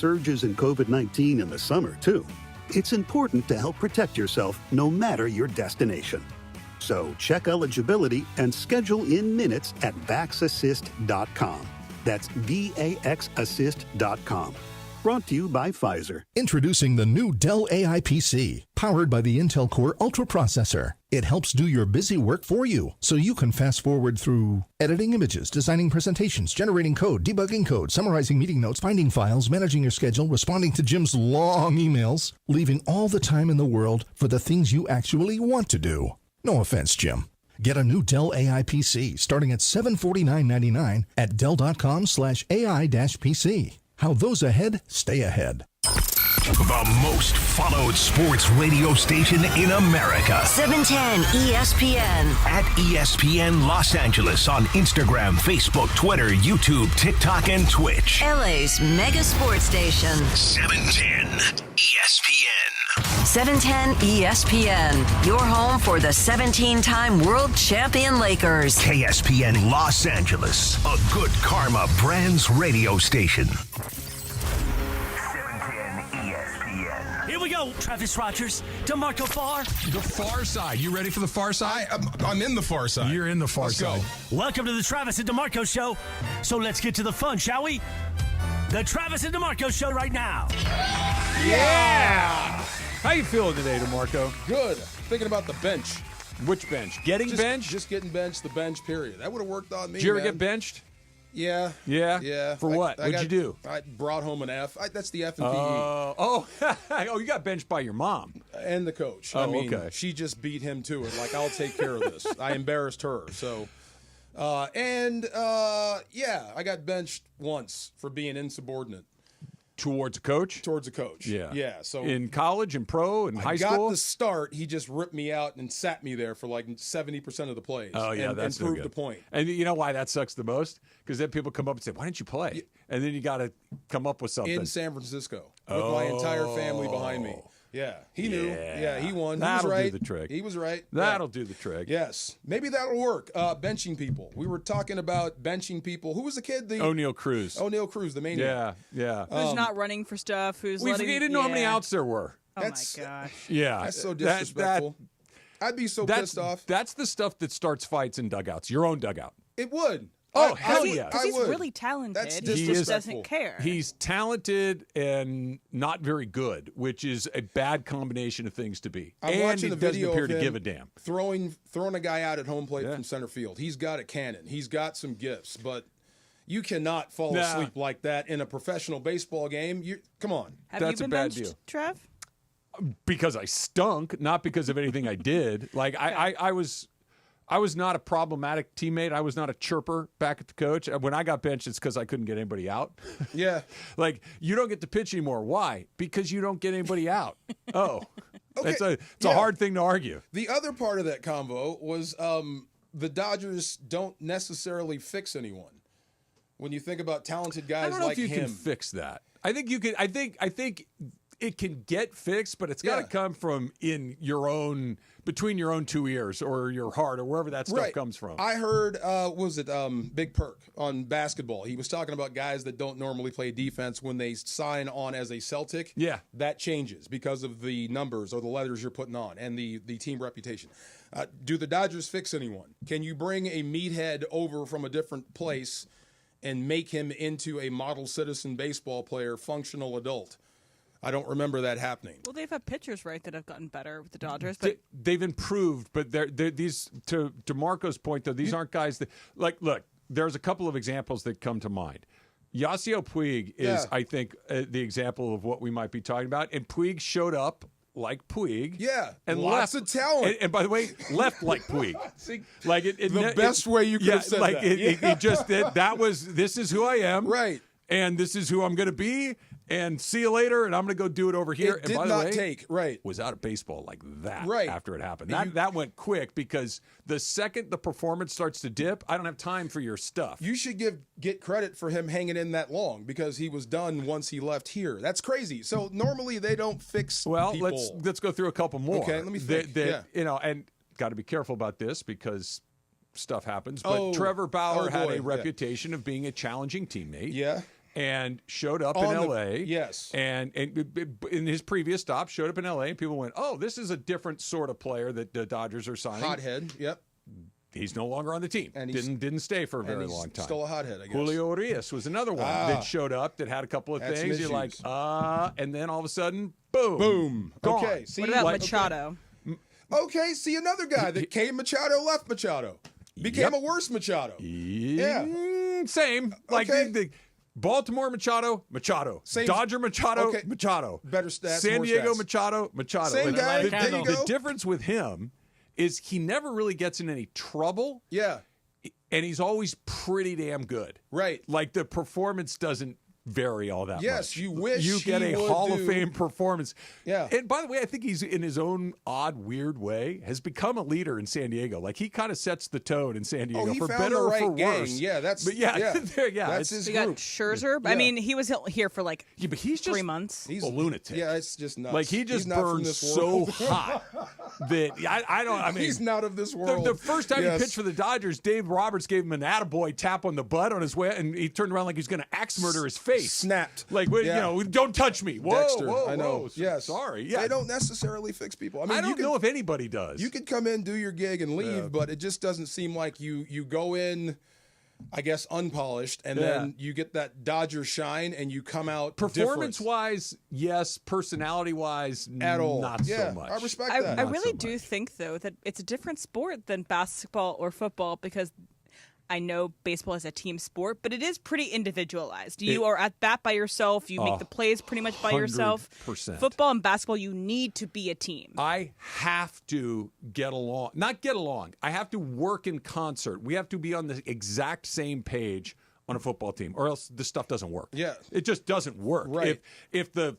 surges in COVID-19 in the summer, too. It's important to help protect yourself no matter your destination. So check eligibility and schedule in minutes at vaxassist.com. That's VAXassist.com. Brought to you by Pfizer. Introducing the new Dell AI PC, powered by the Intel Core Ultra processor. It helps do your busy work for you, so you can fast forward through editing images, designing presentations, generating code, debugging code, summarizing meeting notes, finding files, managing your schedule, responding to Jim's long emails, leaving all the time in the world for the things you actually want to do. No offense, Jim. Get a new Dell AI PC starting at $749.99 at Dell.com/AI-PC. How those ahead stay ahead. The most followed sports radio station in America. 710 ESPN. At ESPN Los Angeles on Instagram, Facebook, Twitter, YouTube, TikTok, and Twitch. LA's mega sports station. 710 ESPN. 710 ESPN. Your home for the 17-time world champion Lakers. KSPN Los Angeles, a Good Karma Brands radio station. 710 ESPN. Here we go, Travis Rodgers, DeMarco Farr. The far side. You ready for the far side? I'm in the far side. You're in the far side. Go. Welcome to the Travis and DeMarco Show. So let's get to the fun, shall we? The Travis and DeMarco Show right now. Yeah! How you feeling today, DeMarco? Good. Thinking about the bench. Which bench? Getting benched? Just getting benched, the bench, period. That would have worked on me, Did you ever get benched? Yeah. Yeah? Yeah. For what? What'd you do? I brought home an F. That's the F and PE. Oh, you got benched by your mom. And the coach. Oh, okay. She just beat him to it. Like, I'll take care of this. I embarrassed her. So, I got benched once for being insubordinate. Towards a coach? Towards a coach. Yeah. Yeah. So in college and pro and high school? I got the start. He just ripped me out and sat me there for like 70% of the plays. Oh, yeah, that's and no proved good. the point. And you know why that sucks the most? Because then people come up and say, why didn't you play? And then you got to come up with something. In San Francisco with my entire family behind me. Yeah, he knew. Yeah, he won. That'll he was right. do the trick. He was right. That'll do the trick. Yes. Maybe that'll work. Benching people. We were talking about benching people. Who was the kid? O'Neal Cruz. O'Neal Cruz, the maniac. Yeah. Who's not running for stuff? Who's We letting... didn't know how many outs there were. Oh, my gosh. Yeah. That's so disrespectful. I'd be so pissed off. That's the stuff that starts fights in dugouts. Your own dugout. It would. Oh, hell yeah. Because he's really talented. That's he just doesn't care. He's talented and not very good, which is a bad combination of things to be. I'm and watching he the doesn't video appear of to him give a damn. Throwing a guy out at home plate from center field. He's got a cannon. He's got some gifts, but you cannot fall asleep like that in a professional baseball game. Come on. That's you been a bad benched, deal. Trev? Because I stunk, not because of anything I did. Like I was not a problematic teammate. I was not a chirper back at the coach. When I got benched, it's because I couldn't get anybody out. Yeah. Like, you don't get to pitch anymore. Why? Because you don't get anybody out. Oh. Okay. It's a hard thing to argue. The other part of that convo was the Dodgers don't necessarily fix anyone. When you think about talented guys like him. I don't know if you can fix that. I think you can. I think it can get fixed, but it's got to come from between your own two ears or your heart or wherever that stuff comes from. I heard, Big Perk on basketball. He was talking about guys that don't normally play defense when they sign on as a Celtic. Yeah. That changes because of the numbers or the letters you're putting on and the team reputation. Do the Dodgers fix anyone? Can you bring a meathead over from a different place and make him into a model citizen baseball player, functional adult? I don't remember that happening. Well, they've had pitchers, right, that have gotten better with the Dodgers. But they've improved, but these, to Marco's point, though, these aren't guys that, like, look, there's a couple of examples that come to mind. Yasiel Puig is, I think, the example of what we might be talking about. And Puig showed up like Puig. Yeah, and lots of talent. And by the way, left like Puig. Like the best way you could have said like that. It just that was, this is who I am. Right. And this is who I'm going to be. And see you later, and I'm going to go do it over here. It and by the way, was out of baseball like that after it happened. That went quick because the second the performance starts to dip, I don't have time for your stuff. You should get credit for him hanging in that long because he was done once he left here. That's crazy. So normally they don't fix people. let's go through a couple more. Okay, let me think. And got to be careful about this because stuff happens. But Trevor Bauer had a reputation of being a challenging teammate. Yeah. and showed up in L.A. Yes. And in his previous stop, showed up in L.A. and people went, oh, this is a different sort of player that the Dodgers are signing. Hothead, yep. He's no longer on the team. And didn't stay for a very long time. Still a hothead, I guess. Julio Urias was another one that showed up that had a couple of things. You're like, and then all of a sudden, boom. Boom. Gone. Okay. See, what about Machado? Okay, see another guy that came Machado, left Machado. Became a worse Machado. Yeah. Same. Like the Baltimore Machado. Same. Dodger Machado, Okay. Machado. Better stats, San more Diego stats. Machado. Same Like, guy. The, There you go. the difference with him is he never really gets in any trouble. Yeah. And he's always pretty damn good. Right. Like the performance doesn't vary all that much. Yes, you wish you get he a would Hall of do- Fame performance. Yeah. And by the way, I think he's in his own odd, weird way has become a leader in San Diego. Like he kind of sets the tone in San Diego he for found better the or right for gang. worse. Yeah, that's but yeah, that's his We got group. Scherzer. Yeah. I mean, he was here for like but he's just 3 months. a lunatic. Yeah, it's just nuts. Like he just He's not from burns this so world. hot that I mean he's not of this world. The first time Yes. he pitched for the Dodgers, Dave Roberts gave him an attaboy tap on the butt on his way, and he turned around like he's going to axe murder his face. Snapped. Like, Yeah. don't touch me. Whoa, Dexter, whoa, I know. whoa. Yes. Sorry. Yeah. They don't necessarily fix people. I mean, I don't know if anybody does. You could come in, do your gig, and leave, Yeah. but it just doesn't seem like you go in, I guess, unpolished, and then you get that Dodger shine, and you come out Performance-wise, yes. Personality-wise, at all. not Yeah, so much. I respect I that. really so do much. think, though, that it's a different sport than basketball or football because I know baseball is a team sport, but it is pretty individualized. You are at bat by yourself. You make the plays pretty much by yourself. 100%. Football and basketball, you need to be a team. I have to get along. Not get along. I have to work in concert. We have to be on the exact same page on a football team, or else this stuff doesn't work. Yeah. It just doesn't work. Right. If the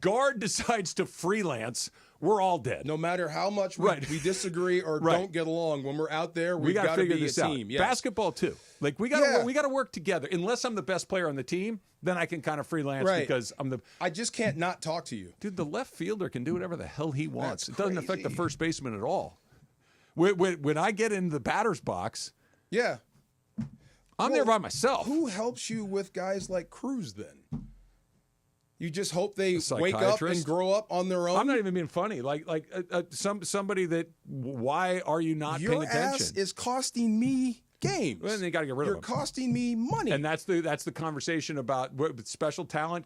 guard decides to freelance, we're all dead. No matter how much we disagree or Right. don't get along, when we're out there, We we've got to got to figure be a this out. team. Yes. Basketball too. Like we got to work together. Unless I'm the best player on the team, then I can kind of freelance Right. because I'm the I just can't not talk to you. dude. The left fielder can do whatever the hell he wants. That's It doesn't affect the crazy. first baseman at all. When I get into the batter's box, Yeah. I'm there by myself. Who helps you with guys like Cruz then? You just hope they wake up and psychiatrist? grow up on their own. I'm not even being funny. Like somebody that. Why are you not Your paying attention? ass is costing me games. Well, then you got to get rid You're of them. costing me money. And that's the conversation about special talent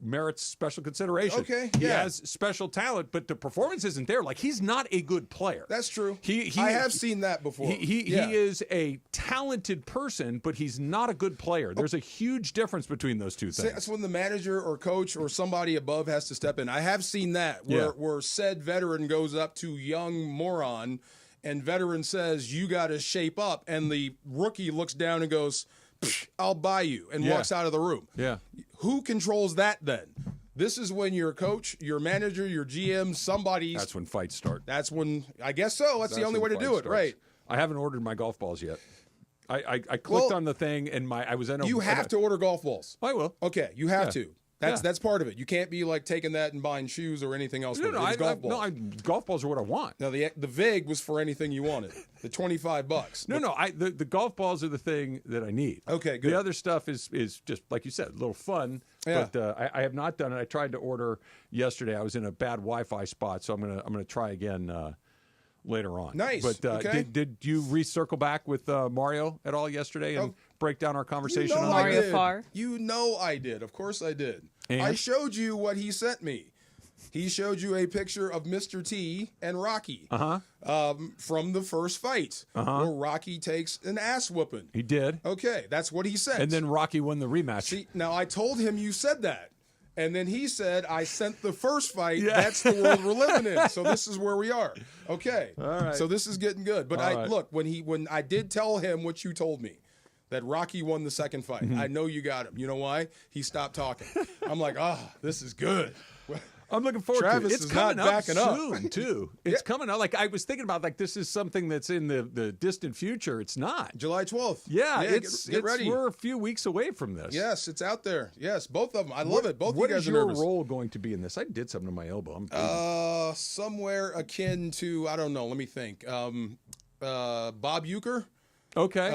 merits special consideration. Okay, he yeah. has special talent, but the performance isn't there. Like he's not a good player. That's true. He I have seen that before. He is a talented person, but he's not a good player. There's a huge difference between those two things. That's when the manager or coach or somebody above has to step in. I have seen that where said veteran goes up to young moron and veteran says, you got to shape up. And the rookie looks down and goes, I'll buy you, and walks out of the room. Yeah. Who controls that then? This is when your coach, your manager, your GM, somebody's. That's when fights start. That's when, I guess so. That's the only way to do it, right? I haven't ordered my golf balls yet. I clicked on the thing and I was in a. You have to order golf balls. I will. Okay, you have Yeah. to. Yeah. That's part of it. You can't be like taking that and buying shoes or anything else. No, with no, it. It's golf balls. golf balls are what I want. Now the VIG was for anything you wanted. The $25. No, the golf balls are the thing that I need. Okay, good. The other stuff is just like you said, a little fun. Yeah. But I have not done it. I tried to order yesterday. I was in a bad Wi-Fi spot, so I'm gonna try again later on. Nice. But Okay. did you recircle back with Mario at all yesterday and break down our conversation on Mario that? I did. Farr? You know I did. Of course I did. And? I showed you what he sent me. He showed you a picture of Mr. T and Rocky from the first fight, where Rocky takes an ass whooping. He did. Okay, that's what he said. And then Rocky won the rematch. See, now I told him you said that. And then he said, I sent the first fight. That's the world we're living in. So this is where we are. Okay. All right. So this is getting good. But All right. look, when I did tell him what you told me, that Rocky won the second fight, I know you got him. You know why? He stopped talking. I'm like, this is good. I'm looking forward Travis to it. It's is coming not up backing up. soon, too. It's coming up. Like, I was thinking about, like, this is something that's in the distant future. It's not. July 12th. Yeah, get ready. We're a few weeks away from this. Yes, it's out there. Yes, both of them. I love it. Both What you guys is are your nervous. role going to be in this? I did something to my elbow. I'm Somewhere akin to, I don't know, let me think. Bob Uecker? Okay.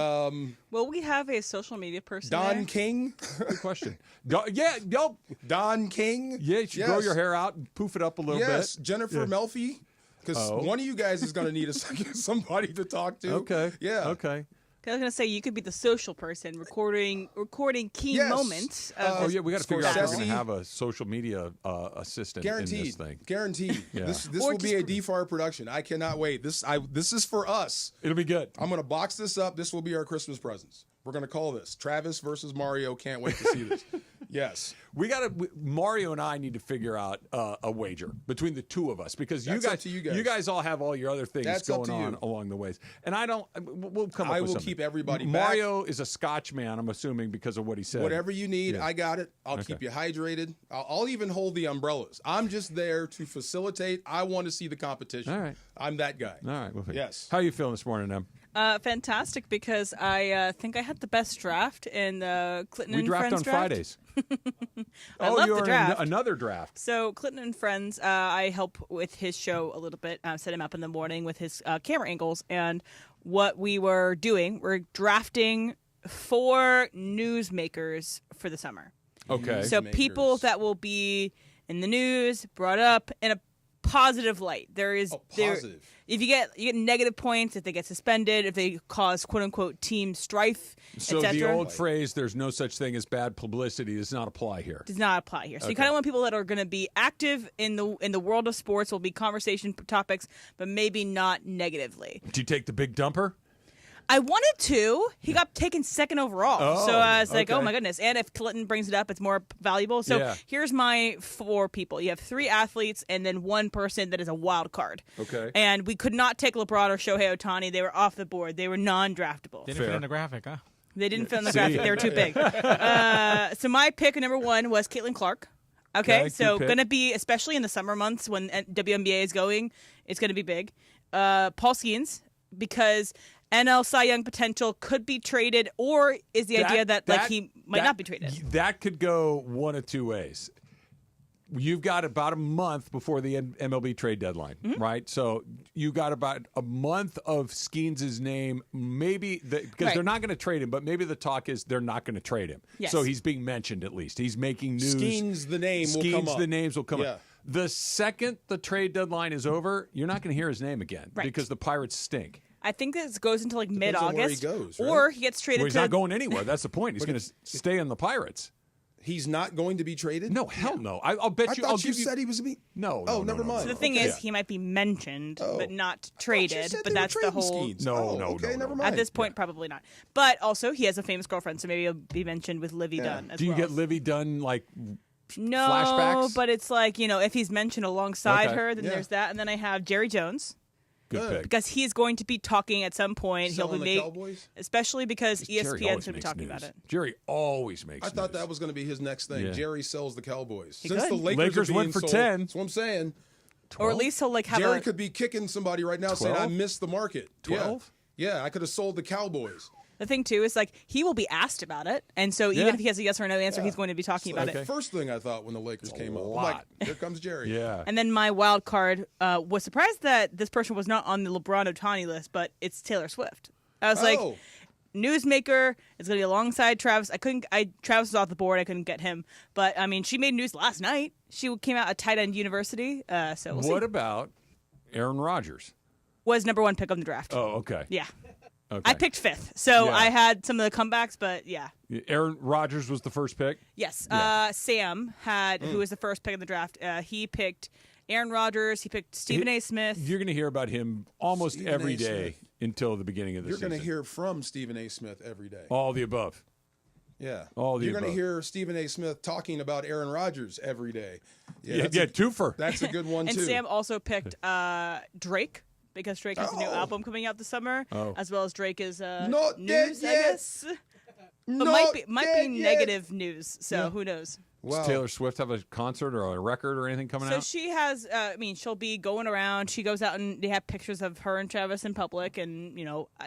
Will we have a social media person Don there? King. Good question. Don King. Yeah, you should grow your hair out and poof it up a little bit. Jennifer Melfi. Because one of you guys is going to need somebody to talk to. Okay. Yeah. Okay. I was going to say you could be the social person recording key moments. Of we got to figure out if we're going Scorsese. to have a social media assistant in this thing. Guaranteed. Yeah. This will be a DFAR production. I cannot wait. This is for us. It'll be good. I'm going to box this up. This will be our Christmas presents. We're going to call this Travis versus Mario. Can't wait to see this. Yes. Mario and I need to figure out a wager between the two of us because you guys all have all your other things going on along the ways. And we'll come up with something. I will keep everybody back. Mario is a Scotch man, I'm assuming, because of what he said. Whatever you need, I got it. I'll keep you hydrated. I'll even hold the umbrellas. I'm just there to facilitate. I want to see the competition. All right. I'm that guy. All right. Well, yes. How are you feeling this morning, Em? Fantastic, because I think I had the best draft in the Clinton and Friends draft. Fridays. I love you're the draft. in another draft. So Clinton and Friends, I help with his show a little bit. Set him up in the morning with his camera angles. And what we were doing, we're drafting 4 newsmakers for the summer. Okay. So people that will be in the news, brought up in a positive light. Positive. If you get negative points, if they get suspended, if they cause quote unquote team strife, so etc. the old phrase "there's no such thing as bad publicity" does not apply here. Does not apply here. So you kind of want people that are going to be active in the world of sports. Will be conversation topics, but maybe not negatively. Did you take the big dumper? I wanted to. He got taken second overall. So I was like, okay. oh my goodness. And if Clinton brings it up, it's more valuable. So here's my 4 people. You have 3 athletes and then 1 person that is a wild card. Okay. And we could not take LeBron or Shohei Ohtani. They were off the board. They were non-draftable. Didn't fit in the graphic, huh? They didn't fit in the graphic. They were too big. So my pick number 1 was Caitlin Clark. Okay, so going to be, especially in the summer months when WNBA is going, it's going to be big. Paul Skeens, because NL Cy Young potential could be traded, or is the idea that he might not be traded? That could go one of 2 ways. You've got about a month before the MLB trade deadline, right? So you got about a month of Skeens' name, maybe because they're not going to trade him, but maybe the talk is they're not going to trade him. Yes. So he's being mentioned at least. He's making news. Skeens, the name will come up. The names will come up. The second the trade deadline is over, you're not going to hear his name again because the Pirates stink. I think this goes into like mid-August, where he goes, right? or he gets traded. Well, he's not going anywhere. That's the point. He's going to stay in the Pirates. He's not going to be traded? No, hell no. I'll bet you. I thought I'll you said he was. No. Oh, never mind. So the thing is, he might be mentioned, but not traded. But that's the whole. Skeens. No. Never mind. At this point, probably not. But also, he has a famous girlfriend, so maybe he'll be mentioned with Livy Dunn as well. Do you get Livy Dunn like? No, flashbacks? but it's like, if he's mentioned alongside her, then there's that. And then I have Jerry Jones. Good pick. Because he's going to be talking at some point. Selling the Cowboys? Especially because ESPN's Jerry going to be talking news. about it. Jerry always makes I thought news. that was going to be his next thing. Yeah. Jerry sells the Cowboys. He Since could. the Lakers are went being for sold, 10. That's what I'm saying. 12? Or at least he'll have Jerry could be kicking somebody right now saying, 12? I missed the market. 12? Yeah, I could have sold the Cowboys. The thing, too, is like he will be asked about it. And so even if he has a yes or no answer, he's going to be talking about it. First thing I thought when the Lakers came up. I'm like, here comes Jerry. Yeah. And then my wild card was surprised that this person was not on the LeBron Ohtani list, but it's Taylor Swift. I was like, newsmaker is going to be alongside Travis. Travis was off the board. I couldn't get him. But, I mean, she made news last night. She came out at tight end university. So we'll see. What about Aaron Rodgers? Was number 1 pick of the draft. Oh, okay. Yeah. Okay. I picked 5th. So Yeah. I had some of the comebacks, but yeah. Aaron Rodgers was the first pick? Yes. Yeah. Sam who was the first pick of the draft, he picked Aaron Rodgers. He picked Stephen A. Smith. You're going to hear about him almost Stephen every A. day Smith. until the beginning of the You're season. going to hear from Stephen A. Smith every day. All the above. Yeah. All the You're going to above. hear Stephen A. Smith talking about Aaron Rodgers every day. Yeah, twofer. That's a good one, And too. Sam also picked Drake. Because Drake has a new album coming out this summer, as well as Drake is Not news, dead I yet. guess. But might be negative news, so who knows? Does Taylor Swift have a concert or a record or anything coming out? So she has, she'll be going around. She goes out and they have pictures of her and Travis in public, and,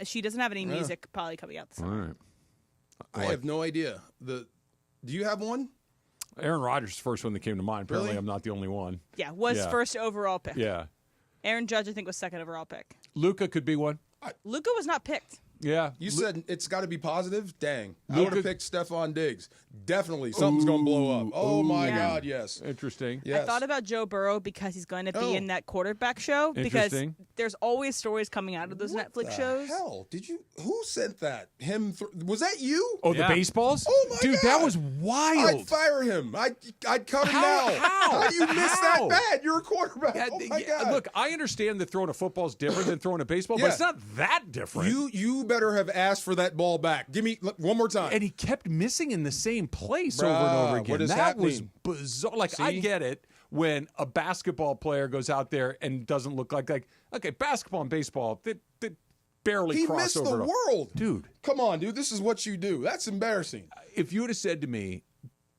she doesn't have any music probably coming out this summer. All right. I have no idea. Do you have one? Aaron Rodgers is the first one that came to mind. Apparently, Really? I'm not the only one. Yeah, was first overall pick. Yeah. Aaron Judge, I think, was second overall pick. Luka could be one. Luka was not picked. Yeah. You said it's got to be positive? Dang. I would have picked Stephon Diggs. Definitely. Something's going to blow up. Oh, my God, yes. Interesting. Yes. I thought about Joe Burrow because he's going to be in that quarterback show. Because there's always stories coming out of those Netflix shows. Hell, who sent that? Was that you? Oh, the baseballs? Oh, my God. Dude, that was wild. I'd fire him. I'd cut him now. How do you miss that bad? You're a quarterback. Oh, my God. Look, I understand that throwing a football is different than throwing a baseball, but it's not that different. You better have asked for that ball back. Give me one more time. And he kept missing in the same place over and over again. What is that happening? Was bizarre. Like, I get it when a basketball player goes out there and doesn't look like okay, basketball and baseball, they barely cross over. He missed the world. Dude. Come on, dude. This is what you do. That's embarrassing. If you would have said to me,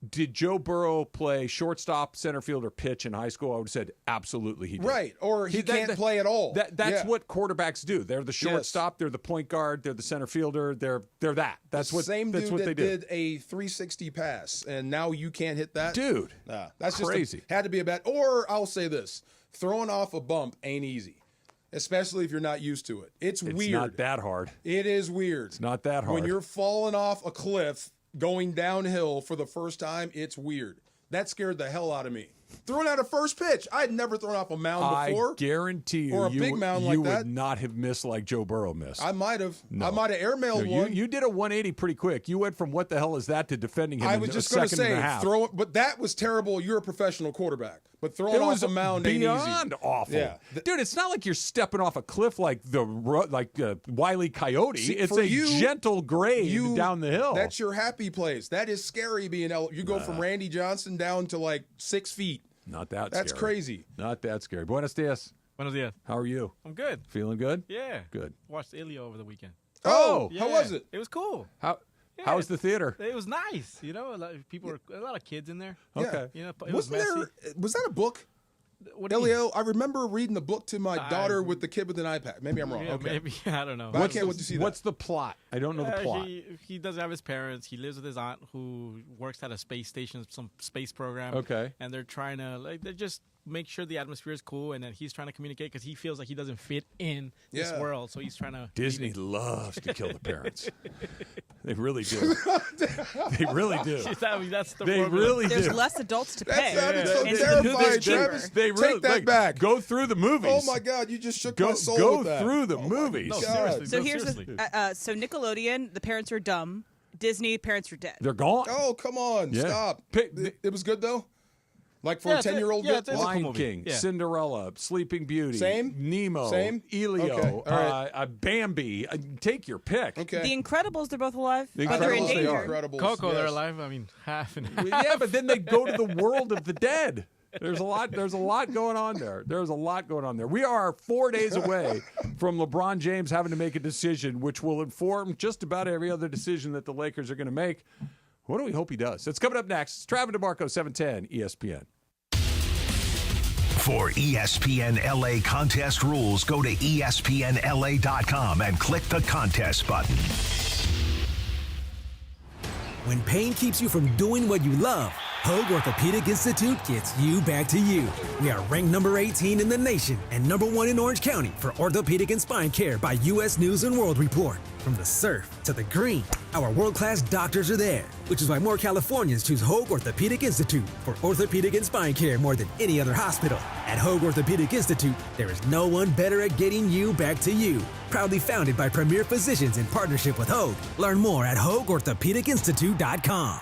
did Joe Burrow play shortstop, center field, or pitch in high school? I would have said absolutely he did. Right, or he can't play at all. That's what quarterbacks do. They're the shortstop, they're the point guard, they're the center fielder, they're that. That's what same dude that's what that they do. did a 360 pass, and now you can't hit that? Dude, that's crazy. Just had to be a bad. Or I'll say this, throwing off a bump ain't easy. Especially if you're not used to it. It's weird. It's not that hard. It is weird. It's not that hard. When you're falling off a cliff going downhill for the first time, it's weird. That scared the hell out of me. Throwing out a first pitch. I had never thrown off a mound before. I guarantee you, or a big mound like that. You would not have missed like Joe Burrow missed. I might have. No. I might have airmailed one. You did a 180 pretty quick. You went from what the hell is that to defending him in a second and a half. Throw it, but that was terrible. You're a professional quarterback. But throwing off a mound ain't easy. Beyond awful. Yeah. Dude, it's not like you're stepping off a cliff like Wile E. Coyote. See, it's a gentle grade down the hill. That's your happy place. That is scary being you go from Randy Johnson down to like 6 feet. Not that scary. That's crazy. Not that scary. Buenos dias. Buenos dias. How are you? I'm good. Feeling good? Yeah. Good. Watched Ilya over the weekend. Oh, yeah. How was it? It was cool. How was the theater? It was nice. You know, a lot of kids in there. Okay. You know, it was messy. Was that a book? Elio, I remember reading the book to my daughter with the kid with an iPad. Maybe I'm wrong. Yeah, okay. Maybe. I don't know. I can't wait to see that. What's the plot? I don't know the plot. He doesn't have his parents. He lives with his aunt who works at a space station, some space program. Okay. And they're trying to, they just make sure the atmosphere is cool, and then he's trying to communicate because he feels like he doesn't fit in this world, so he's trying to... Disney loves to kill the parents. They really do. They really do. I mean, that's the they formula. really do. There's less adults to pay. That sounded so terrifying, Travis. They really, take that back. Go through the movies. Oh, my God. You just shook my soul with that. Go through the movies. No, seriously. So no, here's seriously. so Nickelodeon, the parents are dumb. Disney, parents are dead. They're gone. Oh, come on. Yeah. Stop. It was good, though? Like for a 10-year-old? Yeah, it's a Lion cool King, movie. Yeah. Cinderella, Sleeping Beauty, Same? Nemo, Same? Elio, Okay. All right. Bambi. Take your pick. Okay. The Incredibles, they're both alive, The but they're in Incredibles, they danger. are. Incredibles, Coco, yes. they're alive. I mean, half and half. Yeah, but then they go to the world of the dead. There's a lot going on there. There's a lot going on there. We are 4 days away from LeBron James having to make a decision which will inform just about every other decision that the Lakers are going to make. What do we hope he does? It's coming up next. It's Travis DeMarco, 710 ESPN. For ESPN LA contest rules, go to ESPNLA.com and click the contest button. When pain keeps you from doing what you love, Hoag Orthopedic Institute gets you back to you. We are ranked number 18 in the nation and number 1 in Orange County for orthopedic and spine care by U.S. News & World Report. From the surf to the green, our world-class doctors are there, which is why more Californians choose Hoag Orthopedic Institute for orthopedic and spine care more than any other hospital. At Hoag Orthopedic Institute, there is no one better at getting you back to you. Proudly founded by premier physicians in partnership with Hoag. Learn more at HoagOrthopedicInstitute.com.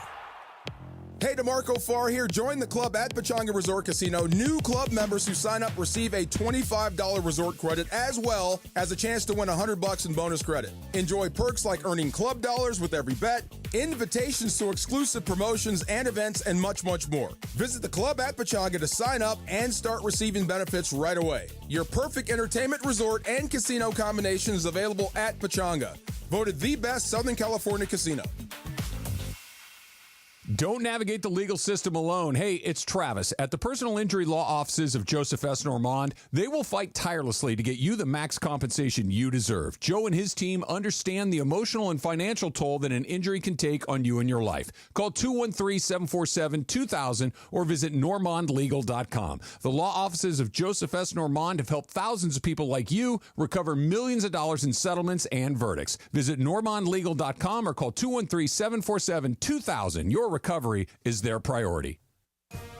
Hey, DeMarco Farr here. Join the club at Pechanga Resort Casino. New club members who sign up receive a $25 resort credit as well as a chance to win $100 in bonus credit. Enjoy perks like earning club dollars with every bet, invitations to exclusive promotions and events, and much, much more. Visit the club at Pechanga to sign up and start receiving benefits right away. Your perfect entertainment resort and casino combination is available at Pechanga. Voted the best Southern California casino. Don't navigate the legal system alone. Hey, it's Travis. At the personal injury law offices of Joseph S. Normand, they will fight tirelessly to get you the max compensation you deserve. Joe and his team understand the emotional and financial toll that an injury can take on you and your life. Call 213-747-2000 or visit normandlegal.com. The law offices of Joseph S. Normand have helped thousands of people like you recover millions of dollars in settlements and verdicts. Visit normandlegal.com or call 213-747-2000. Your recovery is their priority.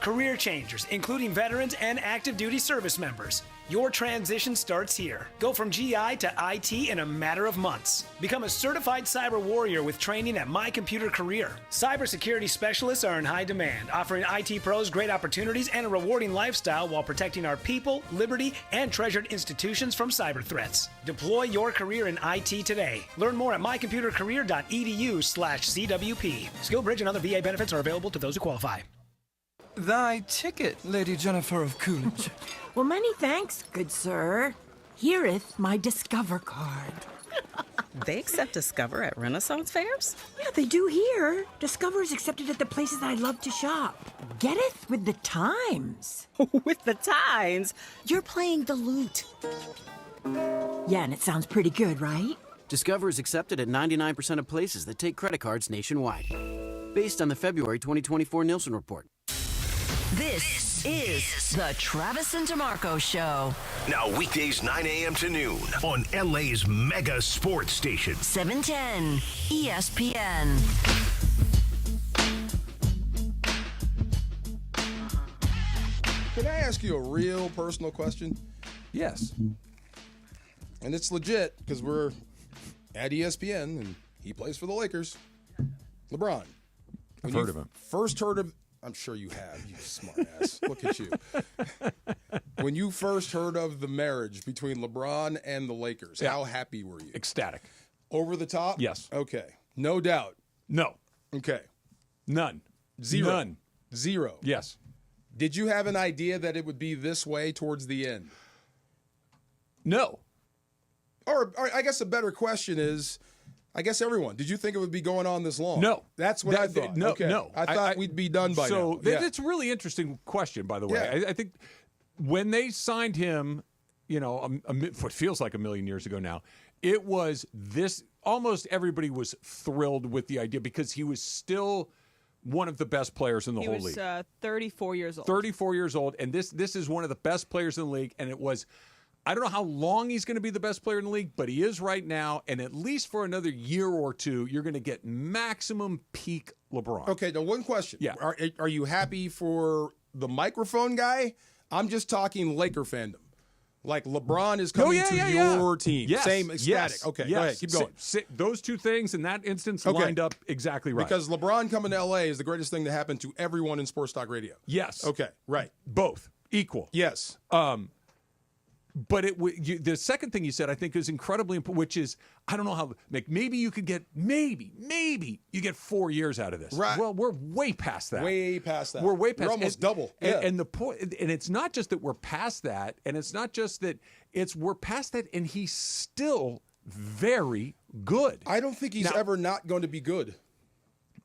Career changers, including veterans and active duty service members. Your transition starts here. Go from GI to IT in a matter of months. Become a certified cyber warrior with training at My Computer Career. Cybersecurity specialists are in high demand, offering IT pros great opportunities and a rewarding lifestyle while protecting our people, liberty, and treasured institutions from cyber threats. Deploy your career in IT today. Learn more at mycomputercareer.edu/CWP. SkillBridge and other VA benefits are available to those who qualify. Thy ticket, Lady Jennifer of Coolidge. Well, many thanks, good sir. Hereeth my Discover card. They accept Discover at Renaissance fairs? Yeah, they do here. Discover is accepted at the places I love to shop. Getteth with the times. With the times? You're playing the lute. Yeah, and it sounds pretty good, right? Discover is accepted at 99% of places that take credit cards nationwide. Based on the February 2024 Nielsen report. This is the Travis and DeMarco Show. Now weekdays 9 a.m. to noon on LA's mega sports station. 710 ESPN. Can I ask you a real personal question? Yes. And it's legit because we're at ESPN and he plays for the Lakers. LeBron. I've heard of him. First heard of, I'm sure you have, you smart ass. Look at you. When you first heard of the marriage between LeBron and the Lakers, how happy were you? Ecstatic. Over the top? Yes. Okay. No doubt. No. Okay. None. Zero. None. Zero. Yes. Did you have an idea that it would be this way towards the end? No. Or I guess a better question is, I guess everyone. Did you think it would be going on this long? No. That's what I thought. No, okay. no. I thought we'd be done by now. So it's a really interesting question, by the way. Yeah. I think when they signed him, what feels like a million years ago now, it was this, almost everybody was thrilled with the idea because he was still one of the best players in the whole league. He was 34 years old. 34 years old, and this is one of the best players in the league, and it was, I don't know how long he's going to be the best player in the league, but he is right now, and at least for another year or two, you're going to get maximum peak LeBron. Okay, now one question. Yeah. Are you happy for the microphone guy? I'm just talking Laker fandom. Like LeBron is coming to your team. Yes. Same ecstatic. Yes. Okay, yes. go ahead. Keep going. Those two things in that instance lined up exactly right. Because LeBron coming to L.A. is the greatest thing to happen to everyone in sports talk radio. Yes. Okay, right. Both. Equal. Yes. But the second thing you said, I think, is incredibly important, which is, I don't know how, maybe you could get, maybe you get 4 years out of this. Right. Well, we're way past that. Way past that. We're way past We're almost double. Yeah. And the point, and it's not just that we're past that, and it's not just that, we're past that, and he's still very good. I don't think he's ever not going to be good.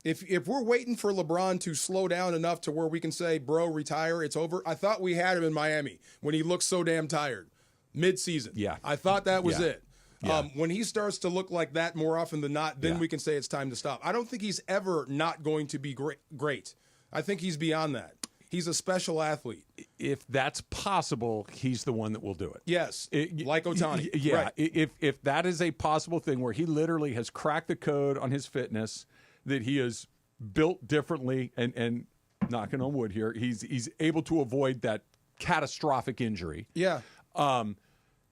If we're waiting for LeBron to slow down enough to where we can say, bro, retire, it's over. I thought we had him in Miami when he looked so damn tired. Mid-season. Yeah. I thought that was it. Yeah. When he starts to look like that more often than not, then we can say it's time to stop. I don't think he's ever not going to be great. I think he's beyond that. He's a special athlete. If that's possible, he's the one that will do it. Yes, like Ohtani. Yeah, right. If that is a possible thing where he literally has cracked the code on his fitness, that he is built differently, and knocking on wood here, he's able to avoid that catastrophic injury. Yeah.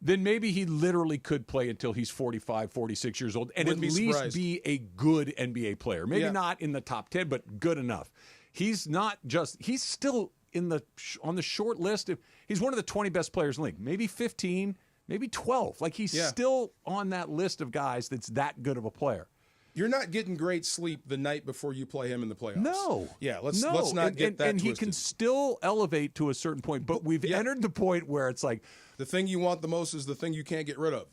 Then maybe he literally could play until he's 45, 46 years old and Wouldn't at be least surprised. be a good NBA player. Maybe not in the top 10, but good enough. He's not just – he's still on the short list. He's one of the 20 best players in the league. Maybe 15, maybe 12. Like he's still on that list of guys that's that good of a player. You're not getting great sleep the night before you play him in the playoffs. No. Yeah, let's not get that and twisted. he can still elevate to a certain point, but we've entered the point where it's like the thing you want the most is the thing you can't get rid of.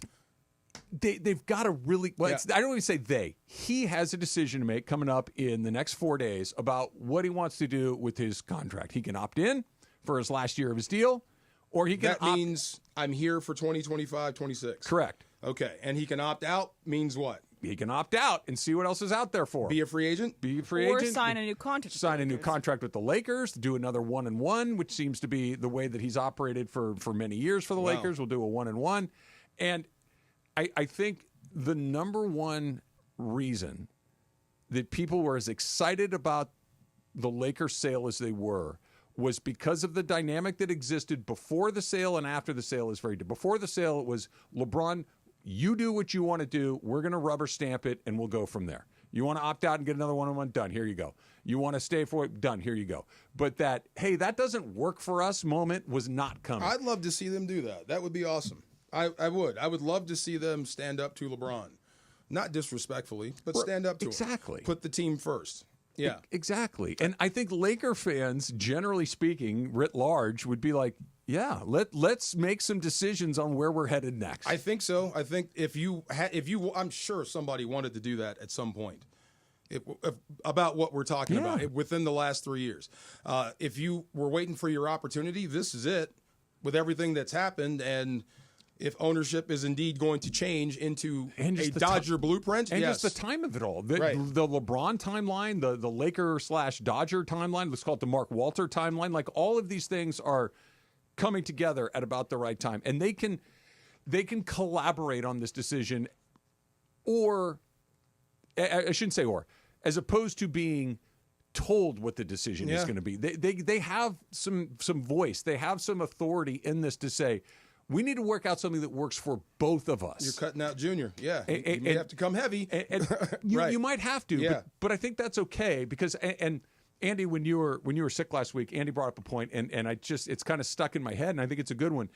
they've got to really. Well, I don't even say they. He has a decision to make coming up in the next 4 days about what he wants to do with his contract. He can opt in for his last year of his deal, or he can. That means I'm here for 2025, 26. Correct. Okay, and he can opt out. Means what? He can opt out and see what else is out there for him. Be a free agent? Be a free or agent. Or sign a new contract. Sign a new contract with the Lakers, do another 1-1, which seems to be the way that he's operated for many years for the Lakers. We'll do a 1-1. And I think the number one reason that people were as excited about the Lakers sale as they were was because of the dynamic that existed before the sale and after the sale is very different. Before the sale, it was LeBron, you do what you want to do. We're going to rubber stamp it, and we'll go from there. You want to opt out and get another 1-1? Done. Here you go. You want to stay for it? Done. Here you go. But that, hey, that doesn't work for us moment was not coming. I'd love to see them do that. That would be awesome. I would. I would love to see them stand up to LeBron. Not disrespectful, but stand up to him. Exactly. Put the team first. Yeah. Exactly. And I think Laker fans, generally speaking, writ large, would be like, yeah, let's make some decisions on where we're headed next. I think so. I think if you I'm sure somebody wanted to do that at some point. About what we're talking about within the last 3 years. If you were waiting for your opportunity, this is it with everything that's happened. And if ownership is indeed going to change into a Dodger blueprint, and just the time of it all, the LeBron timeline, the Laker/Dodger timeline, let's call it the Mark Walter timeline, like all of these things are coming together at about the right time, and they can collaborate on this decision, or I shouldn't say or, as opposed to being told what the decision is going to be. They have some voice, they have some authority in this to say, we need to work out something that works for both of us. You're cutting out Junior. Yeah. You may have to come heavy. You might have to, but I think that's okay because and Andy, when you were sick last week, Andy brought up a point, and it's kind of stuck in my head, and I think it's a good one.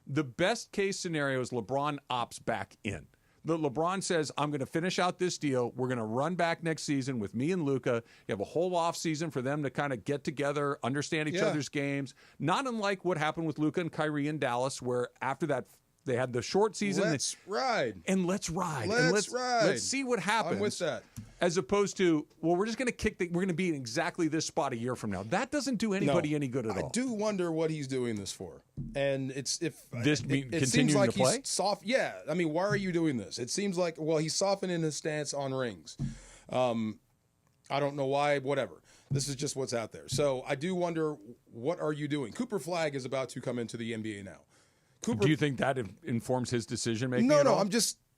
The best case scenario is LeBron opts back in. LeBron says, I'm going to finish out this deal. We're going to run back next season with me and Luka. You have a whole off season for them to kind of get together, understand each other's games. Not unlike what happened with Luka and Kyrie in Dallas, where after that they had the short season. Let's ride. Let's see what happens. I'm with that. As opposed to, well, we're just going to we're going to be in exactly this spot a year from now. That doesn't do anybody any good at all. I do wonder what he's doing this for. And it seems like to play? He's soft. Yeah. I mean, why are you doing this? It seems like, well, he's softening his stance on rings. I don't know why, whatever. This is just what's out there. So I do wonder, what are you doing? Cooper Flagg is about to come into the NBA now. Do you think that informs his decision making? No.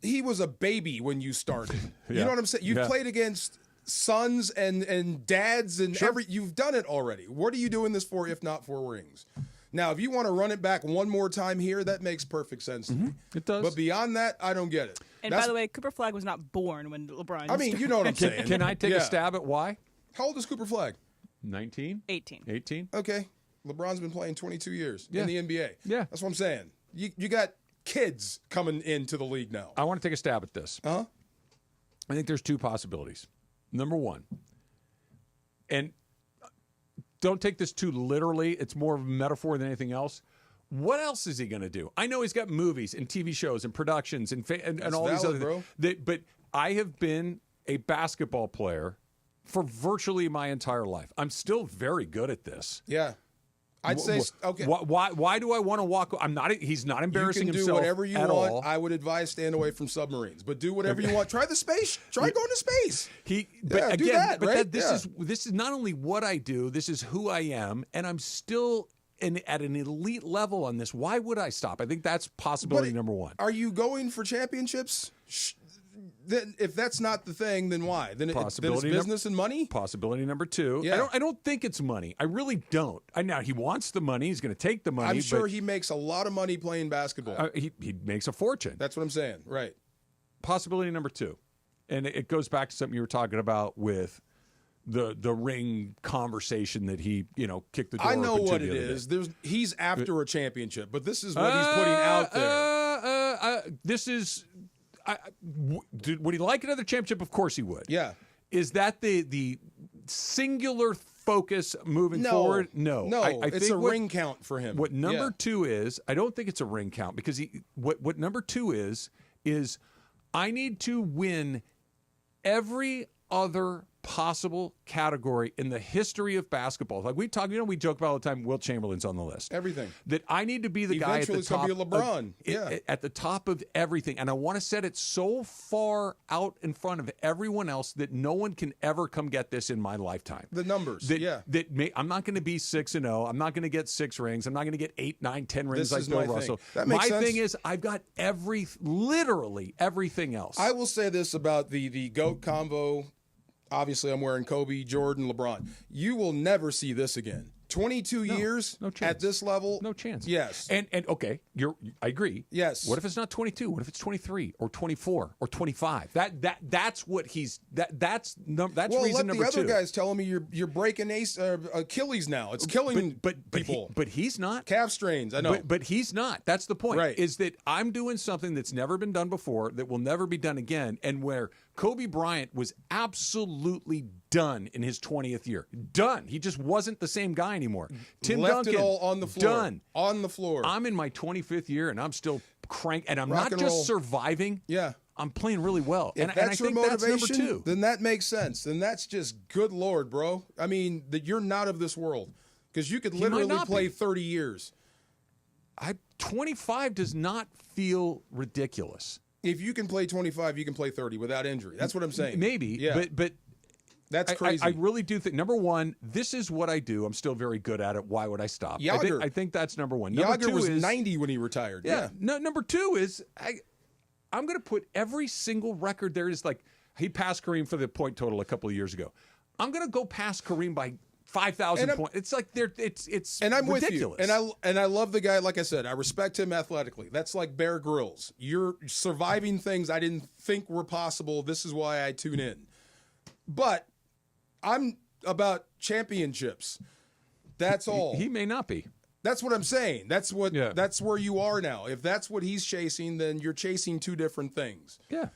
He was a baby when you started. You know what I'm saying? You've played against sons and dads and you've done it already. What are you doing this for if not for rings? Now, if you want to run it back one more time here, that makes perfect sense to me. It does. But beyond that, I don't get it. And by the way, Cooper Flagg was not born when LeBron started. You know what I'm saying. Can I take a stab at why? How old is Cooper Flagg? 19? 18. Okay. LeBron's been playing 22 years in the NBA. Yeah. That's what I'm saying. You got kids coming into the league now. I want to take a stab at this. I think there's two possibilities. Number one, and don't take this too literally. It's more of a metaphor than anything else. What else is he going to do? I know he's got movies and TV shows and productions and all these other things. But I have been a basketball player for virtually my entire life. I'm still very good at this. Yeah. I'd say okay. Why do I want to walk? He's not embarrassing himself. You can do whatever you want. All. I would advise staying away from submarines, but do whatever you want. Try the space. Try going to space. This is not only what I do. This is who I am, and I'm still at an elite level on this. Why would I stop? I think that's possibility number one. Are you going for championships? Then if that's not the thing, then why? Then it's business and money? Possibility number two. Yeah. I don't think it's money. I really don't. Now, he wants the money. He's going to take the money. I'm sure he makes a lot of money playing basketball. He makes a fortune. That's what I'm saying. Right. Possibility number two. And it goes back to something you were talking about with the ring conversation that he, kicked the door open to. I know what it is. He's after a championship, but this is what he's putting out there. This is... would he like another championship? Of course he would. Yeah. Is that the singular focus moving forward? No. I it's a ring count for him. What number two is, I don't think it's a ring count because what number two is is I need to win every other possible category in the history of basketball. Like we talk, we joke about all the time. Wilt Chamberlain's on the list. Everything. That I need to be the guy at the top. Eventually, it's going to be LeBron. At the top of everything, and I want to set it so far out in front of everyone else that no one can ever come get this in my lifetime. The numbers. I'm not going to be 6-0. I'm not going to get 6 rings. I'm not going to get 8, 9, 10 rings like Bill Russell. That makes sense. My thing is, I've got literally everything else. I will say this about the GOAT combo. Obviously, I'm wearing Kobe, Jordan, LeBron. You will never see this again. 22 years at this level? No chance. Yes. And okay, I agree. Yes. What if it's not 22? What if it's 23 or 24 or 25? That's what he's that's reason number 2. Well, let the other guys telling me you're breaking Achilles now. It's killing people. But he's not. Calf strains, I know. But he's not. That's the point. Right. Is that I'm doing something that's never been done before, that will never be done again, and where Kobe Bryant was absolutely done in his 20th year. Done. He just wasn't the same guy anymore. Tim Left Duncan, it all on the floor. done. On the floor. I'm in my 25th year, and I'm still and I'm Rock not and just roll. surviving. Yeah. I'm playing really well. If And that's I your think motivation, that's number 2. then that makes sense. Then that's just good Lord, bro. I mean, that you're not of this world. Because you could literally play 30 years. 25 does not feel ridiculous. If you can play 25, you can play 30 without injury. That's what I'm saying. Maybe, yeah. but that's crazy. I really do think, number one, this is what I do. I'm still very good at it. Why would I stop? I think that's number one. Number Yager 2 was is 90 when he retired. Yeah. No, number 2 is I'm going to put every single record there is like he passed Kareem for the point total a couple of years ago. I'm going to go past Kareem by 5,000 points. It's like it's and I'm ridiculous. with you. And I love the guy. Like I said, I respect him athletically. That's like Bear Grylls. You're surviving things I didn't think were possible. This is why I tune in. But I'm about championships. That's all. He may not be. That's what I'm saying. That's what. Yeah. That's where you are now. If that's what he's chasing, then you're chasing 2 different things. Yeah.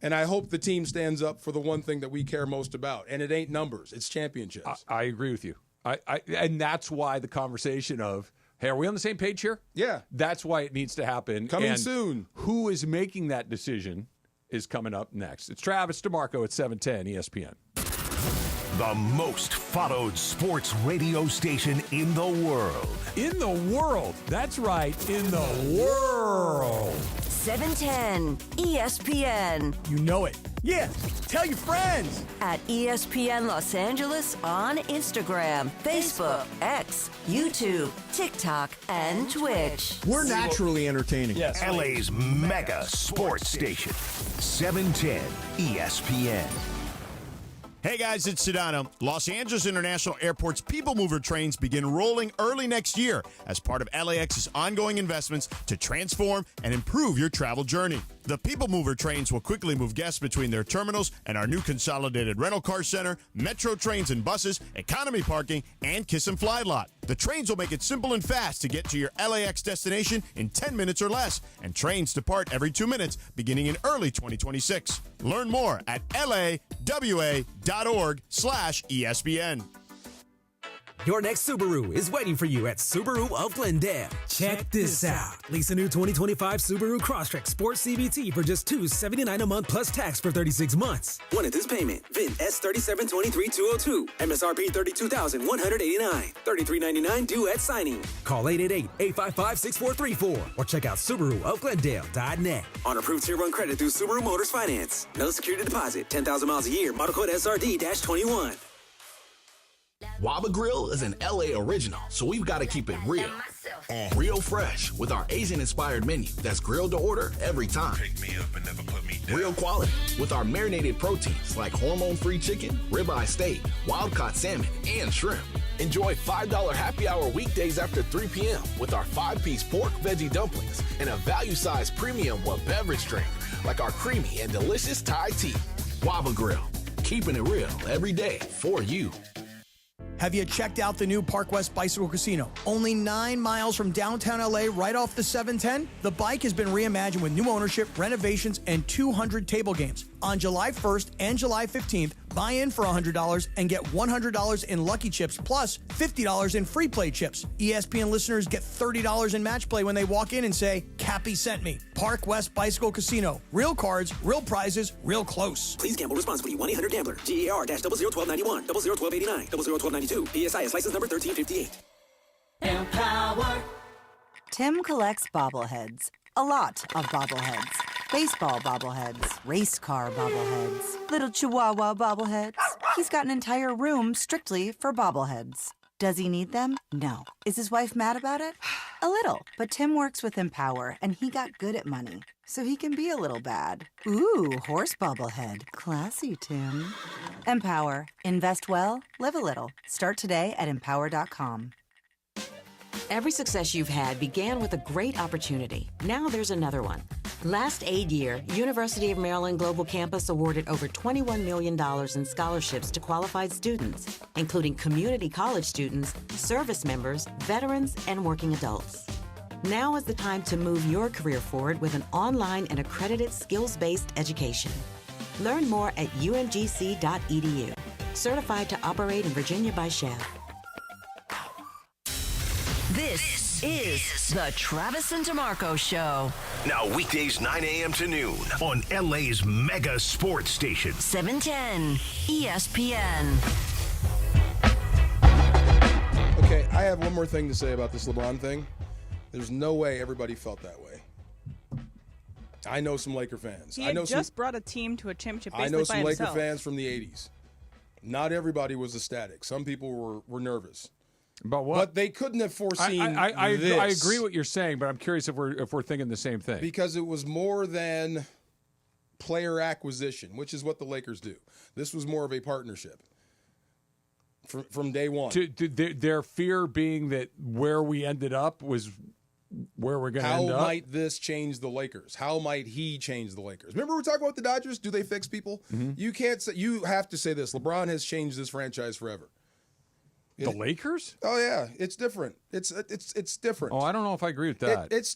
And I hope the team stands up for the one thing that we care most about, and it ain't numbers; it's championships. I agree with you. And that's why the conversation of, hey, are we on the same page here? Yeah. That's why it needs to happen. Coming soon. Who is making that decision is coming up next. It's Travis DeMarco at 710 ESPN. The most followed sports radio station in the world. In the world. That's right. In the world. 710 ESPN. You know it. Yeah, tell your friends. At ESPN Los Angeles on Instagram, Facebook, X, YouTube, TikTok, and Twitch. We're naturally entertaining. Yes. LA's mega sports station. 710 ESPN. Hey guys, it's Sedano. Los Angeles International Airport's People Mover trains begin rolling early next year as part of LAX's ongoing investments to transform and improve your travel journey. The People Mover trains will quickly move guests between their terminals and our new consolidated rental car center, metro trains and buses, economy parking, and Kiss and Fly lot. The trains will make it simple and fast to get to your LAX destination in 10 minutes or less, and trains depart every 2 minutes beginning in early 2026. Learn more at lawa.org/ESPN. Your next Subaru is waiting for you at Subaru of Glendale. Check this out. Lease a new 2025 Subaru Crosstrek Sport CVT for just $279 a month plus tax for 36 months. One at this payment. VIN S3723202. MSRP $32,189. $33.99 due at signing. Call 888-855-6434 or check out SubaruofGlendale.net. On approved Tier 1 credit through Subaru Motors Finance. No security deposit. 10,000 miles a year. Model code SRD-21. Waba Grill is an LA original, so we've got to keep it real. Real fresh with our Asian-inspired menu that's grilled to order every time. Pick me up and never put me down. Real quality with our marinated proteins like hormone-free chicken, ribeye steak, wild-caught salmon, and shrimp. Enjoy $5 happy hour weekdays after 3 p.m. with our 5-piece pork veggie dumplings and a value-sized premium beverage drink like our creamy and delicious Thai tea. Waba Grill, keeping it real every day for you. Have you checked out the new Park West Bicycle Casino? Only 9 miles from downtown LA, right off the 710? The bike has been reimagined with new ownership, renovations, and 200 table games. On July 1st and July 15th, buy in for $100 and get $100 in Lucky Chips plus $50 in free play chips. ESPN listeners get $30 in match play when they walk in and say, Cappy sent me. Park West Bicycle Casino. Real cards, real prizes, real close. Please gamble responsibly. 1-800-GAMBLER. GAR-001291, 001289, 001292. PSIS license number 1358. Empower. Tim collects bobbleheads. A lot of bobbleheads. Baseball bobbleheads, race car bobbleheads, little chihuahua bobbleheads. He's got an entire room strictly for bobbleheads. Does he need them? No. Is his wife mad about it? A little. But Tim works with Empower, and he got good at money, so he can be a little bad. Ooh, horse bobblehead. Classy, Tim. Empower. Invest well, live a little. Start today at empower.com. Every success you've had began with a great opportunity. Now there's another one. Last aid year, University of Maryland Global Campus awarded over $21 million in scholarships to qualified students, including community college students, service members, veterans, and working adults. Now is the time to move your career forward with an online and accredited skills-based education. Learn more at umgc.edu. Certified to operate in Virginia by Chef. This is the Travis and DeMarco Show. Now weekdays 9 a.m. to noon on LA's mega sports station. 710 ESPN. Okay, I have one more thing to say about this LeBron thing. There's no way everybody felt that way. I know some Laker fans. He had just brought a team to a championship basically I know some by Laker himself. fans from the 80s. Not everybody was ecstatic. Some people were nervous. About what? But they couldn't have foreseen this. I agree what you're saying, but I'm curious if we're thinking the same thing. Because it was more than player acquisition, which is what the Lakers do. This was more of a partnership from day one. Their fear being that where we ended up was where we're going to end up. How might this change the Lakers? How might he change the Lakers? Remember we were talking about the Dodgers? Do they fix people? Mm-hmm. You can't say. You have to say this. LeBron has changed this franchise forever. The Lakers? Oh yeah, it's different. It's different. Oh, I don't know if I agree with that. It's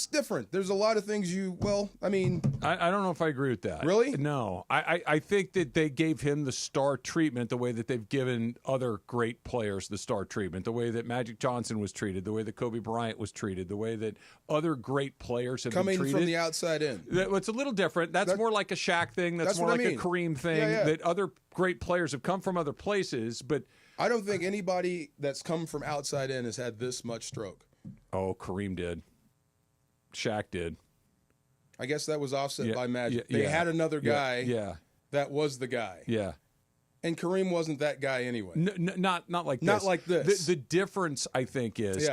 different. There's a lot of things I don't know if I agree with that. Really? No. I think that they gave him the star treatment the way that they've given other great players the star treatment, the way that Magic Johnson was treated, the way that Kobe Bryant was treated, the way that other great players have been treated. Coming from the outside in. It's a little different. That's more like a Shaq thing. That's more like a Kareem thing. Yeah. That other great players have come from other places, but I don't think anybody that's come from outside in has had this much stroke. Oh, Kareem did. Shaq did. I guess that was offset by Magic. They had another guy that was the guy. Yeah. And Kareem wasn't that guy anyway. Not like this. Not like this. The difference, I think, is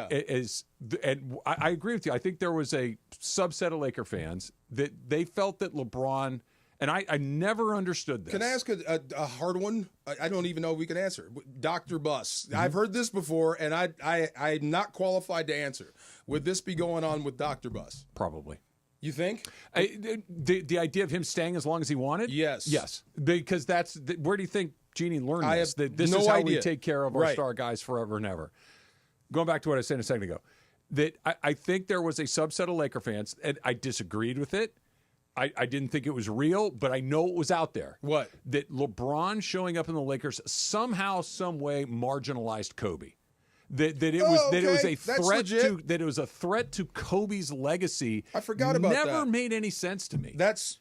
and I agree with you. I think there was a subset of Laker fans that they felt that LeBron, and I never understood this. Can I ask a hard one? I don't even know if we can answer. Dr. Bus. Mm-hmm. I've heard this before, and I'm not qualified to answer. Would this be going on with Dr. Bus? Probably. You think? The idea of him staying as long as he wanted? Yes. Yes. Because where do you think Jeanie learned this? This no is how idea. we take care of our star guys forever and ever. Going back to what I said a second ago, that I think there was a subset of Laker fans, and I disagreed with it. I didn't think it was real, but I know it was out there. What? That LeBron showing up in the Lakers somehow, some way marginalized Kobe. That it was a threat to Kobe's legacy. I forgot about that. Never made any sense to me. That's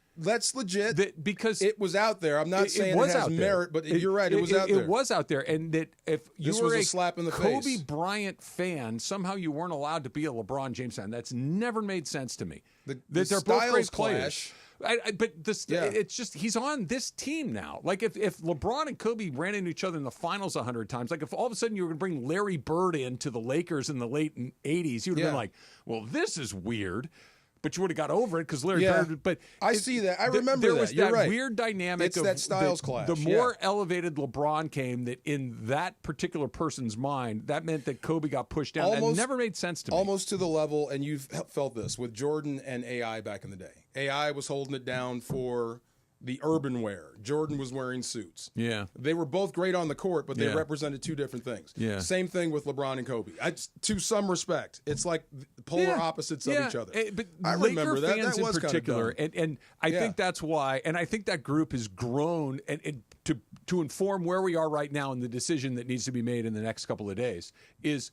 legit. Because it was out there. I'm not saying it has merit, but you're right. It was out there. It was out there, and that if you were a slap in the Kobe face. Bryant fan, somehow you weren't allowed to be a LeBron James fan. That's never made sense to me. The they're both great clash. players. It's just he's on this team now. Like if LeBron and Kobe ran into each other in the finals 100 times, like if all of a sudden you were going to bring Larry Bird into the Lakers in the late 80s, you would have been like, well, this is weird. But you would have got over it because Larry Bird. But I see that. I remember there that. was You're that right. weird dynamic. It's that styles clash. The more elevated LeBron came, that in that particular person's mind, that meant that Kobe got pushed down. That never made sense to me. Almost to the level, and you've felt this with Jordan and AI back in the day. AI was holding it down for the urban wear. Jordan was wearing suits. Yeah. They were both great on the court, but they represented two different things. Yeah. Same thing with LeBron and Kobe. To some respect, it's like polar opposites of each other. But I Laker remember that. fans That was in particular, kind of and I think that's why, and I think that group has grown and to inform where we are right now and the decision that needs to be made in the next couple of days is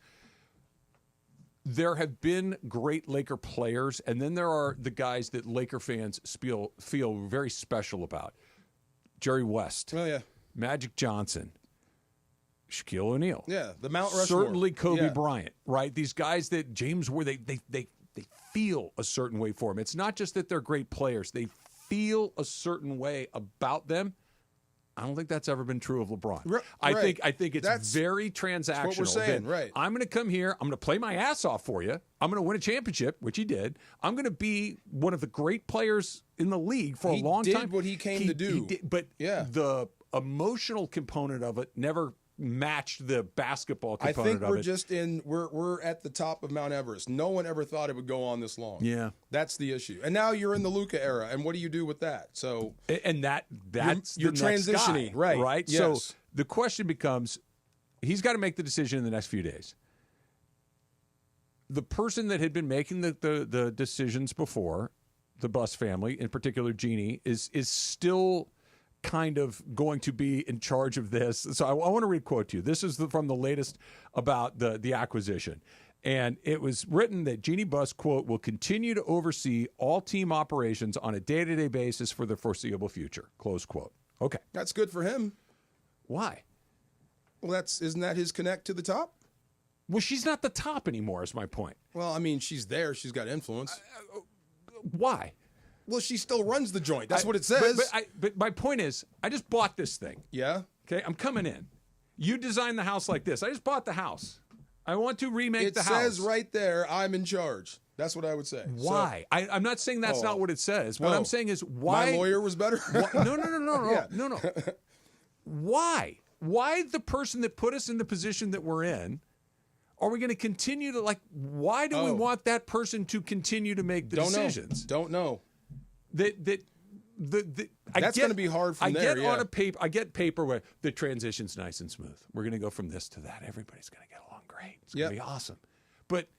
there have been great Laker players, and then there are the guys that Laker fans feel very special about. Jerry West. Oh, yeah. Magic Johnson. Shaquille O'Neal. Yeah, the Mount Rushmore. Certainly Kobe Bryant, right? These guys that James were, they feel a certain way for him. It's not just that they're great players. They feel a certain way about them. I don't think that's ever been true of LeBron. I think it's very transactional. That's what we're saying, right. I'm going to come here. I'm going to play my ass off for you. I'm going to win a championship, which he did. I'm going to be one of the great players in the league for a long time. He did what he came to do. But the emotional component of it never matched the basketball component of it. I think we're at the top of Mount Everest. No one ever thought it would go on this long. Yeah. That's the issue. And now you're in the Luka era, and what do you do with that? So and that's you're the next transitioning, guy, right? Yes. So the question becomes, he's got to make the decision in the next few days. The person that had been making the decisions before, the Buss family, in particular Jeanie, is still kind of going to be in charge of this. So I want to read a quote to you. This is from the latest about the acquisition. And it was written that Jeanie Buss, quote, will continue to oversee all team operations on a day-to-day basis for the foreseeable future, close quote. Okay. That's good for him. Why? Well, isn't that his connect to the top? Well, she's not the top anymore, is my point. Well, I mean, she's there. She's got influence. Why? Well, she still runs the joint. That's what it says. But my point is, I just bought this thing. Yeah? Okay, I'm coming in. You designed the house like this. I just bought the house. I want to remake the house. It says right there, I'm in charge. That's what I would say. Why? So, I'm not saying that's not what it says. What I'm saying is why... My lawyer was better? No. Why? Why the person that put us in the position that we're in, are we going to continue to, why do we want that person to continue to make the decisions? Don't know. That's going to be hard from there. I get paper where the transition's nice and smooth. We're going to go from this to that. Everybody's going to get along great. It's going to be awesome. But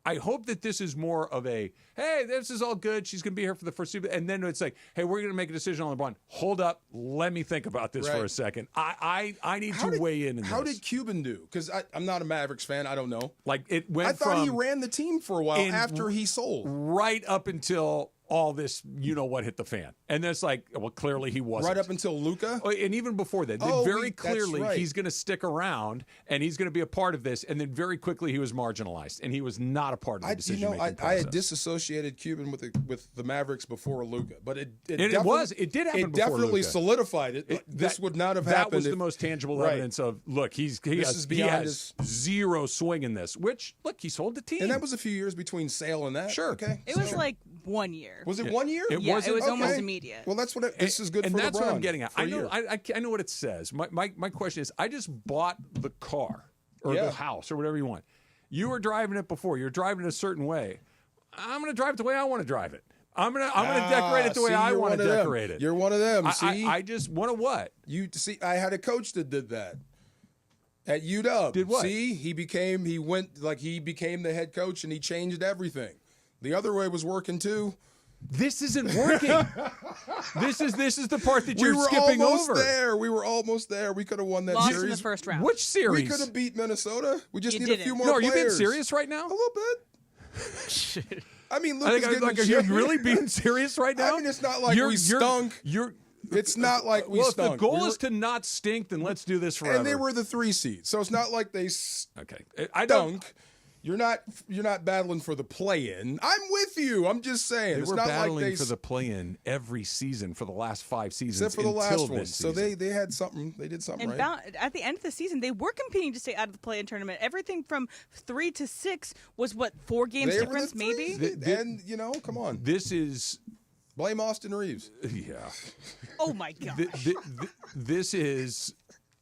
I hope that this is more of a, hey, this is all good. She's going to be here for the foreseeable. And then it's like, hey, we're going to make a decision on LeBron. Hold up. Let me think about this for a second. I need to weigh in this. How did Cuban do? Because I'm not a Mavericks fan. I don't know. I thought he ran the team for a while after he sold. Right up until all this, what hit the fan. And then it's like, well, clearly he wasn't. Right up until Luka? And even before that. Very clearly, he's going to stick around, and he's going to be a part of this. And then very quickly, he was marginalized, and he was not a part of the decision-making process. I had disassociated Cuban with the Mavericks before Luka, but it did happen before definitely Luka. solidified it. This would not have happened. That was the most tangible evidence of, look, he has zero swing in this, which, look, he sold the team. And that was a few years between sale and that. Sure. Okay. It was like 1 year. Was it 1 year? It was almost immediate. Well, that's what this is good for LeBron. And that's what I'm getting at. I know what it says. My question is, I just bought the car or the house or whatever you want. You were driving it before. You're driving it a certain way. I'm going to drive it the way I want to drive it. I'm gonna decorate it the way I want to decorate it. You're one of them. See, I just want to what? You see, I had a coach that did that at UW. Did what? See, he became the head coach and he changed everything. The other way was working too. This isn't working. This is the part that you're skipping over. We were almost there. We could have won that Lost series in the first round. Which series? We could have beat Minnesota. We just need a few more players. players. No, are you being serious right now? A little bit. I mean, look, are you really being serious right now? I mean, it's not like we stunk. It's not like we stunk. If the goal is to not stink, then let's do this forever. And they were the 3 seed, so it's not like they I don't. You're not battling for the play-in. I'm with you. I'm just saying. They were battling for the play-in every season for the last 5 seasons, except for the last one. So they had something. They did something right. At the end of the season, they were competing to stay out of the play-in tournament. Everything from 3 to 6 was 4 games difference, maybe. And come on. This is. Blame Austin Reeves. Yeah. Oh my God. This is.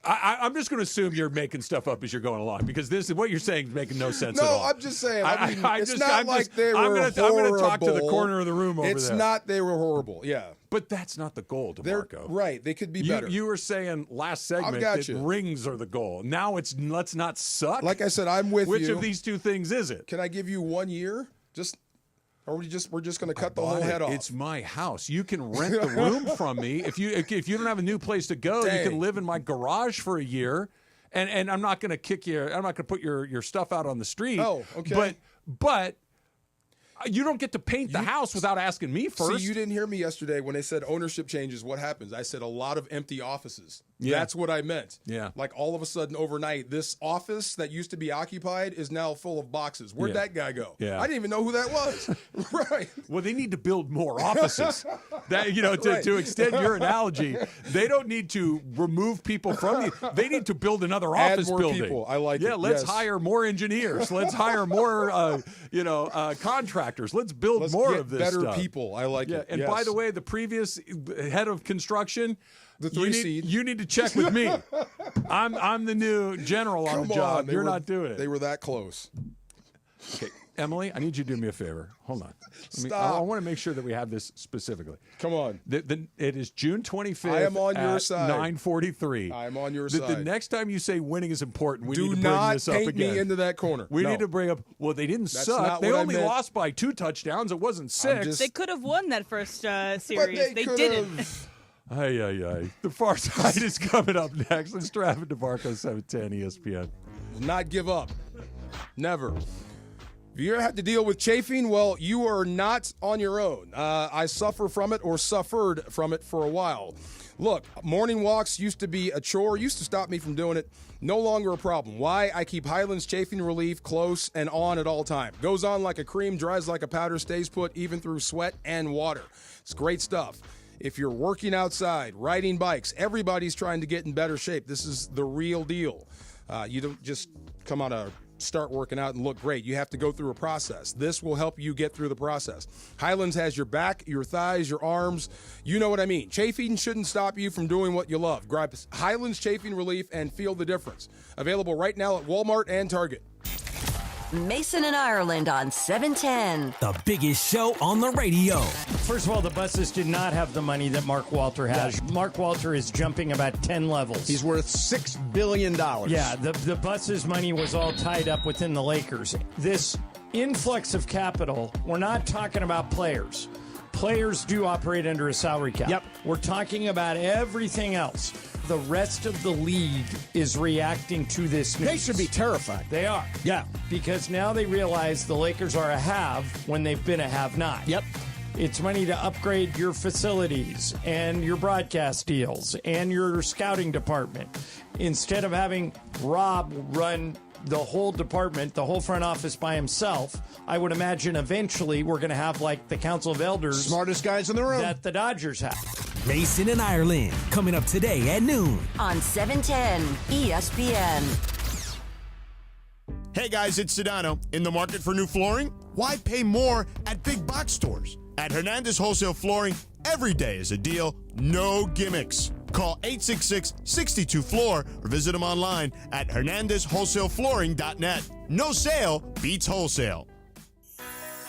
I'm just going to assume you're making stuff up as you're going along because this is what you're saying is making no sense at all. No, I'm just saying. I mean, it's not like they were horrible. I'm going to talk to the corner of the room over there. It's not they were horrible. Yeah. But that's not the goal, DeMarco. Right. They could be better. You were saying last segment that rings are the goal. Now it's let's not suck. Like I said, I'm with you. Which of these two things is it? Can I give you 1 year? Or we're just going to cut the whole head off? It's my house. You can rent the room from me. If you don't have a new place to go, you can live in my garage for a year. And I'm not going to kick you. I'm not going to put your stuff out on the street. Oh, okay. But you don't get to paint the house without asking me first. See, you didn't hear me yesterday when they said ownership changes. What happens? I said a lot of empty offices. Yeah. That's what I meant. Yeah. Like all of a sudden overnight, this office that used to be occupied is now full of boxes. Where'd that guy go? Yeah. I didn't even know who that was. Right. Well, they need to build more offices. To extend your analogy, they don't need to remove people from you. They need to build another office more building. People. I like it. Yeah, let's hire more engineers. Let's hire more contractors. Let's build more of this better stuff. People. I like it. And by the way, the previous head of construction, the 3 seed. You need to check with me. I'm the new general on the job. You're not doing it. They were that close. Okay, Emily, I need you to do me a favor. Hold on. Stop. I want to make sure that we have this specifically. Come on. It is June 25th. I am on your at side. 9:43. I am on your side. The next time you say winning is important, we do need to bring not this up paint again. me into that corner. We need to bring up. Well, they didn't That's suck. not They what I only meant. lost by 2 touchdowns. It wasn't 6. They could have won that first series. they didn't. Ay. The Far Side is coming up next. Let's drive it to Marco 710 ESPN. Will not give up. Never. If you ever have to deal with chafing, well, you are not on your own. I suffer from it or suffered from it for a while. Look, morning walks used to be a chore, used to stop me from doing it. No longer a problem. Why? I keep Highland's Chafing Relief close and on at all time. Goes on like a cream, dries like a powder, stays put even through sweat and water. It's great stuff. If you're working outside, riding bikes, everybody's trying to get in better shape. This is the real deal. You don't just come out of start working out and look great. You have to go through a process. This will help you get through the process. Highlands has your back, your thighs, your arms. You know what I mean. Chafing shouldn't stop you from doing what you love. Grab Highlands Chafing Relief and feel the difference. Available right now at Walmart and Target. Mason and Ireland on 710. The biggest show on the radio. First of all, the buses did not have the money that Mark Walter has. Mark Walter is jumping about 10 levels. He's worth $6 billion. Yeah, the buses' money was all tied up within the Lakers. This influx of capital, we're not talking about players. Players do operate under a salary cap. Yep. We're talking about everything else. The rest of the league is reacting to this news. They should be terrified. They are. Yeah. Because now they realize the Lakers are a have when they've been a have-not. Yep. It's money to upgrade your facilities and your broadcast deals and your scouting department. Instead of having Rob run the whole department, the whole front office by himself, I would imagine eventually we're going to have like the Council of Elders. Smartest guys in the room. That the Dodgers have. Mason and Ireland, coming up today at noon. On 710 ESPN. Hey guys, it's Sedano. In the market for new flooring? Why pay more at big box stores? At Hernandez Wholesale Flooring, every day is a deal, no gimmicks. Call 866-62-FLOOR or visit them online at hernandezwholesaleflooring.net. No sale beats wholesale.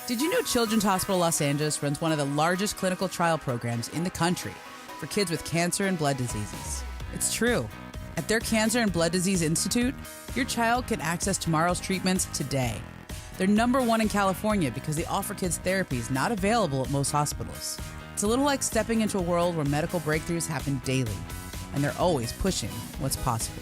Did you know Children's Hospital Los Angeles runs one of the largest clinical trial programs in the country for kids with cancer and blood diseases? It's true. At their Cancer and Blood Disease Institute, your child can access tomorrow's treatments today. They're #1 in California because they offer kids therapies not available at most hospitals. It's a little like stepping into a world where medical breakthroughs happen daily, and they're always pushing what's possible.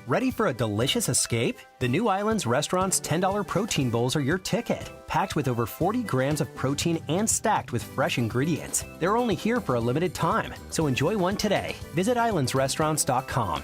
Ready for a delicious escape? The New Islands Restaurant's $10 protein bowls are your ticket. Packed with over 40 grams of protein and stacked with fresh ingredients. They're only here for a limited time, so enjoy one today. Visit islandsrestaurants.com.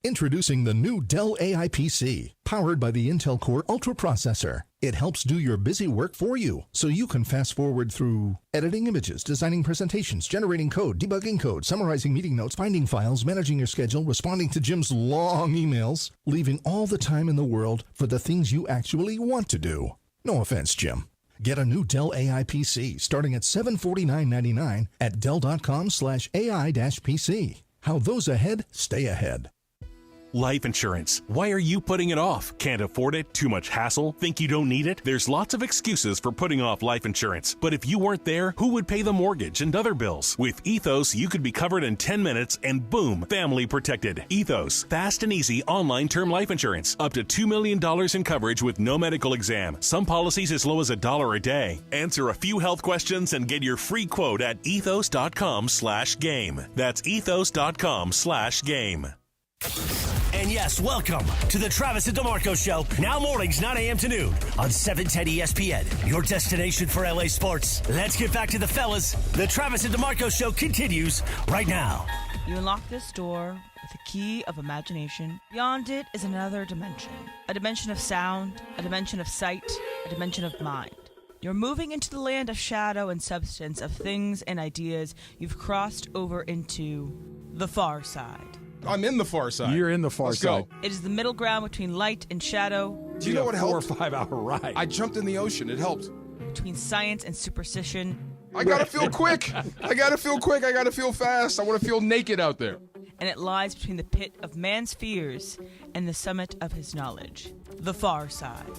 Introducing the new Dell AI PC, powered by the Intel Core Ultra processor. It helps do your busy work for you, so you can fast forward through editing images, designing presentations, generating code, debugging code, summarizing meeting notes, finding files, managing your schedule, responding to Jim's long emails, leaving all the time in the world for the things you actually want to do. No offense, Jim. Get a new Dell AI PC starting at $749.99 at Dell.com/AI-PC. How those ahead stay ahead. Life insurance. Why are you putting it off? Can't afford it? Too much hassle? Think you don't need it? There's lots of excuses for putting off life insurance. But if you weren't there, who would pay the mortgage and other bills? With Ethos, you could be covered in 10 minutes and boom, family protected. Ethos. Fast and easy online term life insurance. Up to $2 million in coverage with no medical exam. Some policies as low as $1 a day. Answer a few health questions and get your free quote at ethos.com/game. That's ethos.com/game. And yes, welcome to the Travis and DeMarco Show. Now mornings, 9 a.m. to noon on 710 ESPN. Your destination for LA sports. Let's get back to the fellas. The Travis and DeMarco Show continues right now. You unlock this door with a key of imagination. Beyond it is another dimension. A dimension of sound, a dimension of sight, a dimension of mind. You're moving into the land of shadow and substance, of things and ideas. You've crossed over into the far side. I'm in the far side. You're in the far Let's side. Go. It is the middle ground between light and shadow. Do you know what helped? 4 or 5 hour ride. I jumped in the ocean. It helped. Between science and superstition. I gotta feel quick. I gotta feel quick. I gotta feel fast. I want to feel naked out there. And it lies between the pit of man's fears and the summit of his knowledge. The far side.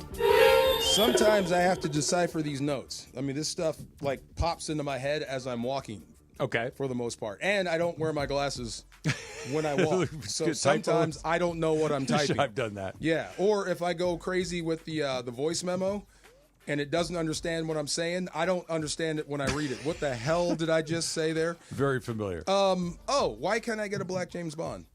Sometimes I have to decipher these notes. I mean, this stuff like pops into my head as I'm walking. Okay. For the most part. And I don't wear my glasses when I walk. So Good sometimes typo. I don't know what I'm typing. I've done that. Yeah. Or if I go crazy with the voice memo and it doesn't understand what I'm saying, I don't understand it when I read it. What the hell did I just say there? Very familiar. Why can't I get a black James Bond?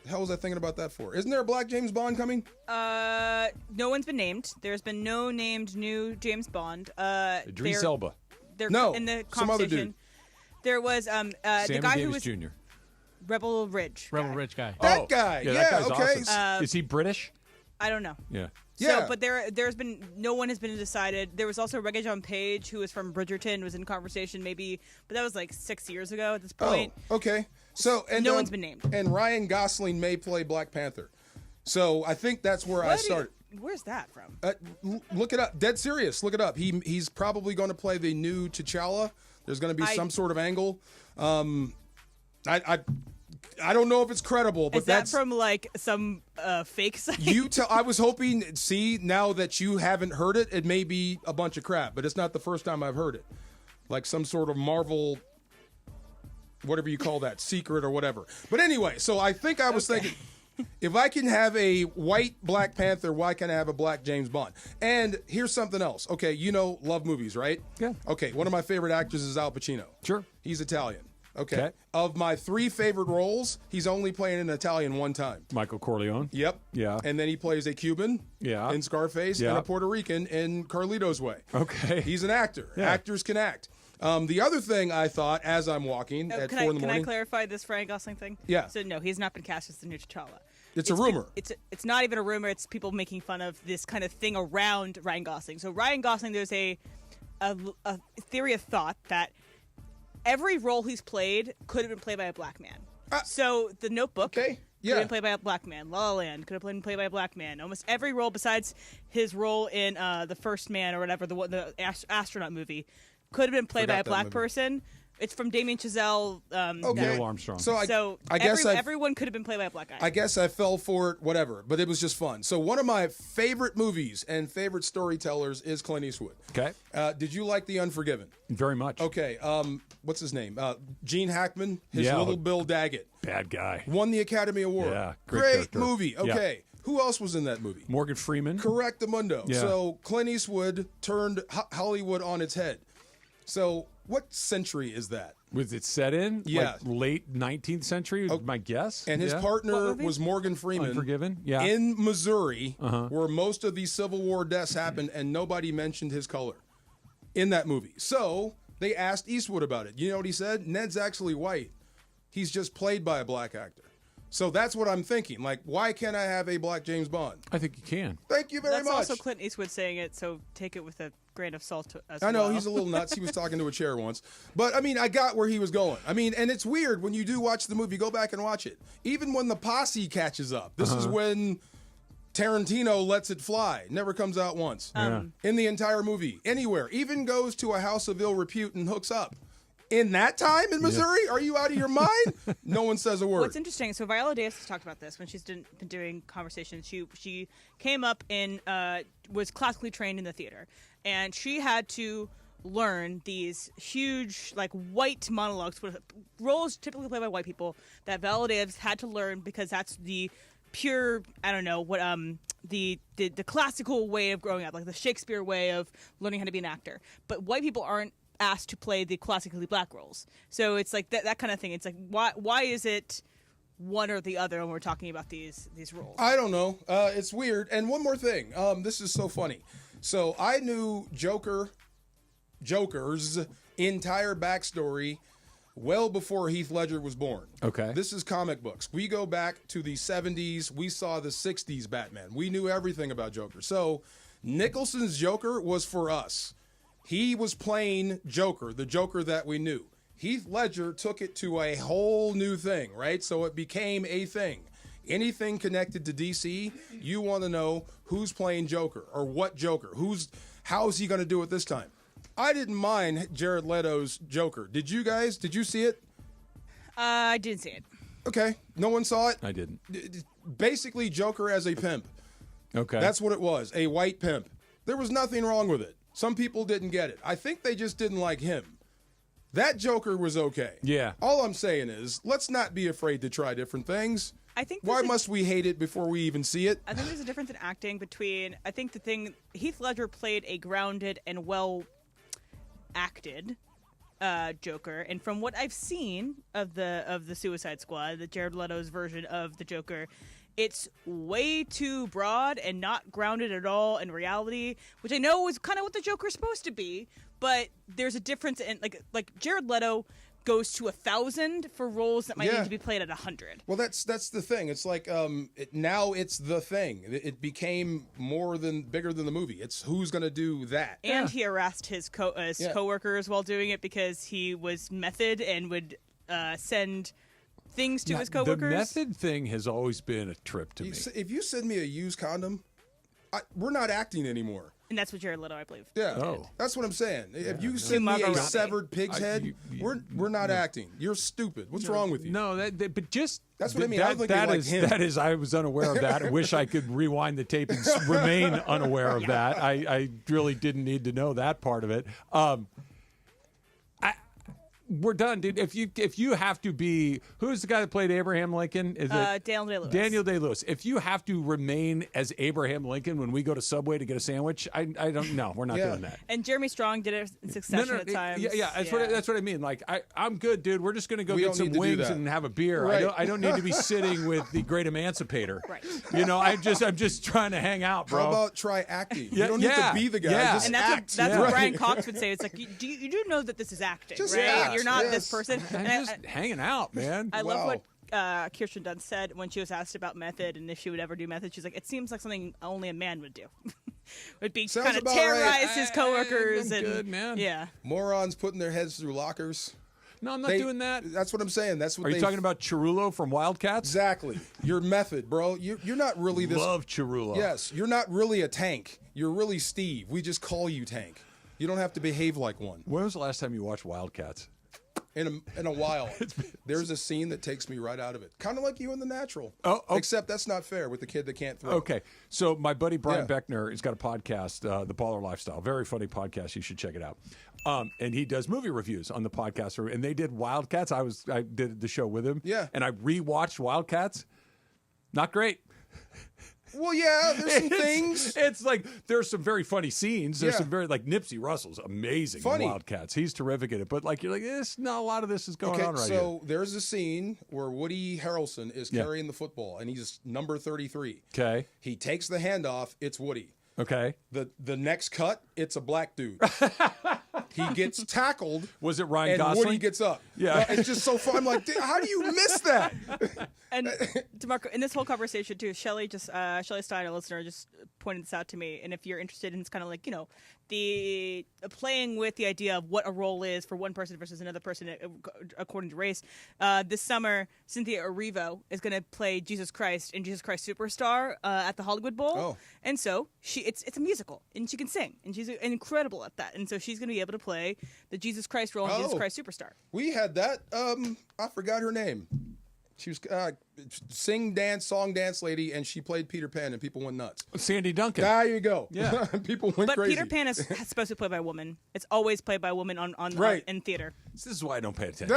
The hell was I thinking about that for? Isn't there a black James Bond coming? No one's been named. There's been no named new James Bond. Idris Elba. No, in the some other competition. dude. There was Sammy the guy Davis who was Jr. Rebel Ridge. Ridge guy. That guy. Yeah, Yeah, that guy's okay. awesome. Is he British? I don't know. Yeah. Yeah. So, but there's been no one has been decided. There was also Regé-Jean Page, who was from Bridgerton, was in conversation maybe, but that was like 6 years ago at this point. Oh, okay. So and no one's been named. And Ryan Gosling may play Black Panther. So I think that's where I started. Where's that from? Look it up. Dead serious. Look it up. He's probably going to play the new T'Challa. There's going to be some sort of angle. I don't know if it's credible, but Is that from like some fake site? I was hoping. See, now that you haven't heard it, it may be a bunch of crap, but it's not the first time I've heard it. Like some sort of Marvel, whatever you call that, secret or whatever. But anyway, so I think I was thinking, if I can have a white Black Panther, why can't I have a black James Bond? And here's something else. Okay, you know, love movies, right? Yeah. Okay, one of my favorite actors is Al Pacino. Sure. He's Italian. Okay. Of my 3 favorite roles, he's only playing an Italian one time. Michael Corleone. Yep. Yeah. And then he plays a Cuban in Scarface and a Puerto Rican in Carlito's Way. Okay. He's an actor. Yeah. Actors can act. The other thing I thought as I'm walking at 4 in the morning. Can I clarify this Ryan Gosling thing? Yeah. So no, he's not been cast as the new T'Challa. It's a rumor. It's not even a rumor. It's people making fun of this kind of thing around Ryan Gosling. So Ryan Gosling, there's a theory of thought that every role he's played could have been played by a black man. So The Notebook could have been played by a black man. La La Land could have been played by a black man. Almost every role besides his role in The First Man or whatever, the astronaut movie, could have been played by a black person. It's from Damien Chazelle. Neil Armstrong. So I guess everyone could have been played by a black guy. I guess I fell for it, whatever, but it was just fun. So one of my favorite movies and favorite storytellers is Clint Eastwood. Okay. Did you like The Unforgiven? Very much. Okay. What's his name? Gene Hackman, his little Bill Daggett. Bad guy. Won the Academy Award. Yeah. Great character. movie. Okay. Yeah. Who else was in that movie? Morgan Freeman. Correctamundo. Yeah. So Clint Eastwood turned Hollywood on its head. So what century is that? Was it set in? Yeah. Like late 19th century, my guess. And his partner was Morgan Freeman. Unforgiven? Yeah. In Missouri, where most of these Civil War deaths happened, and nobody mentioned his color in that movie. So they asked Eastwood about it. You know what he said? Ned's actually white. He's just played by a black actor. So that's what I'm thinking. Like, why can't I have a black James Bond? I think you can. Thank you very That's much. also Clint Eastwood saying it, so take it with a grain of salt as I know, well. he's a little nuts. He was talking to a chair once. But, I mean, I got where he was going. I mean, and it's weird when you do watch the movie, go back and watch it. Even when the posse catches up. This is when Tarantino lets it fly. Never comes out once. In the entire movie. Anywhere. Even goes to a house of ill repute and hooks up. In that time in Missouri? Are you out of your mind? No one says a word. What's interesting, so Viola Davis has talked about this when she's been doing conversations. She came up in, was classically trained in the theater, and she had to learn these huge, like, white monologues, roles typically played by white people, that Viola Davis had to learn because that's the pure, I don't know, what the classical way of growing up, like the Shakespeare way of learning how to be an actor. But white people aren't asked to play the classically black roles. So it's like that kind of thing. It's like, why is it one or the other when we're talking about these roles? I don't know. It's weird. And one more thing. This is so funny. So I knew Joker's entire backstory well before Heath Ledger was born. Okay. This is comic books. We go back to the 70s. We saw the 60s Batman. We knew everything about Joker. So Nicholson's Joker was for us. He was playing Joker, the Joker that we knew. Heath Ledger took it to a whole new thing, right? So it became a thing. Anything connected to DC, you want to know who's playing Joker or what Joker. How is he going to do it this time? I didn't mind Jared Leto's Joker. Did you guys? Did you see it? I didn't see it. Okay. No one saw it? I didn't. Basically, Joker as a pimp. Okay. That's what it was, a white pimp. There was nothing wrong with it. Some people didn't get it. I think they just didn't like him. That Joker was okay. Yeah. All I'm saying is, let's not be afraid to try different things. Why must we hate it before we even see it? I think there's a difference in acting between, I think Heath Ledger played a grounded and well-acted Joker, and from what I've seen of the Suicide Squad, the Jared Leto's version of the Joker, it's way too broad and not grounded at all in reality, which I know is kind of what the Joker's supposed to be, but there's a difference in, like Jared Leto goes to 1,000 for roles that might need to be played at 100. Well, that's the thing. It's like now it's the thing. It became bigger than the movie. It's who's going to do that. And he harassed his coworkers while doing it because he was method and would send things to his coworkers. The method thing has always been a trip to me. If you send me a used condom, we're not acting anymore. And that's what Jared Leto, I believe. Yeah, that's what I'm saying. If you send me a severed pig's head, we're not acting. You're stupid. What's wrong with you? No, but just that's what I mean. I don't think you like him. That is, I was unaware of that. I wish I could rewind the tape and remain unaware of that. I really didn't need to know that part of it. We're done, dude. If you have to be, who's the guy that played Abraham Lincoln? Is it Daniel Day-Lewis? Daniel Day-Lewis. If you have to remain as Abraham Lincoln when we go to Subway to get a sandwich, I don't know. We're not doing that. And Jeremy Strong did it in succession at times. Yeah, that's what I mean. Like I'm good, dude. We're just gonna go get some wings and have a beer. Right. I don't need to be sitting with the great emancipator. Right. You know, I'm just trying to hang out, bro. How about try acting? You don't need to be the guy. Just and act. That's what Brian Cox would say. It's like you do know that this is acting, Just right? act. You're not this person. I'm just hanging out, man. I love what Kirsten Dunst said when she was asked about method and if she would ever do method. She's like, it seems like something only a man would do. Would be Sounds kind of about terrorize right. his coworkers. I'm and good, man. Yeah. Morons putting their heads through lockers. No, I'm not doing that. That's what I'm saying. That's what. Are you talking about Chirulo from Wildcats? Exactly. Your method, bro. You're not really this. Love Chirulo. Yes, you're not really a tank. You're really Steve. We just call you Tank. You don't have to behave like one. When was the last time you watched Wildcats? In a while. There's a scene that takes me right out of it. Kind of like you in The Natural. Oh. Except that's not fair with the kid that can't throw. Okay. So my buddy Brian Beckner has got a podcast, The Baller Lifestyle. Very funny podcast. You should check it out. And he does movie reviews on the podcast. And they did Wildcats. I did the show with him. Yeah. And I rewatched Wildcats. Not great. Well, yeah, there's some things. It's like there's some very funny scenes. There's some very like Nipsey Russell's amazing in Wildcats. He's terrific at it. But like you're like, not a lot of this is going on right here. So there's a scene where Woody Harrelson is carrying the football and he's number 33. Okay. He takes the handoff. It's Woody. Okay. The next cut, it's a black dude. He gets tackled. Was it Ryan and Gosling? Woody gets up. Yeah. It's just so fun. I'm like, how do you miss that? And DeMarco, in this whole conversation too, Shelly Stein, a listener, just pointed this out to me. And if you're interested in, it's kind of like, the playing with the idea of what a role is for one person versus another person according to race. This summer, Cynthia Erivo is going to play Jesus Christ in Jesus Christ Superstar at the Hollywood Bowl. Oh. And so it's a musical, and she can sing, and she's incredible at that. And so she's going to be able to play the Jesus Christ role in Jesus Christ Superstar. We had that. I forgot her name. She was song dance lady, and she played Peter Pan, and people went nuts. Sandy Duncan. There you go. Yeah. People went crazy. But Peter Pan is supposed to be played by a woman. It's always played by a woman in theater. This is why I don't pay attention.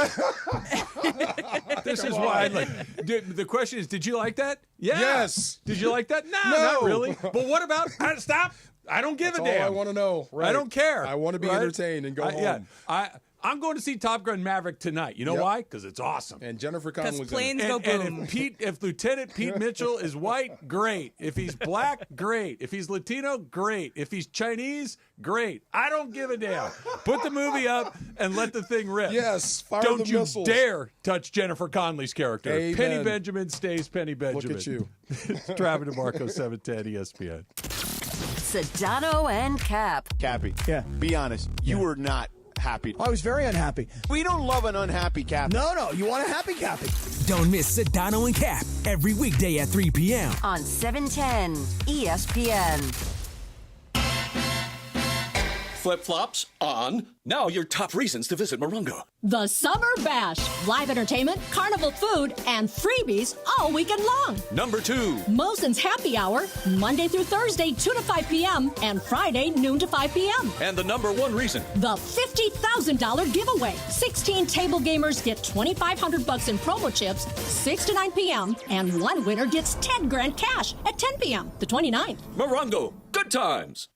This is why I like. The question is, did you like that? Yeah. Yes. Did you like that? No, not really. But what about stop? I don't give That's a damn. all I want to know. Right. I don't care. I want to be entertained and go home. Yeah. I'm going to see Top Gun Maverick tonight. You know why? Because it's awesome. And Jennifer Connelly's Because planes in it. go boom. And if Lieutenant Pete Mitchell is white, great. If he's black, great. If he's Latino, great. If he's Chinese, great. I don't give a damn. Put the movie up and let the thing rip. Yes, fire Don't the you missiles. dare touch Jennifer Connelly's character. Amen. Penny Benjamin stays Penny Benjamin. Look at you. It's Travis DeMarco, 710 ESPN. Sedano and Cap. Cappy. Yeah. Be honest. You were not happy. I was very unhappy. We don't love an unhappy Cappy. No, you want a happy Cappy. Don't miss Sedano and Cap every weekday at 3 p.m. on 710 ESPN. Flip-flops on. Now your top reasons to visit Morongo. The Summer Bash. Live entertainment, carnival food, and freebies all weekend long. Number 2. Mosen's Happy Hour, Monday through Thursday, 2 to 5 p.m. and Friday, noon to 5 p.m. And the number 1 reason. The $50,000 giveaway. 16 table gamers get $2,500 in promo chips, 6 to 9 p.m. And one winner gets $10,000 cash at 10 p.m. the 29th. Morongo. Good times.